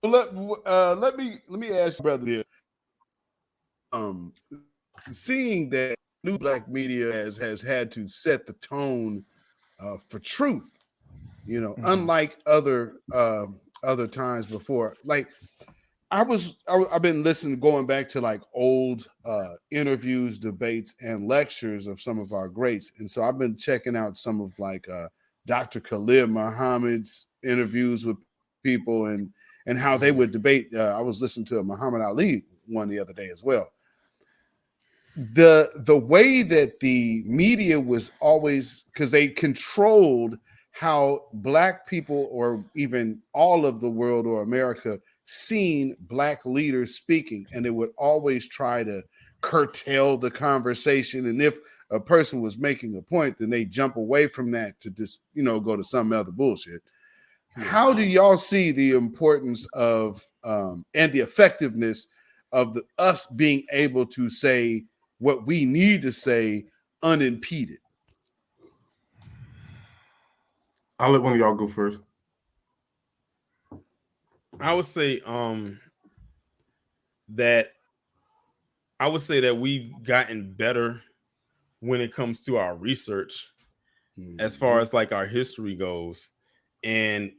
let me ask you, brother here. Seeing that new black media has had to set the tone for truth, unlike other times before. Like I've been listening, going back to like old interviews, debates, and lectures of some of our greats, and so I've been checking out some of like Dr. Khalid Muhammad's interviews with people and how they would debate. I was listening to a Muhammad Ali one the other day as well. The way that the media was always, because they controlled how black people, or even all of the world or America, seen black leaders speaking, and they would always try to curtail the conversation. And if a person was making a point, then they jump away from that to just go to some other bullshit. How do y'all see the importance of and the effectiveness of us being able to say what we need to say unimpeded? I'll let one of y'all go first. I would say that we've gotten better when it comes to our research, as far as like our history goes. And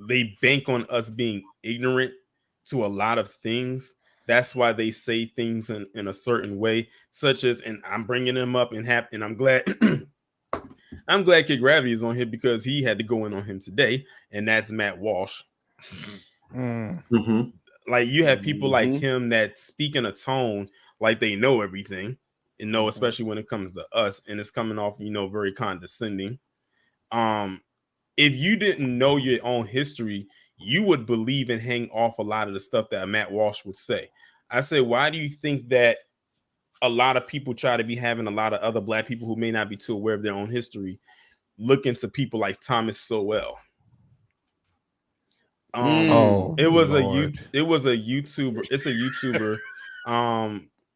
they bank on us being ignorant to a lot of things. That's why they say things in a certain way, such as, and I'm bringing them up and I'm glad I'm glad Kid Gravity is on here, because he had to go in on him today, and that's Matt Walsh. Mm-hmm. Like, you have people like him that speak in a tone like they know everything, and know, especially when it comes to us, and it's coming off, very condescending. If you didn't know your own history, you would believe and hang off a lot of the stuff that Matt Walsh would say. I say, why do you think that a lot of people try to be having a lot of other black people who may not be too aware of their own history look into people like Thomas Sowell? It was a YouTuber. It's a YouTuber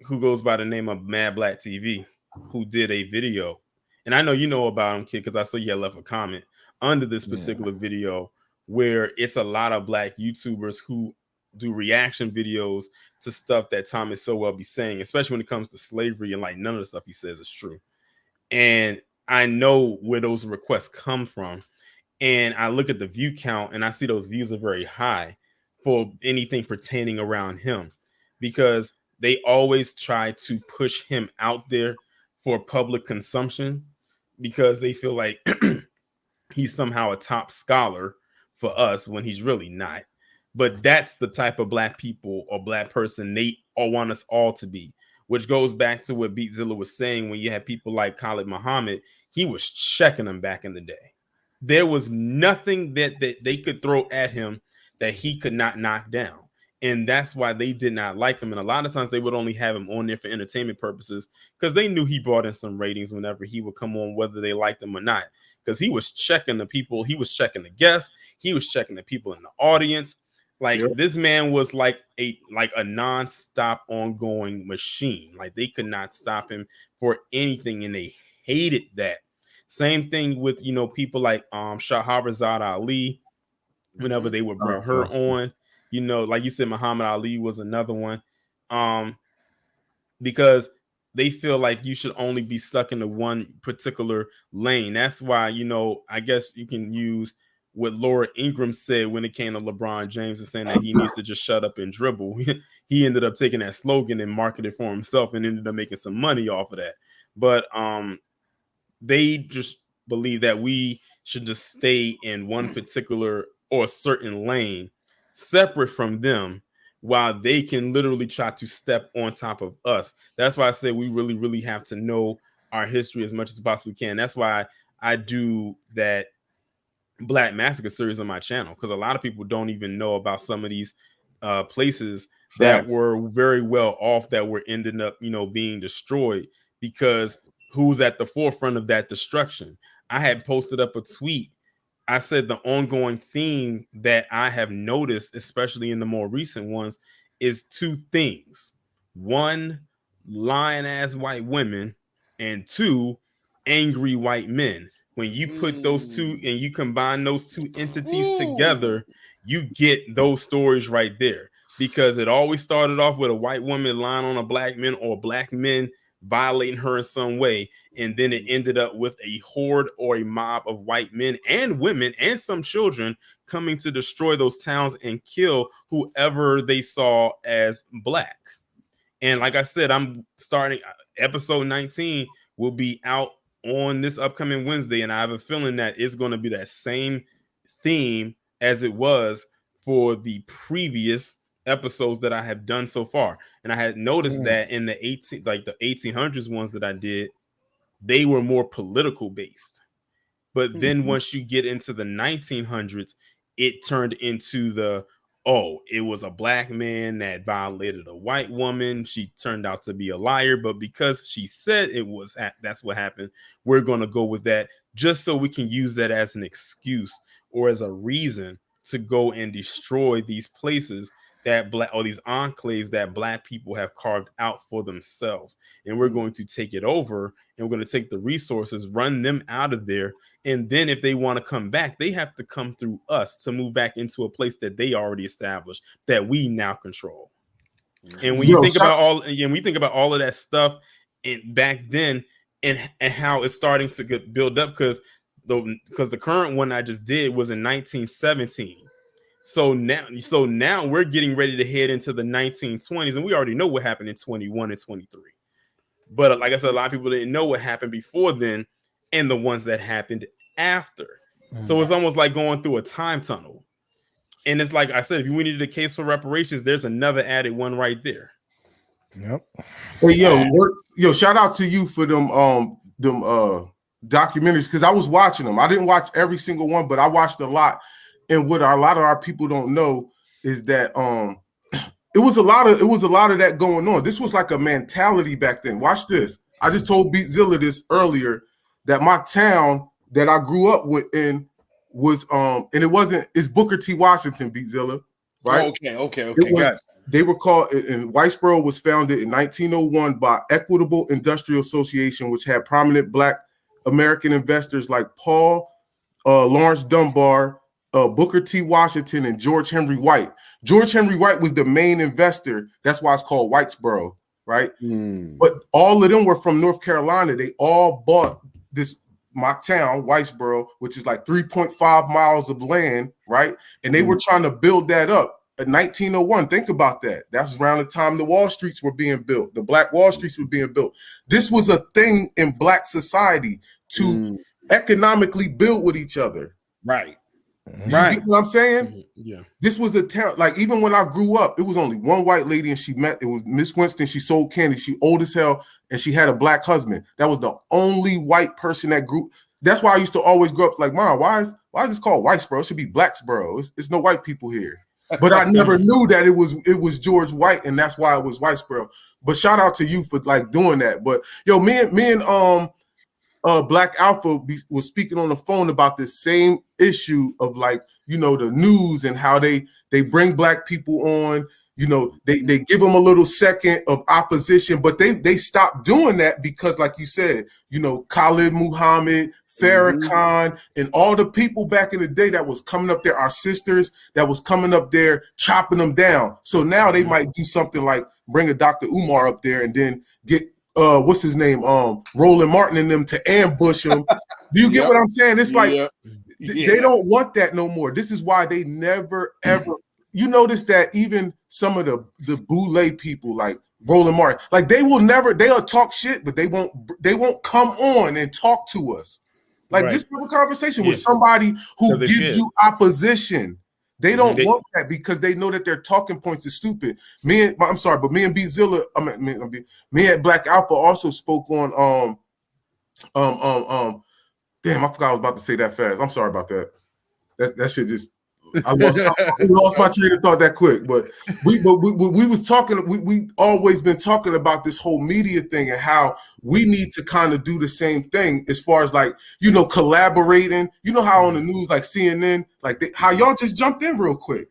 who goes by the name of Mad Black TV, who did a video. And I know you know about him, kid, because I saw you had left a comment under this particular video, where it's a lot of black YouTubers who do reaction videos to stuff that Thomas Sowell be saying, especially when it comes to slavery, and like none of the stuff he says is true. And I know where those requests come from. And I look at the view count and I see those views are very high for anything pertaining around him, because they always try to push him out there for public consumption, because they feel like he's somehow a top scholar for us when he's really not. But that's the type of black people or black person they all want us all to be, which goes back to what Beatzilla was saying. When you had people like Khalid Muhammad, he was checking them back in the day. There was nothing that they could throw at him that he could not knock down. And that's why they did not like him. And a lot of times they would only have him on there for entertainment purposes, because they knew he brought in some ratings whenever he would come on, whether they liked him or not, because he was checking the people. He was checking the guests. He was checking the people in the audience. Like, this man was like a non-stop ongoing machine. Like, they could not stop him for anything, and they hated that. Same thing with, people like Shahrazad Ali, whenever they would bring her on, like you said, Muhammad Ali was another one. because they feel like you should only be stuck in the one particular lane. That's why, you know, I guess you can use what Laura Ingraham said when it came to LeBron James and saying that he needs to just shut up and dribble. He ended up taking that slogan and marketed it for himself and ended up making some money off of that. But they just believe that we should just stay in one particular or certain lane separate from them, while they can literally try to step on top of us. That's why I say we really, really have to know our history as much as we possibly can. That's why I do that Black Massacre series on my channel, because a lot of people don't even know about some of these places that were very well off, that were ending up, you know, being destroyed, because who's at the forefront of that destruction? I had posted up a tweet. I said the ongoing theme that I have noticed, especially in the more recent ones, is two things. One, lying ass white women, and two, angry white men. When you put those two and you combine those two entities together, you get those stories right there. Because it always started off with a white woman lying on a black man, or black men violating her in some way, and then it ended up with a horde or a mob of white men and women and some children coming to destroy those towns and kill whoever they saw as black. And like I said, I'm starting episode 19 will be out on this upcoming Wednesday, and I have a feeling that it's going to be that same theme as it was for the previous episodes that I have done so far. And I had noticed that in the 1800s ones that I did, they were more political based. But then once you get into the 1900s, it turned into it was a black man that violated a white woman. She turned out to be a liar, but because she said it was, that's what happened, we're going to go with that, just so we can use that as an excuse or as a reason to go and destroy these places that these enclaves that black people have carved out for themselves. And we're going to take it over, and we're going to take the resources, run them out of there. And then if they want to come back, they have to come through us to move back into a place that they already established, that we now control. And when you think about all of that stuff and back then, and how it's starting to get built up, because the current one I just did was in 1917. So now we're getting ready to head into the 1920s, and we already know what happened in 21 and 23. But like I said, a lot of people didn't know what happened before then, and the ones that happened after. So it's almost like going through a time tunnel. And it's like I said, if we needed a case for reparations, there's another added one right there. Yep. Hey, yo, shout out to you for them documentaries, because I was watching them. I didn't watch every single one, but I watched a lot. And what a lot of our people don't know is that it was a lot of that going on. This was like a mentality back then. Watch this. I just told Beatzilla this earlier, that my town that I grew up in was it's Booker T. Washington, Beatzilla, right? Okay. They were called, and Whitesboro was founded in 1901 by Equitable Industrial Association, which had prominent Black American investors like Paul Lawrence Dunbar, Booker T. Washington, and George Henry White. George Henry White was the main investor. That's why it's called Whitesboro, right? But all of them were from North Carolina. They all bought my town, Whitesboro, which is like 3.5 miles of land, right? And they were trying to build that up in 1901. Think about that. That's around the time the Wall Streets were being built. The Black Wall Streets were being built. This was a thing in Black society to economically build with each other. Right. You get what I'm saying? Yeah. This was a town, like even when I grew up, it was only one white lady, and it was Miss Winston. She sold candy. She old as hell, and she had a black husband. That was the only white person that grew. That's why I used to always grow up like, Mom, why is this called Whitesboro? It should be Blacksboro. It's no white people here. But I never knew that it was George White, and that's why it was Whitesboro. But shout out to you for like doing that. But yo, me and Black Alpha was speaking on the phone about this same issue of, like, you know, the news and how they bring Black people on, you know, they give them a little second of opposition, but they stopped doing that because, like you said, you know, Khalid Muhammad, Farrakhan, and all the people back in the day that was coming up there, our sisters that was coming up there chopping them down. So now they might do something like bring a Dr. Umar up there and then get what's his name, Roland Martin and them to ambush him. Do you get what I'm saying? It's like they don't want that no more. This is why they never ever. You notice that even some of the boule people like Roland Martin, like they'll talk shit, but they won't come on and talk to us. Like just have a conversation with somebody who gives you opposition. They don't want that because they know that their talking points are stupid. Me and B-Zilla, me and Black Alpha also spoke on damn, I forgot I was about to say that fast. I'm sorry about that. That shit just I lost my train of thought that quick. But we was talking, we always been talking about this whole media thing and how we need to kind of do the same thing as far as like, you know, collaborating. You know how on the news, like CNN, like how y'all just jumped in real quick.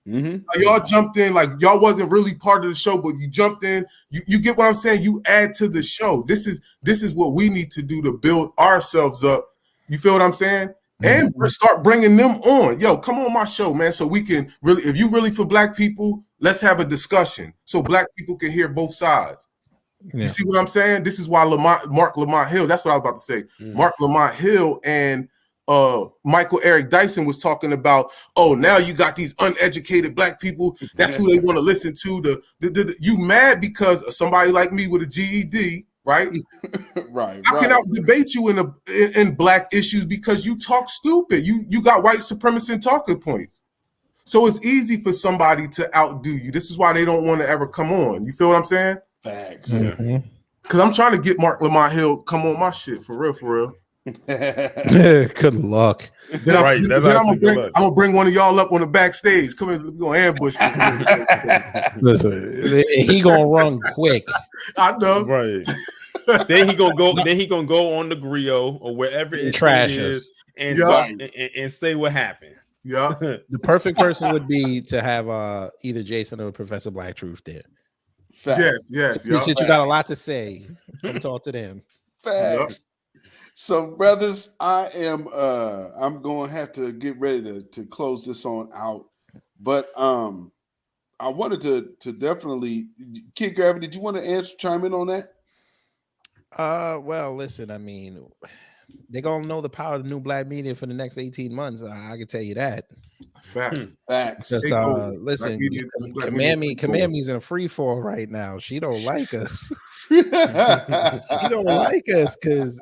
Y'all jumped in like y'all wasn't really part of the show, but you jumped in. You get what I'm saying? You add to the show. This is what we need to do to build ourselves up. You feel what I'm saying? And start bringing them on. Yo, come on my show, man, so we can really, if you really for Black people, let's have a discussion so Black people can hear both sides. You see what I'm saying? This is why Mark Lamont Hill, that's what I was about to say. Mark Lamont Hill and Michael Eric Dyson was talking about, oh, now you got these uneducated Black people. That's who they want to listen to. You mad because of somebody like me with a GED, right? I cannot debate you in Black issues because you talk stupid. You got white supremacist talking points. So it's easy for somebody to outdo you. This is why they don't want to ever come on. You feel what I'm saying? Facts. Because I'm trying to get Mark Lamont Hill come on my shit for real. Good luck. Then I'm gonna bring one of y'all up on the backstage. Come in, we're gonna ambush. Listen, he gonna run quick. I know, right? Then he gonna go on the grill or wherever it is and talk, and say what happened. Yeah, the perfect person would be to have either Jason or Professor Black Truth there. Facts. Yes. Appreciate you got a lot to say. Come talk to them. Facts. So, brothers, I'm going to have to get ready to close this on out. But I wanted to definitely, Kid Gravity, did you want to chime in on that? Well, listen, I mean, they're going to know the power of the new Black media for the next 18 months. I can tell you that. Facts. Listen, Kamami's in a free fall right now. She don't like us. She don't like us because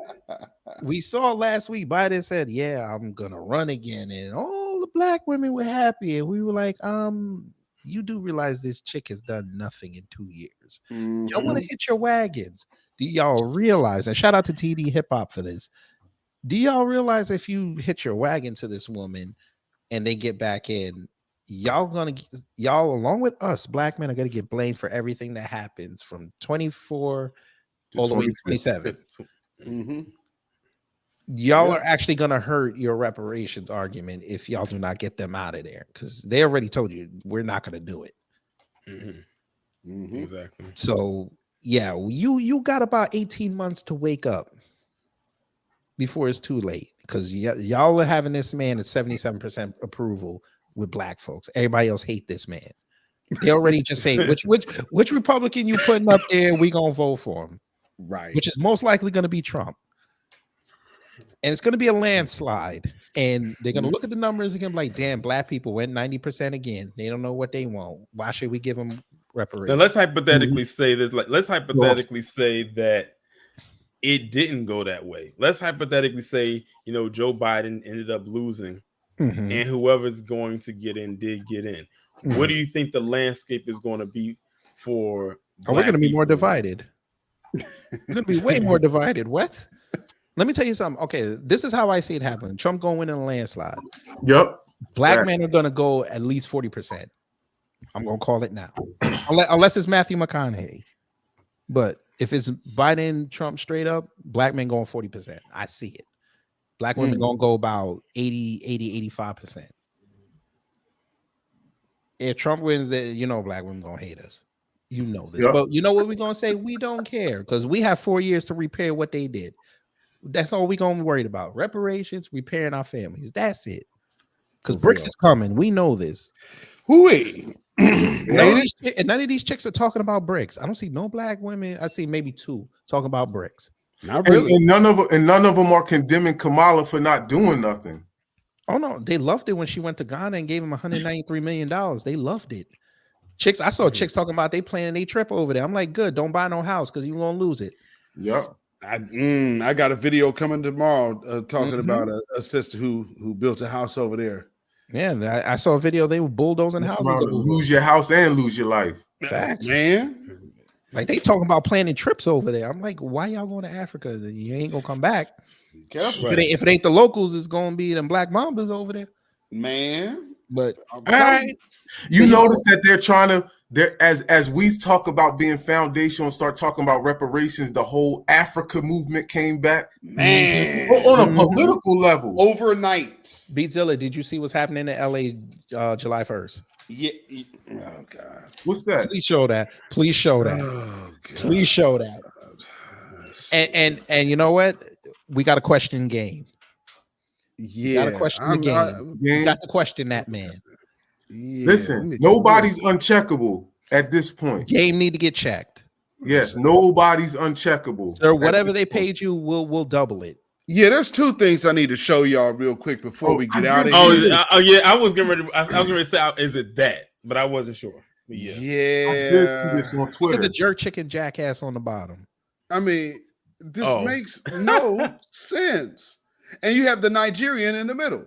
we saw last week Biden said, yeah, I'm gonna run again, and all the Black women were happy, and we were like, you do realize this chick has done nothing in 2 years. Y'all want to hit your wagons. Do y'all realize, and shout out to TD Hip Hop for this, do y'all realize if you hit your wagon to this woman and they get back in, y'all along with us Black men are gonna get blamed for everything that happens from 24 all the way to 27. Y'all are actually gonna hurt your reparations argument if y'all do not get them out of there, because they already told you we're not gonna do it. Exactly. So yeah, you got about 18 months to wake up before it's too late, because y'all are having this man at 77% approval with Black folks. Everybody else hate this man. They already just say which Republican you putting up there, we gonna vote for him, right? Which is most likely gonna be Trump, and it's gonna be a landslide. And they're gonna look at the numbers and gonna be like, damn, Black people went 90% again. They don't know what they want. Why should we give them reparations? Now let's hypothetically say this. Like, let's hypothetically say that it didn't go that way. Let's hypothetically say, you know, Joe Biden ended up losing, and whoever's going to get in did get in. What do you think the landscape is going to be for? We're going to be more divided. We're going to be way more divided. What? Let me tell you something. Okay, this is how I see it happening. Trump going to win in a landslide. Yep. Black men are going to go at least 40%. I'm going to call it now, unless it's Matthew McConaughey. But if it's Biden, Trump straight up, Black men going 40%. I see it. Black women going to go about 80, 85%. If Trump wins, Black women going to hate us. You know this. Yep. But you know what we're going to say? We don't care, because we have 4 years to repair what they did. That's all we're going to be worried about. Reparations, repairing our families. That's it. Because BRICS is coming. We know this. Hooey. None of these chicks are talking about bricks. I don't see no black women. I see maybe 2 talking about bricks. Not really. And none of them are condemning Kamala for not doing nothing. Oh no, they loved it when she went to Ghana and gave him $193 million. They loved it. Chicks, I saw chicks talking about they planning a trip over there. I'm like, good, don't buy no house because you're gonna lose it. Yep. I got a video coming tomorrow talking about a sister who built a house over there. Yeah, I saw a video. They were bulldozing houses. Lose your house and lose your life. Facts, man. Like they talking about planning trips over there. I'm like, why y'all going to Africa? You ain't gonna come back. If it ain't the locals, it's gonna be them black mambas over there, man. But all right, you notice that they're trying to. As we talk about being foundational, start talking about reparations, the whole Africa movement came back, man, on a political level overnight. Beatzilla, did you see what's happening in LA July 1st? Yeah. Oh God. What's that? Please show that. Please show that. Oh, please show that. And you know what? We got to question game. Yeah, got to question the game. You got to question that man. Yeah, listen, nobody's uncheckable at this point. Game need to get checked. Yes, nobody's uncheckable. Sir, whatever they paid you, we'll double it. Yeah, there's 2 things I need to show y'all real quick before we get out of here. Yeah, I was getting ready. I was going to say, is it that? But I wasn't sure. But yeah, I did see this on Twitter. Look at the jerk chicken jackass on the bottom. I mean, this makes no sense. And you have the Nigerian in the middle.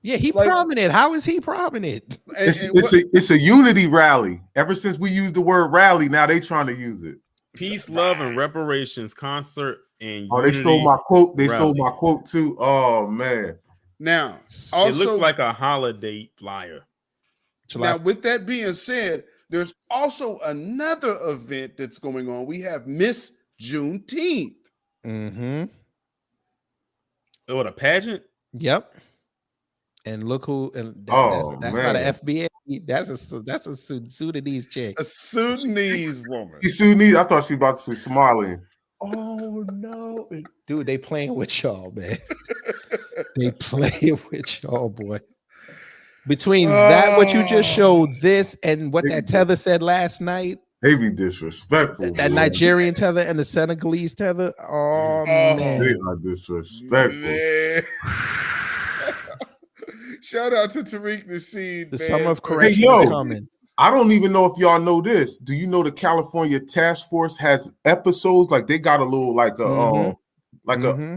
Yeah, he prominent. How is he prominent? It's a unity rally. Ever since we used the word rally, now they trying to use it. Peace, love, and reparations concert. And they stole my quote. They stole my quote too. Oh man. Now, also, it looks like a holiday flyer. Now, with that being said, there's also another event that's going on. We have Miss Juneteenth. Mm-hmm. What, a pageant? Yep. And look who, and that's not an FBA. That's a Sudanese chick. A Sudanese woman. Sudanese. I thought she was about to say Somalian. Oh no, dude, they playing with y'all, man. They playing with y'all, boy. Between that, what you just showed, this, and what that tether said last night. They be disrespectful. That Nigerian tether and the Senegalese tether. Oh man, they are disrespectful. Man. Shout out to Tariq Nasheed. The summer of correction is coming. I don't even know if y'all know this. Do you know the California Task Force has episodes like they got a little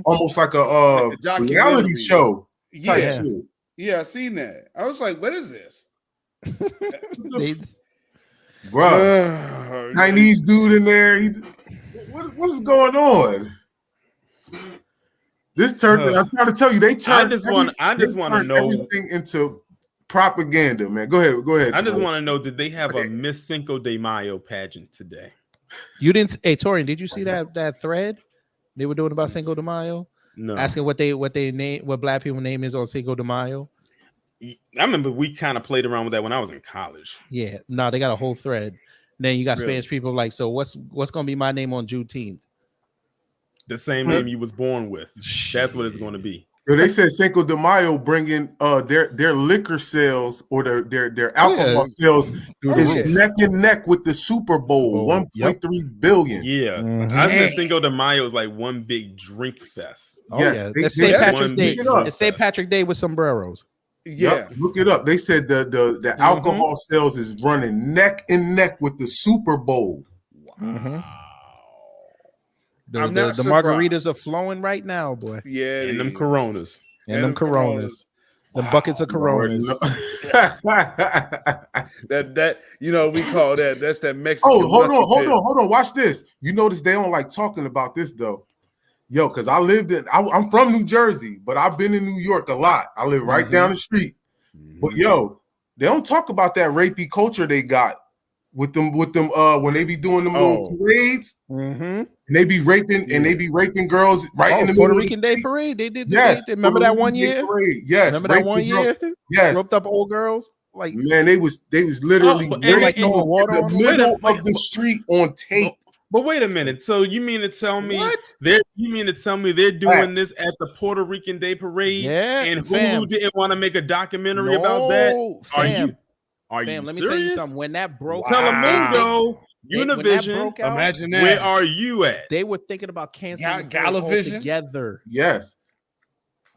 almost like a reality show. Yeah, I seen that. I was like, what is this? Bro, Chinese dude in there. What's going on? This turned. I'm trying to tell you, they turned. I just want to know everything into propaganda, man. Go ahead. I just want to know, did they have a Miss Cinco de Mayo pageant today? You didn't. Hey, Torian, did you see that thread they were doing about Cinco de Mayo? No. Asking what black people name is on Cinco de Mayo. I remember we kind of played around with that when I was in college. Yeah, no, they got a whole thread. Then you got Spanish people like, so what's gonna be my name on Juneteenth? The same name you was born with. That's what it's going to be. They said Cinco de Mayo bringing their liquor sales or their alcohol sales is neck and neck with the Super Bowl, 1.3 billion. Yeah, I said Cinco de Mayo is like one big drink fest. Oh yeah, it's St. Patrick's Day. It's St. Patrick's Day with sombreros. Yeah, look it up. They said the alcohol sales is running neck and neck with the Super Bowl. Wow. The margaritas are flowing right now, boy. Yeah, and them Coronas. And them Coronas. The buckets of Coronas. that we call that's that Mexican. Oh, hold on. Watch this. You notice they don't like talking about this though. Yo, because I'm from New Jersey, but I've been in New York a lot. I live right down the street. But yo, they don't talk about that rapey culture they got with them when they be doing them little parades. And they be raping girls right in the Puerto Rican Day Parade. They did. Yes, remember that one year? Yes, remember that one year? Yes, roped up old girls. Like man, they was literally in the middle of the street on tape. But wait a minute. So you mean to tell me they're doing this at the Puerto Rican Day Parade? Yeah, and Hulu didn't want to make a documentary about that? Are Fam, you let me serious? tell you something. When that broke Telemundo, when that Univision, broke out, Imagine that. where are you at? they were thinking about canceling the Galavision? together. Yes.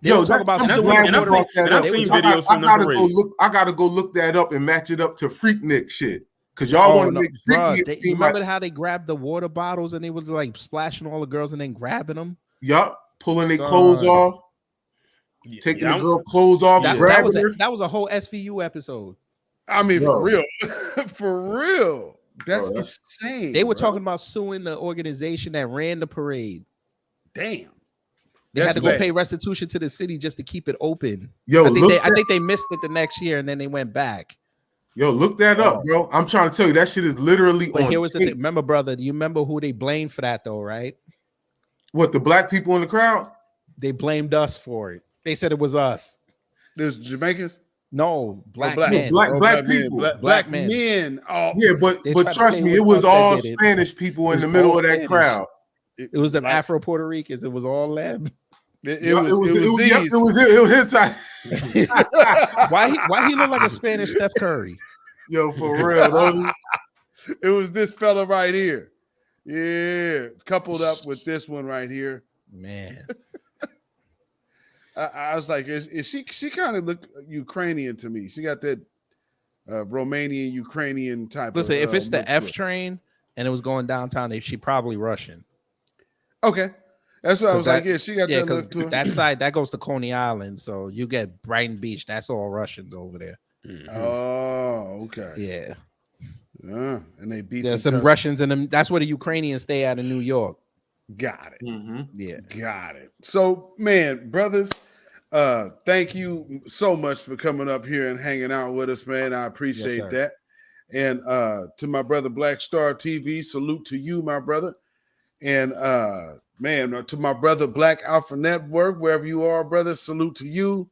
They were talking about I'm suing glad the we Puerto brought that and I've up. seen I videos from the gotta go parades. look. I gotta go look that up and match it up to Freaknik shit. Cause y'all want to make bruh, Freaknik you seem remember like, how they grabbed the water bottles and they was like splashing all the girls and then grabbing them? yup, pulling their Son. clothes off, taking the girl clothes off, That grabbing her. was a whole SVU episode. I mean, Bro. for real. For real. That's Bro, that's- insane. They were bro. talking about suing the organization that ran the parade. Damn. They had That's to go bad. pay restitution to the city just to keep it open. Yo, I look think they missed it the next year and then they went back. Yo, look that up, bro. I'm trying to tell you that shit is literally But on. here was the thing. Remember, brother, you remember who they blamed for that though, right? What, the black people in the crowd? They blamed us for it. They said it was us. There's Jamaicans? No, black black- men. Black people. Black men. men. Oh, Yeah, but They tried to trust say me, it it was was us that all did it. Spanish people in It the was middle all of that Spanish. crowd. It was them Afro Puerto Ricans. It was all them. It was yep, these. it was his side. Why he look like a Spanish Steph Curry? Yo, for real, don't he? It was this fella right here. Yeah, coupled up with this one right here. Man. I was like, is she kind of look Ukrainian to me? She got that Romanian Ukrainian type. Listen, of, if it's the look F to it. train and it was going downtown, she probably Russian. Okay, that's what I was like. Yeah, she got that because look to her. that side that goes to Coney Island, so you get Brighton Beach. That's all Russians over there. Oh, okay. Yeah, and they beat. there's some Russians in them. That's where the Ukrainians stay at in New York. Got it. Yeah, got it. So, man, brothers, thank you so much for coming up here and hanging out with us, man. I appreciate sir. that. And to my brother Black Star TV, salute to you, my brother. And man, to my brother Black Alpha Network, wherever you are, brother, salute to you.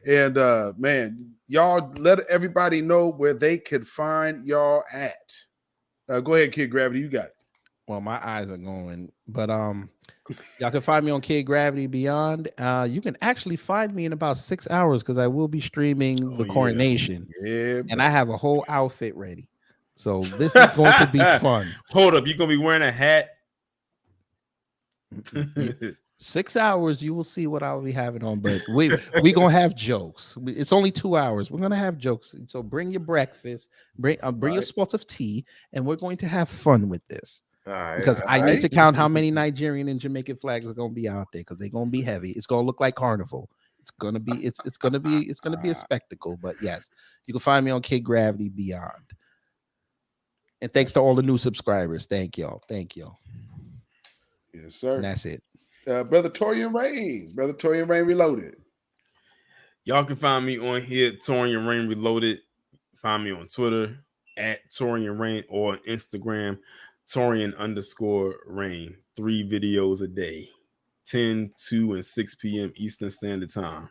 And man, y'all let everybody know where they could find y'all at. Go ahead, Kid Gravity, you got it. Well, my eyes are going, but y'all can find me on Kid Gravity Beyond. You can actually find me in about 6 hours because I will be streaming the coronation. Yeah, and I have a whole outfit ready. So this is going to be fun. Hold up, you gonna be wearing a hat? 6 hours, you will see what I'll be having on, but we gonna have jokes. It's only 2 hours. We're gonna have jokes. So bring your breakfast, bring your spot of tea, and we're going to have fun with this. Because I need to count how many Nigerian and Jamaican flags are gonna be out there because they're gonna be heavy. It's gonna look like carnival. It's gonna be a spectacle. But yes, you can find me on Kid Gravity Beyond. And thanks to all the new subscribers. Thank y'all. Yes, sir. And that's it. Brother Torian Rain. Brother Torian Rain Reloaded. Y'all can find me on here, Torian Rain Reloaded. Find me on Twitter at Torian Rain or Instagram, Torian_Rain. 3 videos a day, 10, 2, and 6 p.m. Eastern Standard Time.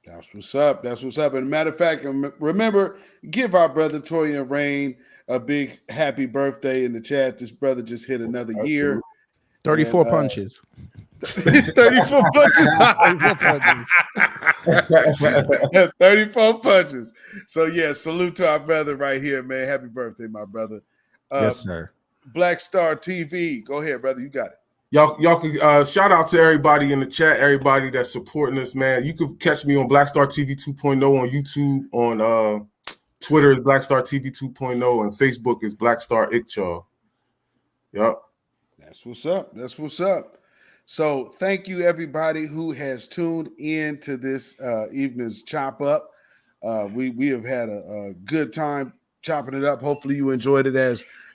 That's what's up. That's what's up. And matter of fact, remember, give our brother Torian Rain a big happy birthday in the chat. This brother just hit another year. 34 punches. 34 punches. 34 punches. So yeah, salute to our brother right here, man. Happy birthday, my brother. Yes, sir. Black Star TV. Go ahead, brother. You got it. Y'all can shout out to everybody in the chat, everybody that's supporting us, man. You can catch me on Black Star TV 2.0 on YouTube, on Twitter is Black Star TV 2.0, and Facebook is Black Star Ickchaw. Yep. That's what's up. That's what's up. So thank you everybody who has tuned in to this evening's chop up. We have had a good time chopping it up. Hopefully you enjoyed it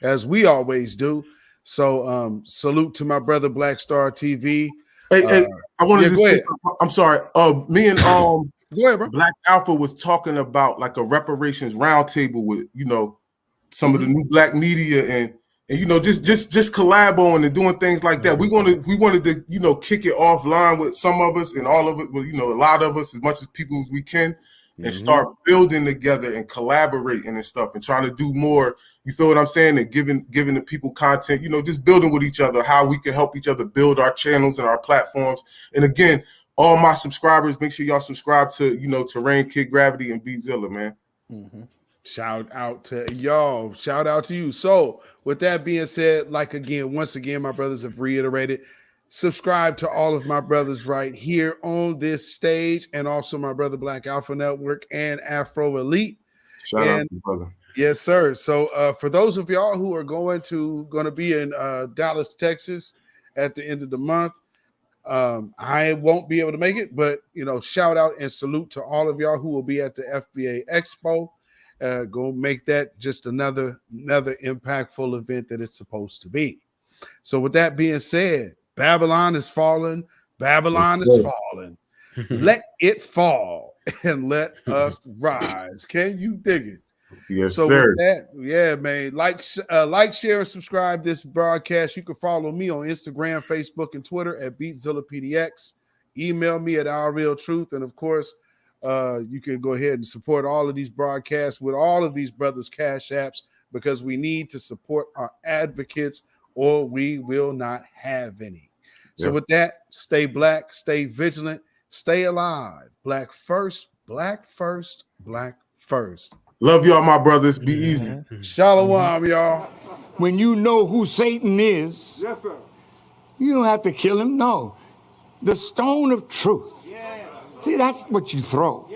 as we always do. So salute to my brother Black Star TV. Hey, I wanted to go say ahead. something. I'm sorry. Me and Go ahead, bro. Black Alpha was talking about like a reparations roundtable with some of the new black media and just collab on and doing things like that. We wanted to kick it offline with some of us and all of it, with a lot of us, as much as people as we can, and start building together and collaborating and stuff and trying to do more. You feel what I'm saying? And giving the people content, just building with each other, how we can help each other build our channels and our platforms. And again, all my subscribers, make sure y'all subscribe to Rain, Kid Gravity, and Beatzilla, man. Shout out to y'all. Shout out to you. So, with that being said, once again, my brothers have reiterated, subscribe to all of my brothers right here on this stage, and also my brother Black Alpha Network and Afro Elite. Shout out to brother. Yes, sir. So, for those of y'all who are going to be in Dallas, Texas at the end of the month, I won't be able to make it, but shout out and salute to all of y'all who will be at the FBA Expo. Go make that just another impactful event that it's supposed to be. So with that being said, Babylon is fallen. Babylon is fallen. Let it fall and let us rise. Can you dig it? Yes, so sir. With that, yeah, man. Like, share, and subscribe this broadcast. You can follow me on Instagram, Facebook, and Twitter at BeatZillaPDX. Email me at OurRealTruth, and of course, you can go ahead and support all of these broadcasts with all of these brothers' cash apps, because we need to support our advocates or we will not have any. So with that, stay black, stay vigilant, stay alive. Black first, black first, black first. Love y'all, my brothers. Be easy. Shalom, y'all. When you know who Satan is, Yes, sir. you don't have to kill him. No. The stone of truth. See, that's what you throw.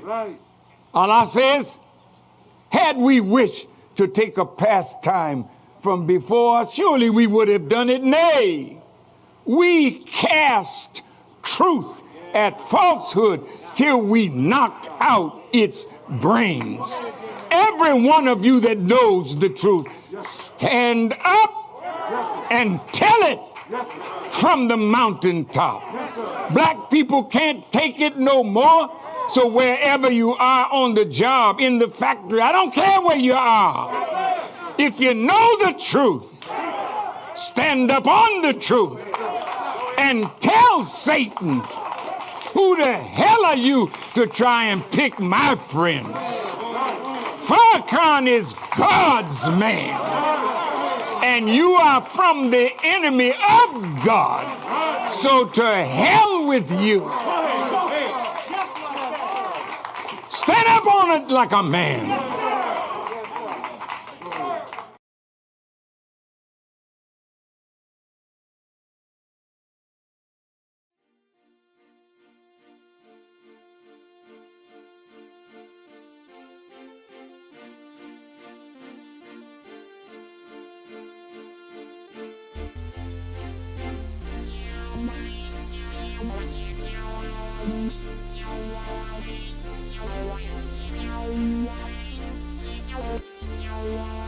Right. Allah says, had we wished to take a pastime from before, surely we would have done it. Nay, we cast truth at falsehood till we knock out its brains. Every one of you that knows the truth, stand up and tell it from the mountaintop. Black people can't take it no more. So wherever you are on the job, in the factory, I don't care where you are. If you know the truth, stand up on the truth and tell Satan, who the hell are you to try and pick my friends? Farrakhan is God's man, and you are from the enemy of God. So to hell with you. Stand up on it like a man.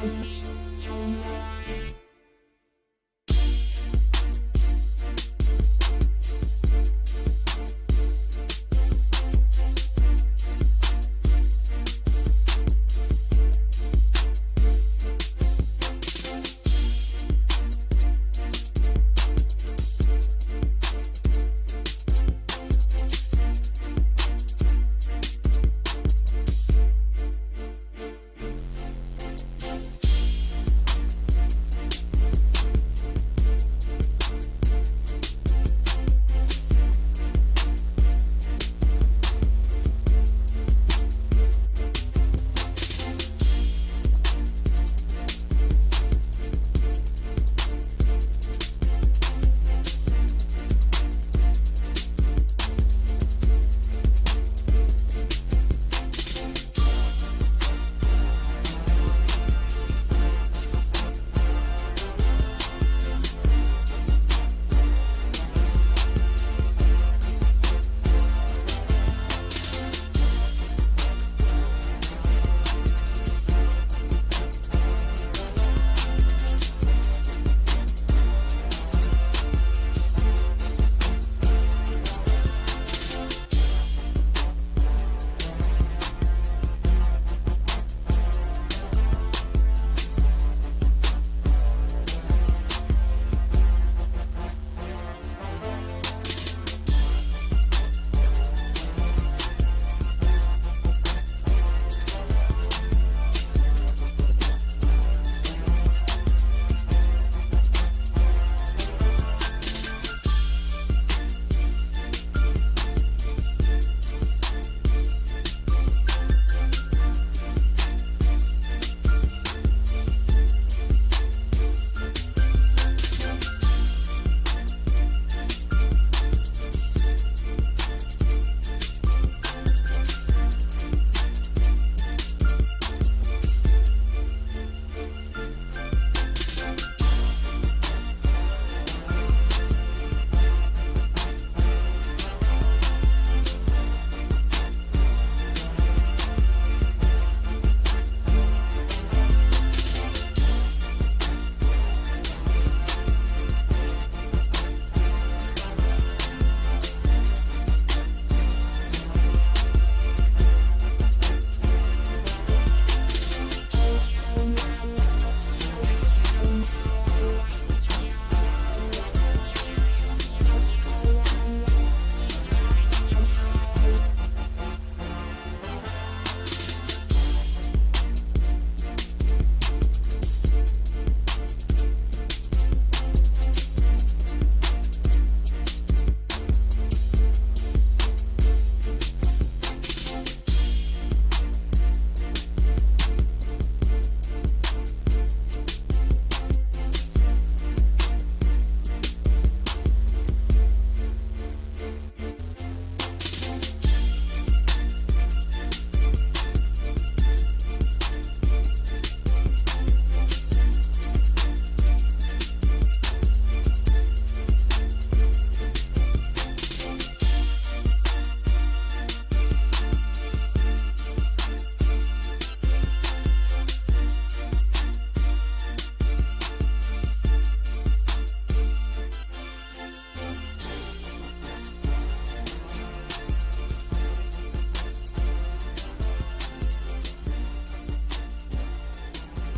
Thank you.